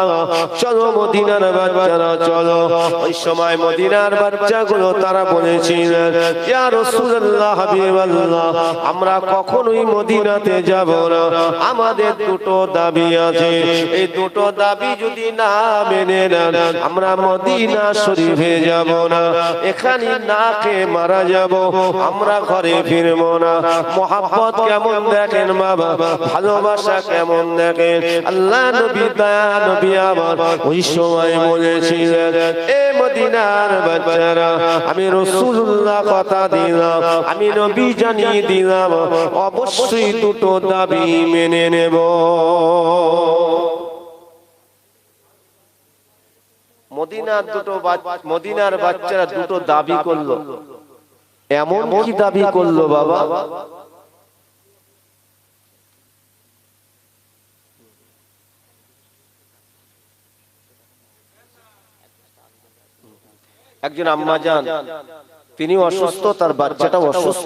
চলো মদিনার বাচ্চারা চলো। ওই সময় মদিনার বাচ্চাগুলো তারা বলেছিলেন, ইয়া রাসূলুল্লাহ হাবিবাল্লাহ আমরা কখনোই মদিনাতে যাব না, আমাদের দুটো দাবি আছে, এই দুটো দাবি যদি না মেনে নেন আমরা মদিনা শরীফে যাব না, এখানে না খেয়ে মারা যাব, আমরা ঘরে ফিরবো না। মোহাব্বত কেমন দেখেন বাবা, ভালোবাসা কেমন দেখেন। আল্লাহ নবী দয়া নবী আমার ওই সময় বলেছিলেন, এ মদিনার বাচ্চারা আমি রাসূলুল্লাহ কথা দিলাম, আমি নবী জানিয়ে দিলাম অবশ্যই দুটো দাবি মেনে নেব। মদিনার বাচ্চারা দুটো দাবি করলো। এমন কি দাবি করলো বাবা? একজন আম্মা জান, তিনি অসুস্থ, তার বাচ্চাটাও অসুস্থ।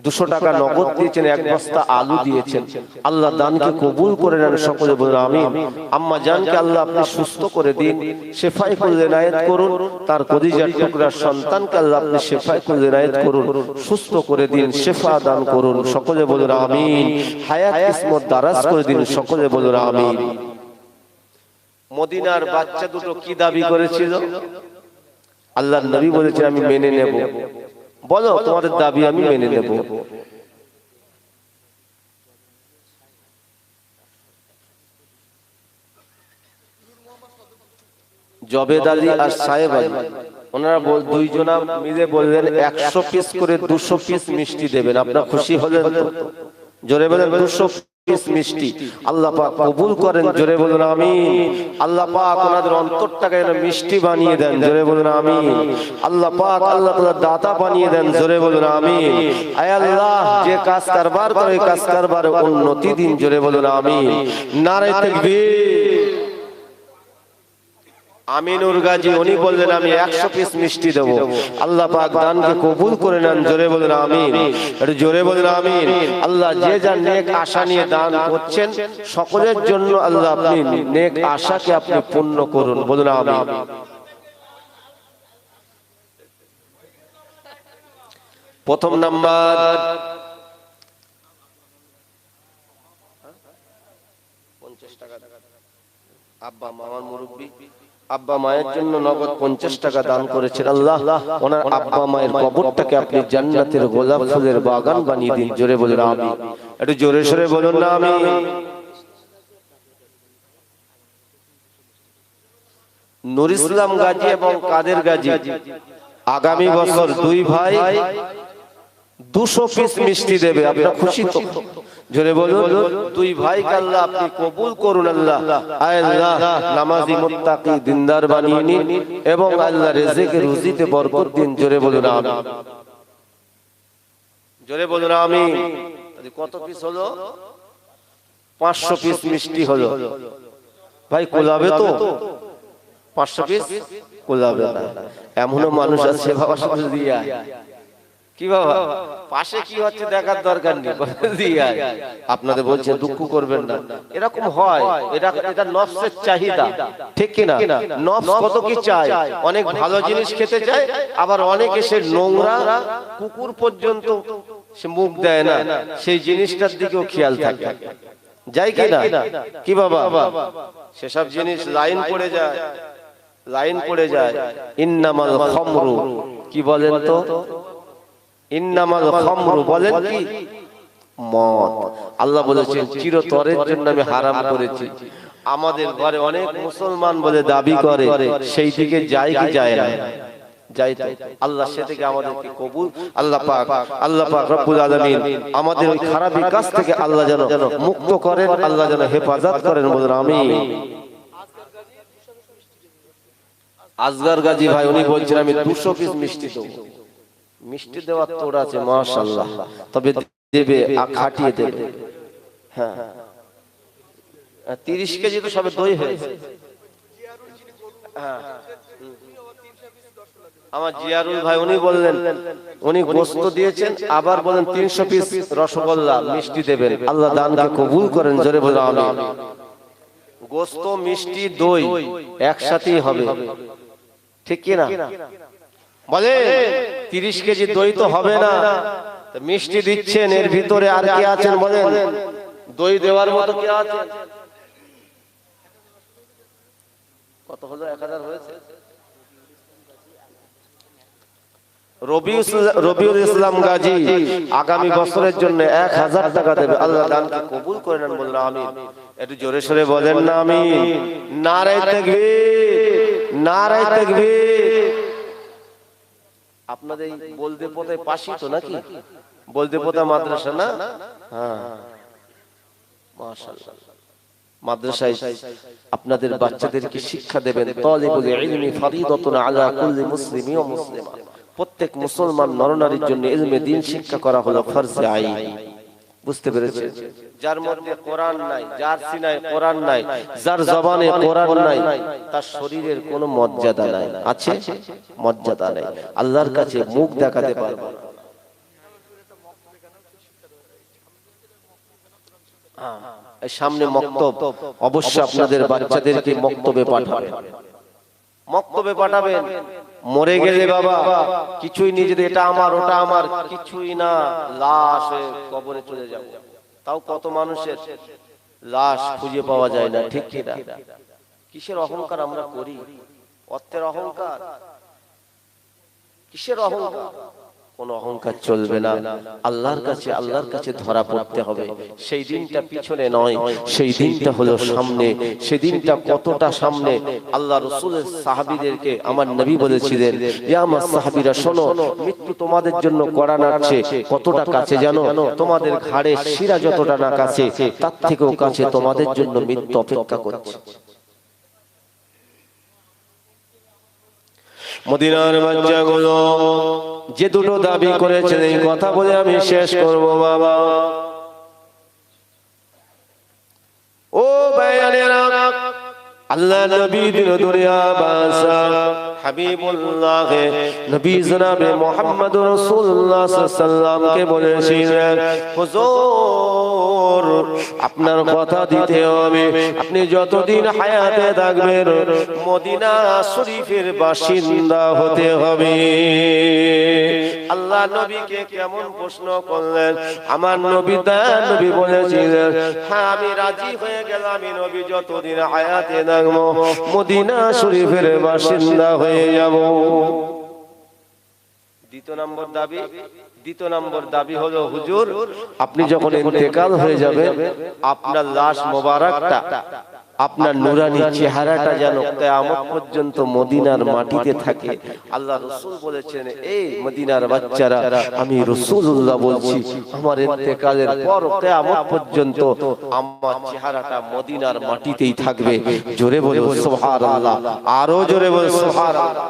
200 টাকা নগদ দিয়েছেন, এক বস্তা আলু দিয়েছেন। আল্লাহ দানকে কবুল করে নেন, সকলে বলুন আমিন। আম্মা জানকে আল্লাহ আপনি সুস্থ করে দিন, শেফায়ে কুল্লি নায়াত করুন। তার কলিজার টুকরা সন্তানকে আল্লাহ আপনি শেফায়ে কুল্লি নায়াত করুন, সুস্থ করে দিন, শেফা দান করুন, সকলে বলুন আমিন। হায়াত কিসমত দারাজ করে দিন, সকলে বলুন আমিন। মদিনার বাচ্চা দুটো কি দাবি করেছিল? আল্লাহর নবী বলেছেন আমি মেনে নেব। বলো তোমাদের দাবি আমি মেনে নেব। জবেদ আলী আর সাহেব আলী ওনারা দুইজনা মিলে বললেন 100 পিস করে 200 পিস মিষ্টি দেবেন। আপনারা খুশি হলেন তো? জোরে বলেন 200 পিস মিষ্টি আল্লাহ পাক কবুল করেন, জোরে বলুন আমিন। আল্লাহ পাক ওনাদের অন্তরটাকে মিষ্টি বানিয়ে দেন, জোরে বলুন আমিন। আল্লাহ পাক আল্লাহ তাআলা দাতা বানিয়ে দেন, জোরে বলুন আমিন। আয় আল্লাহ যে কাজ কারবার করে কাজ কারবারে উন্নতি দিন, জোরে বলুন আমিন। নারে তাকবীর। আমিনুর গাজী উনি বললেন আমি 100 পিস মিষ্টি দেব। আল্লাহ পাক দানকে কবুল করে নেন, জোরে বলুন আমিন। একটু জোরে বলুন আমিন। আল্লাহ যে যা নেক আশা নিয়ে দান করছেন সকলের জন্য আল্লাহ আপনি নেক আশাকে আপনি পূর্ণ করুন, বলুন আমিন। প্রথম নাম্বার আব্বা মামার মুরব্বী আব্বা মায়ের জন্য নগদ 50 টাকা দান করেছেন। আল্লাহ ওনার আব্বা মায়ের কবরটাকে আপনি জান্নাতের গোলাপ ফুলের বাগান বানিয়ে দিন, জোরে বলুন আমিন। একটু জোরে সরে বলুন না আমিন। নূর ইসলাম গাজী এবং কাদের গাজী আগামী বছর দুই ভাই 200 পিস মিষ্টি দেবে। আপনারা খুশি তো? জোরে বলুন। দুই ভাইকে আল্লাহ আপনি কবুল করুন। আল্লাহ আল্লাহ নামাজি মুত্তাকি দিনদার বানিয়ে নিন এবং আল্লাহ রিজিকে রুজিতে বরকত দিন, জোরে বলুন আমিন। জোরে বলুন আমিন। কত পিস হলো? 500 পিস মিষ্টি হলো। ভাই কোলাবে তো? 500 পিস কোলাবে না। এমনও মানুষ আছে বাবা শুধু দিয়া কি বাবা পাশে কি হচ্ছে দেখার দরকার নেই, দিয়া আপনাদের বলছে দুঃখ করবেন না। এরকম হয়, এটা নফসের চাহিদা, ঠিক কি না? নফস কত কি চায়, অনেক ভালো জিনিস খেতে চায়, আবার অনেকে সে নোংরা কুকুর পর্যন্ত সে মুখ দেয় না, সেই জিনিসটার দিকেও খেয়াল থাকে, যায় কি না? কি বাবা সেসব জিনিস লাইন পড়ে যায়, লাইন পড়ে যায়। ইন্নামাল খামরু, কি বলেন তো? ইন্নামাল খামরু বলেন কি? মদ। আল্লাহ বলেছেন চিরতরের জন্য আমি হারাম করেছি। আমাদের ঘরে অনেক মুসলমান বলে দাবি করে, সেই দিকে যায় কি যায় না? যাই তো। আল্লাহ সে থেকে আমাদেরকে কবুল, আল্লাহ পাক রব্বুল আলামিন আমাদের ওই খারাপ কাজ থেকে আল্লাহ যেন মুক্ত করেন, আল্লাহ যেন হেফাজত করেন, বলেন আমিন। আসগর গাজী ভাই উনি বলছেন আমি 200 পিস মিষ্টি দেব। মিষ্টি দেওয়ার তোর আছে মাশাআল্লাহ, তবে দেবে খাটিয়ে দেবে। হ্যাঁ 30 কেজি তো সবে দই হয়েছে। হ্যাঁ আমার জিয়ারুল ভাই উনি বললেন উনি গোশত দিয়েছেন, আবার বলেন 300 পিস রসগোল্লা মিষ্টি দেবেন, আল্লাহ দানকে কবুল করেন, জোরে বলেন আমিন। গোশত মিষ্টি দই একসাথেই হবে, ঠিক কি না? বলে 30 কেজি দই তো হবে না, মিষ্টি দিচ্ছেন, এর ভিতরে আর কে আছেন বলেন? দই দেওয়ার মতো কে আছেন? কত হলো? 1000 হয়েছে। রবিউল ইসলাম গাজী আগামী বছরের জন্য 1000 টাকা দেবে, আল্লাহ দানকে কবুল করে নেন, বলেন আমিন। একটু জোরে সরে বলেন না আমিন। নারায়ে তাকবীর, নারায়ে তাকবীর। আপনাদের বলদে পোতায় পাশই তো নাকি? বলদে পোতা মাদ্রাসা না? হ্যাঁ মাশাআল্লাহ। মাদ্রাসায় আপনাদের বাচ্চাদেরকে শিক্ষা দেবেন, তালিবুল ইলমি ফারিদাতুন আলা কুল্লি মুসলিমি ওয়া মুসলিমা। প্রত্যেক মুসলমান নরনারীর জন্য ইলমে দ্বীন শিক্ষা করা হলো ফরজে আইন। বুঝতে পেরেছেন? যার মধ্যে কোরআন নাই, যার সিনায় কোরআন নাই, যার জবানে কোরআন নাই, তার শরীরের কোনো মর্যাদা নাই। আছে? মর্যাদা নাই। আল্লাহর কাছে মুখ দেখাতে পারবে না। এই সামনে মক্তব, অবশ্যই আপনাদের বাচ্চাদেরকে মক্তবে পাঠাবেন। মক্তবে পাঠাবেন। মরে গেলে বাবা কিছুই নিজেদের এটা আমার ওটা আমার কিছুই না, লাশ হয়ে কবরে চলে যাব। তাও কত মানুষের লাশ খুঁজে পাওয়া যায় না, ঠিক কি না? কিসের অহংকার আমরা করি? অর্থের অহংকার, কিসের অহংকার? কোন অহংকার চলবে না। আল্লাহর কাছে ধরা পড়তে হবে। সেই দিনটা পিছনে নয়, সেই দিনটা হলো সামনে। সেই দিনটা কতটা সামনে, আল্লাহ রাসূলের সাহাবীদেরকে আমার নবী বলেছিলেন, ইয়া আমার সাহাবীরা শোনো, মৃত্যু তোমাদের জন্য কড়া নাড়ছে, কতটা কাছে জানো? তোমাদের ঘাড়ে শিরা যতটা না কাছে, তার থেকেও কাছে তোমাদের জন্য মৃত্যু অপেক্ষা করছে। মদিনার বাচ্চাগুলো যে দুটো দাবি করেছেন, এই কথা বলে আমি শেষ করব বাবা। ও ভাইয়ানেরা, আল্লাহ নবী দিন দুনিয়া বাসা হাবিবুল্লাহ নবী জনাবে মুহাম্মদ রাসূলুল্লাহ সাল্লাল্লাহু আলাইহি সাল্লামকে বলেছিলেন, হুজুর আপনার কথা দিতে হবে, আপনি যতদিন হায়াতে থাকবেন মদিনা শরীফের বাসিন্দা হতে হবে। আল্লাহ নবীকে কেমন প্রশ্ন করলেন? আমার নবী নবী বলেছিলেন, হ্যাঁ আমি রাজি হয়ে গেলাম, আমি নবী যতদিন হায়াতে থাকবো মদিনা শরীফের বাসিন্দা হয়ে যাব। দ্বিতীয় নম্বর দাবি হলো, হুজুর আপনি যখন ইন্তেকাল হয়ে যাবেন আপনার লাশ মোবারকটা, আপনার নুরানি চেহারাটা যেন কিয়ামত পর্যন্ত মদিনার মাটিতে থাকে। আল্লাহ রাসূল বলেছেন, এই মদিনার বাচ্চারা আমি রাসূলুল্লাহ বলছি, আমার ইন্তেকালের পর কিয়ামত পর্যন্ত আমার চেহারাটা মদিনার মাটিতেই থাকবে। জোরে বলে সুবহানাল্লাহ, আরো জোরে বলে সুবহানাল্লাহ।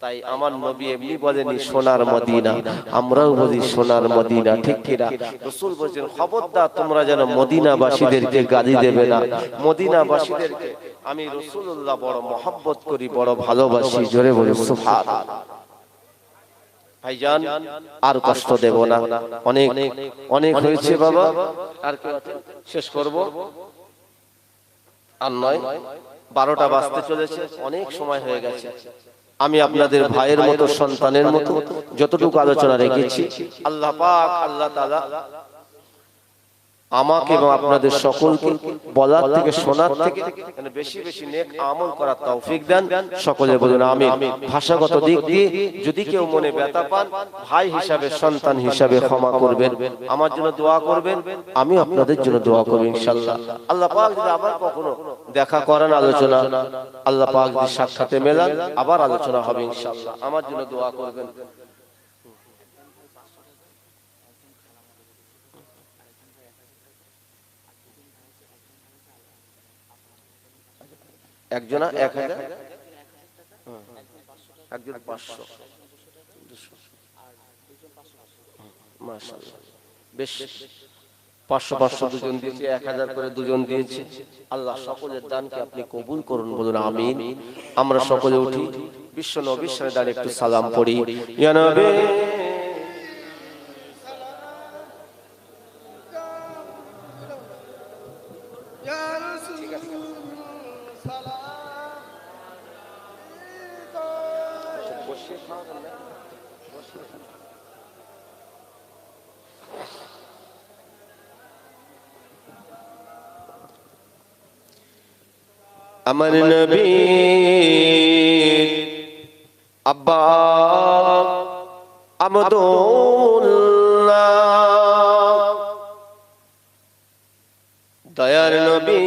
তাই আমার নবী এমনি বলেনি সোনার মদিনা, আমরাও বলি সোনার মদিনা, ঠিক কি না? রাসূল বলেছেন, খবরদার তোমরা যেন মদিনাবাসীদেরকে গালি দেবে না। মদিনাবাসীদেরকে আমি রাসূলুল্লাহ বড় মহব্বত করি, বড় ভালোবাসি। জোরে বলে সুবহানাল্লাহ। ভাইজান আর কষ্ট দেব না, অনেক অনেক হয়েছে বাবা। আর কি শেষ করব? আর নয়, 12টা বাজতে চলেছে, অনেক সময় হয়ে গেছে। আমি আপনাদের ভাইয়ের মতো, সন্তানের মতো যতটুকু আলোচনা রেখেছি, আল্লাহ পাক আল্লাহ তাআলা আমাকে তৌফিক দান করুন। আমি আপনাদের ভাইয়ের মতো, সন্তানের মতো যতটুকু আলোচনা রেখেছি, আল্লাহ পাক আল্লাহ তাআলা আমাকে তৌফিক দান করুন। আল্লাহ পাক আল্লাহ তাআলা আমাকে তৌফিক দান করুন। আল্লাহ পাক আল্লাহ তাআলা আমাকে এবং আপনাদের সকলকে বলার থেকে শোনার থেকে বেশি বেশি নেক আমল করার তৌফিক দেন। সকলে বলুন আমিন। ভাষাগত দিক দিয়ে যদি কেউ মনে ব্যথা পান, ভাই হিসাবে, সন্তান হিসাবে ক্ষমা করবেন, আমার জন্য দোয়া করবেন, আমি আপনাদের জন্য দোয়া করব ইনশাআল্লাহ। আল্লাহ পাক যদি আবার কখনো দেখা করান, আলোচনা আল্লাহ পাক যদি সাক্ষাতে মেলান, আবার আলোচনা হবে ইনশাআল্লাহ। আমার জন্য দোয়া করবেন। একজনা 1000, একজন 500, মাশাআল্লাহ, বেশ 500 দুজন দিয়েছে, 1000 করে দুজন দিয়েছে। আল্লাহ সকলের দানকে আপনি কবুল করুন, বলুন আমিন। আমরা সকলে উঠি, বিশ্ব নবীর সাথে দাঁড়িয়ে একটু সালাম পড়ি। ইয়া নবী আমার নবী আব্বা আব্দুল্লাহ, দয়ার নবী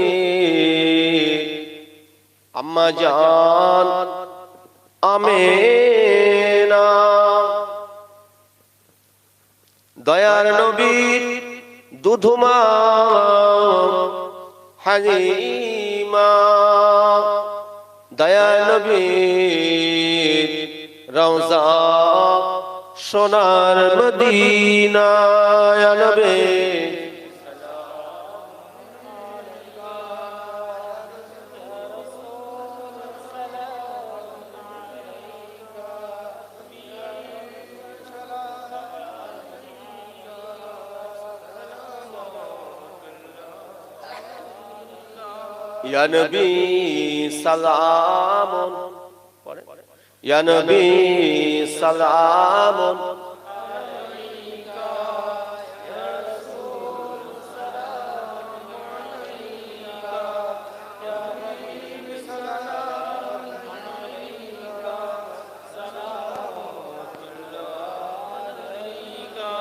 আম্মা জান আমেনা, দয়ার নবী দুধমা হালিমা, দয়ার নবী রওজা সোনার মদিনা, ইয়া নবী ইয়া নবী সালামুন, ইয়া নবী সালামুন আলাইকা, ইয়া রাসূল সালামুন আলাইকা, ইয়া হাবিব সালামুন আলাইকা, সালাওয়াতুল্লাহ আলাইকা,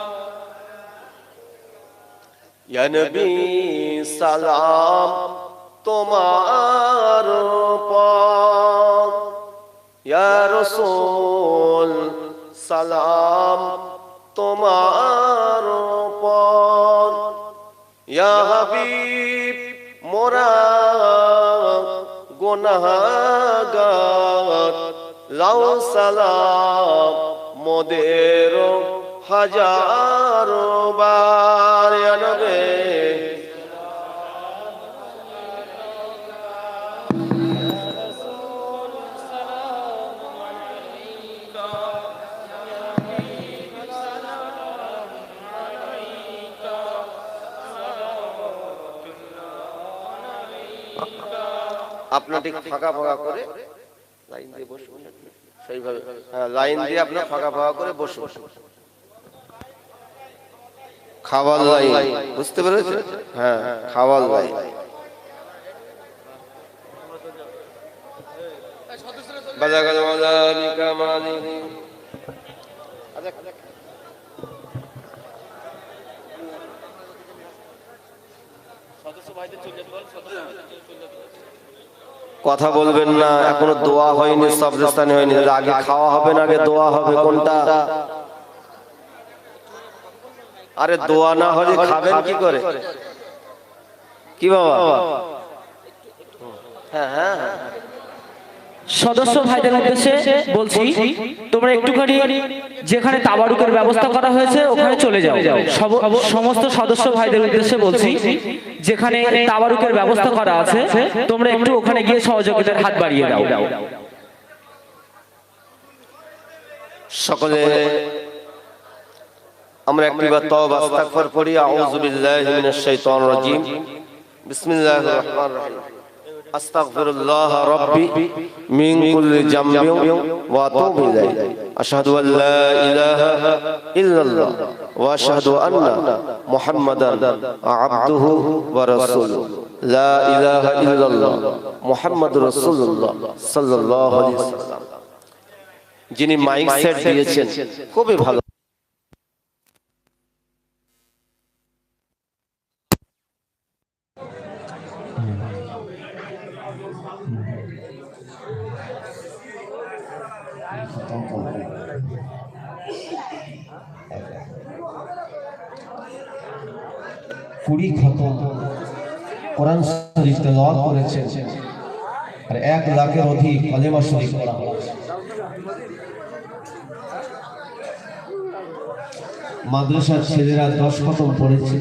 ইয়া নবী সালাম তোমার উপর, ইয়া রাসূল সালাম তোমার উপর, ইয়া হাবিব মোরা গুনাহগার, লাও সালাম মোদের হাজার বার, ইয়া নবী আপনার ঠিক ফাঁকা ফাঁকা করে লাইন দিয়ে বসুন, সেইভাবে হ্যাঁ লাইন দিয়ে আপনার ফাঁকা ফাঁকা করে বসুন। খাওয়ার লাইন, বুঝতে পেরেছেন? হ্যাঁ খাওয়ার লাইন। বাজাগাল মালামিকা মালিহি, কথা বলবেন না, এখনো দোয়া হয়নি, সবস্থানে হয়নি, আগে খাওয়া হবে না আগে দোয়া হবে, কোনটা? আরে দোয়া না হলে খাবেন কি করে? কি বাবা? হ্যাঁ হ্যাঁ সদস্য ভাইদের উদ্দেশ্যে বলছি, তোমরা একটুখানি যেখানে তাবারুকের ব্যবস্থা করা হয়েছে ওখানে চলে যাও। সমস্ত সদস্য ভাইদের উদ্দেশ্যে বলছি, যেখানে তাবারুকের ব্যবস্থা করা আছে তোমরা একটু ওখানে গিয়ে সহযোগিতার হাত বাড়িয়ে দাও। সকলে আমরা একবার তওবা ইস্তিগফার পড়ি। আউযু বিল্লাহি মিনাশ শাইতানির রাজীম। বিসমিল্লাহির রহমানির রহিম। আস্তাগফিরুল্লাহ রাব্বি মিন কুল্লি জামবিন ওয়া আতুবু ইলাইহি আশহাদু আল লা ইলাহা ইল্লাল্লাহ ওয়া আশহাদু আন্না মুহাম্মাদান আবদুহু ওয়া রাসূলুহু লা ইলাহা ইল্লাল্লাহ মুহাম্মাদুর রাসূলুল্লাহ সাল্লাল্লাহু আলাইহি ওয়াসাল্লাম। যিনি মাইক সেট দিয়েছেন খুবই ভালো। কুড়ি খতম কোরআন শরীফ তেলাওয়াত করেছেন আর 1 লাখের অধিক কালেমা শরীফ পড়া হয়েছে। মাদ্রাসার ছেলেরা 10 খতম পড়েছে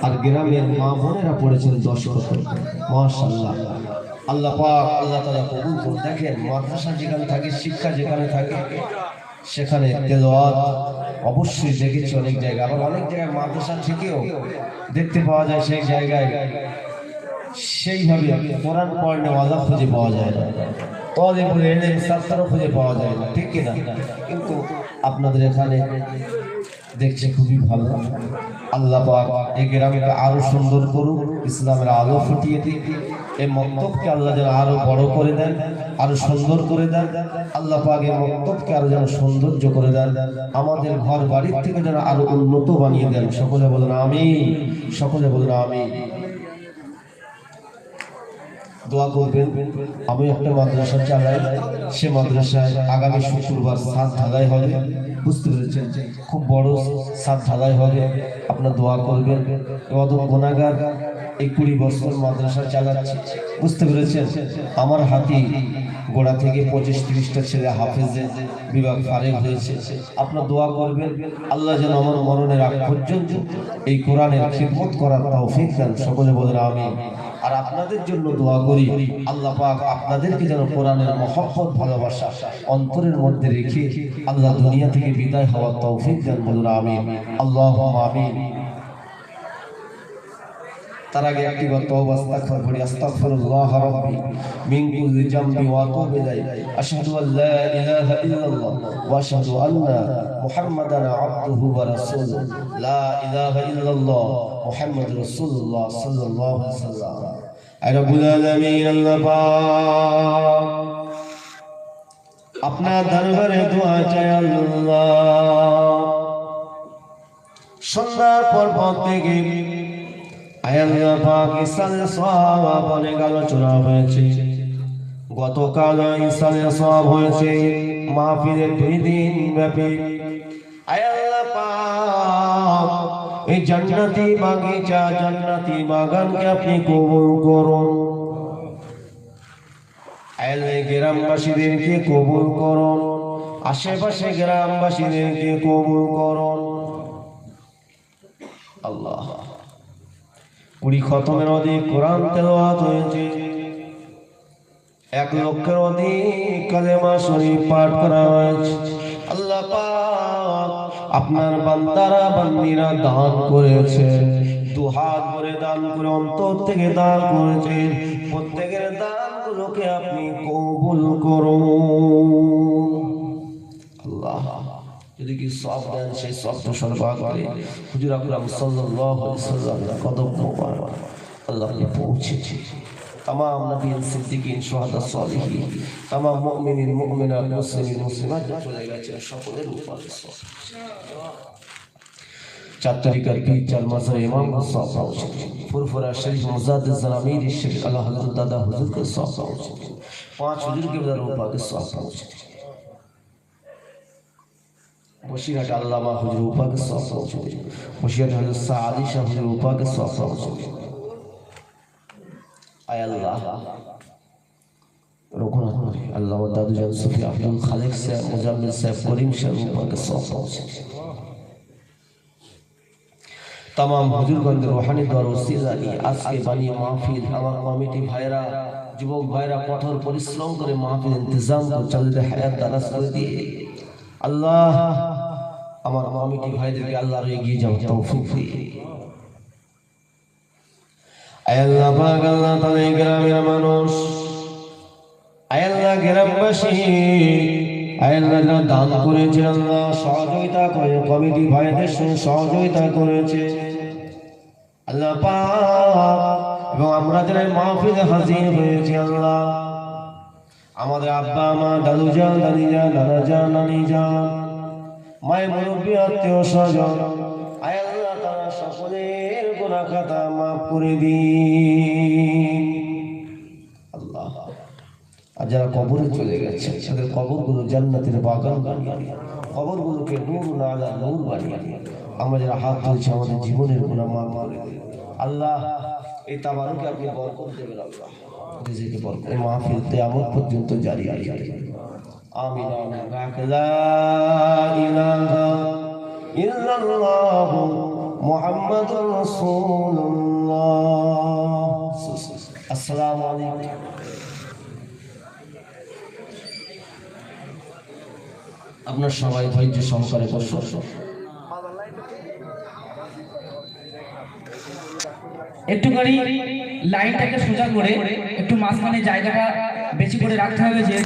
আর গ্রামের মা বোনেরা পড়েছেন 10 খতম। মাশাআল্লাহ, আল্লাহ পাক আল্লাহ তাআলা কবুল করুন। দেখেন মাদ্রাসা যেখানে থাকে, শিক্ষা যেখানে থাকে, সেখানে তেলাওয়াত অবশ্যই দেখেছি অনেক জায়গায়। আবার অনেক জায়গায় মাদ্রাসা থেকেও দেখতে পাওয়া যায় সেই জায়গায় সেইভাবে কোরআন পড়নেওয়ালা খুঁজে পাওয়া যায় না, তালিবুল ইলম ছাত্রও খুঁজে পাওয়া যায় না, ঠিক কিনা? কিন্তু আপনাদের এখানে দেখছি খুবই ভালো। আল্লাহ পাক এই গ্রামকে আরো সুন্দর করুন, ইসলামের আলো ফুটিয়ে দিন, এই মক্তবকে আল্লাহ যেন আরো বড় করে দেন, আরো সুন্দর করে দেন। আল্লাহ পাক এই মক্তবকে আরো যেন সৌন্দর্য করে দেন, আমাদের ঘর বাড়ির থেকে যেন আরো উন্নত বানিয়ে দেন। সকলে বলুন আমিন, সকলে বলুন আমিন। দোয়া করবেন। আমি একটা মাদ্রাসা চালাই, সে মাদ্রাসায় আগামী শুক্রবার ছাদ ঢালাই হবে, বুঝতে পেরেছেন? খুব বড় ছাদ ঢালাই হবে, আপনার দোয়া করবেন। অদম গুনাহগার এই 20 বছর মাদ্রাসা চালাচ্ছে, বুঝতে পেরেছেন? আমার হাতি গোড়া থেকে 25-30টা ছেলে হাফেজে বিভাগ ফারেক হয়েছে। আপনার দোয়া করবেন আল্লাহ যেন আমার মরণের আগ পর্যন্ত এই কোরআনের খিদমত করার তৌফিক দেন। সকলে বলেন আমিন। আর আপনাদের জন্য দোয়া করি আল্লাহ পাক আপনাদেরকে যেন কোরআনের মহব্বত ভালোবাসা অন্তরের মধ্যে রেখে আল্লাহ দুনিয়া থেকে বিদায় হওয়ার তৌফিক দেন। বলুন আমিন, আল্লাহুম্মা আমিন। তার আগে একটি বার তওবা ইস্তিগফার করি। আস্তাগফিরুল্লাহ রাব্বি মিন কুল্লি জামবি ওয়া আতুবু ইলাইহি আশহাদু আল লা ইলাহা ইল্লাল্লাহ ওয়া আশহাদু আন্না মুহাম্মাদান আবদুহু ওয়া রাসূলুহু লা ইলাহা ইল্লাল্লাহ মুহাম্মাদুর রাসূলুল্লাহ সাল্লাল্লাহু আলাইহি ওয়াসাল্লাম। আয় রব্বুল আলামিন, আল্লাহ পাক আপনার দরবারে দোয়া চাই আল্লাহ। সন্ধ্যার পর থেকে আল্লাহ পাক ইসালের সওয়াব অনেক আলোচনা হয়েছে। গতকাল ইসালের সওয়াব হয়েছে মাহফিলের 2 দিন ব্যাপী। আল্লাহ পাক এই জান্নাতি বাগিচা, জান্নাতি বাগানকে আপনি কবুল করুন। আল্লাহ গ্রামবাসীদেরকে কবুল করুন, আশেপাশে গ্রামবাসীদেরকে কবুল করুন। আল্লাহ 20 খতমের অধিক কোরআন তেলাওয়াত হয়েছে, 1 লক্ষের অধিক কালেমা শরীফ পাঠ করা হয়েছে। আল্লাহ পাক আপনার বান্দারা বান্দিরা দান করেছে, 2 হাত ভরে দান করে অন্তর থেকে দান করেছে। প্রত্যেকের দানগুলোকে আপনি কবুল করুন আল্লাহ। যদি কি সব দেন সেই সবটা সরবরাহ করে হুজুর আকরাম সাল্লাল্লাহু আলাইহি ওয়াসাল্লামের কদম মোবারক আল্লাহ কে পৌঁছেছে। तमाम नबीन सिद्दीकीन शुहादा सालिहीन तमाम मुमिनीन मुमिनात मुस्लिमीन मुस्लिमात চলে গেছে সকলের উপরে চার তরিকার পীর চার মাযহাব ইমাম সব পৌঁছে। ফুরফুরা শরীফ মুজাদ্দিদ জালামির শরীফ আল্লাহ হযরত দাদা হুজুর के সব পৌঁছে। 5 হুজুর के दर ऊपर के सौ पहुंचे। बशीरहाट अल्लामा हुजूर ऊपर के सौ पहुंचे। बशीरहाट हजरत सादी शाह हुजूर ऊपर के सौ पहुंचे। आय अल्लाह रघुनाथ अल्लाह दादू जान सुफी अब्दुल खालिक से मुजाम्मिल साहब करीम शाह ऊपर के सौ पहुंचे। तमाम हुजूरगंज रूहानी दर वसीला নিয়ে আজকে বাণী মাহফিল আমার কমিটি ভাইরা যুবক ভাইরা কঠোর পরিশ্রম করে মাহফিল ইন্তজাম করে চলতে হায়াত দারাজ করে দিয়ে আল্লাহ আমার কমিটি ভাইদেরকে আল্লাহর এগিয়ে যাওয়ার তৌফিক দিয়ে আয় আল্লাহ পাক আল্লাহ তাআলা এই গ্রামের মানুষ, আয় আল্লাহ গ্রামবাসী, আয় আল্লাহ যারা দান করেছে আল্লাহ, সহযোগিতা করে, কমিটি ভাইদের সঙ্গে সহযোগিতা করেছে আল্লাহ পাক, এবং আমরা যারা মাহফিলে হাজির হয়েছি আল্লাহ, আমাদের আব্বা মা, দাদু যান, দাদি যান, নানা যান, নানি যান, মায়ের মুরব্বী, আত্মীয় স্বজন, আয় আল্লাহ তারা সকলের গুনাহ খাতা মাফ করে দিন আল্লাহ। আর যারা কবরে চলে গেছে তাদের কবরগুলো জান্নাতের বাগান বানিয়ে, কবরগুলোকে নূর না আলা নূর বানিয়ে, আমরা যারা হাত তুলছি আমাদের জীবনের গুনাহ মাফ করে দিন আল্লাহ। এই তাবারুকে আপনি বরকত দেবেন আল্লাহ, রিজিকে বরকত, এই মাহফিল কিয়ামত পর্যন্ত জারি রাখেন। আমিন আমিন। লা ইলাহা ইল্লাল্লাহ মুহাম্মাদুর রাসূলুল্লাহ। আসসালামু আলাইকুম। আপনার সবাই ধৈর্য সহকারে বসুন। একটুখানি লাইনটাকে সোজা করে একটু মাঝখানে জায়গাটা বেশি করে রাখতে হবে, যেহেতু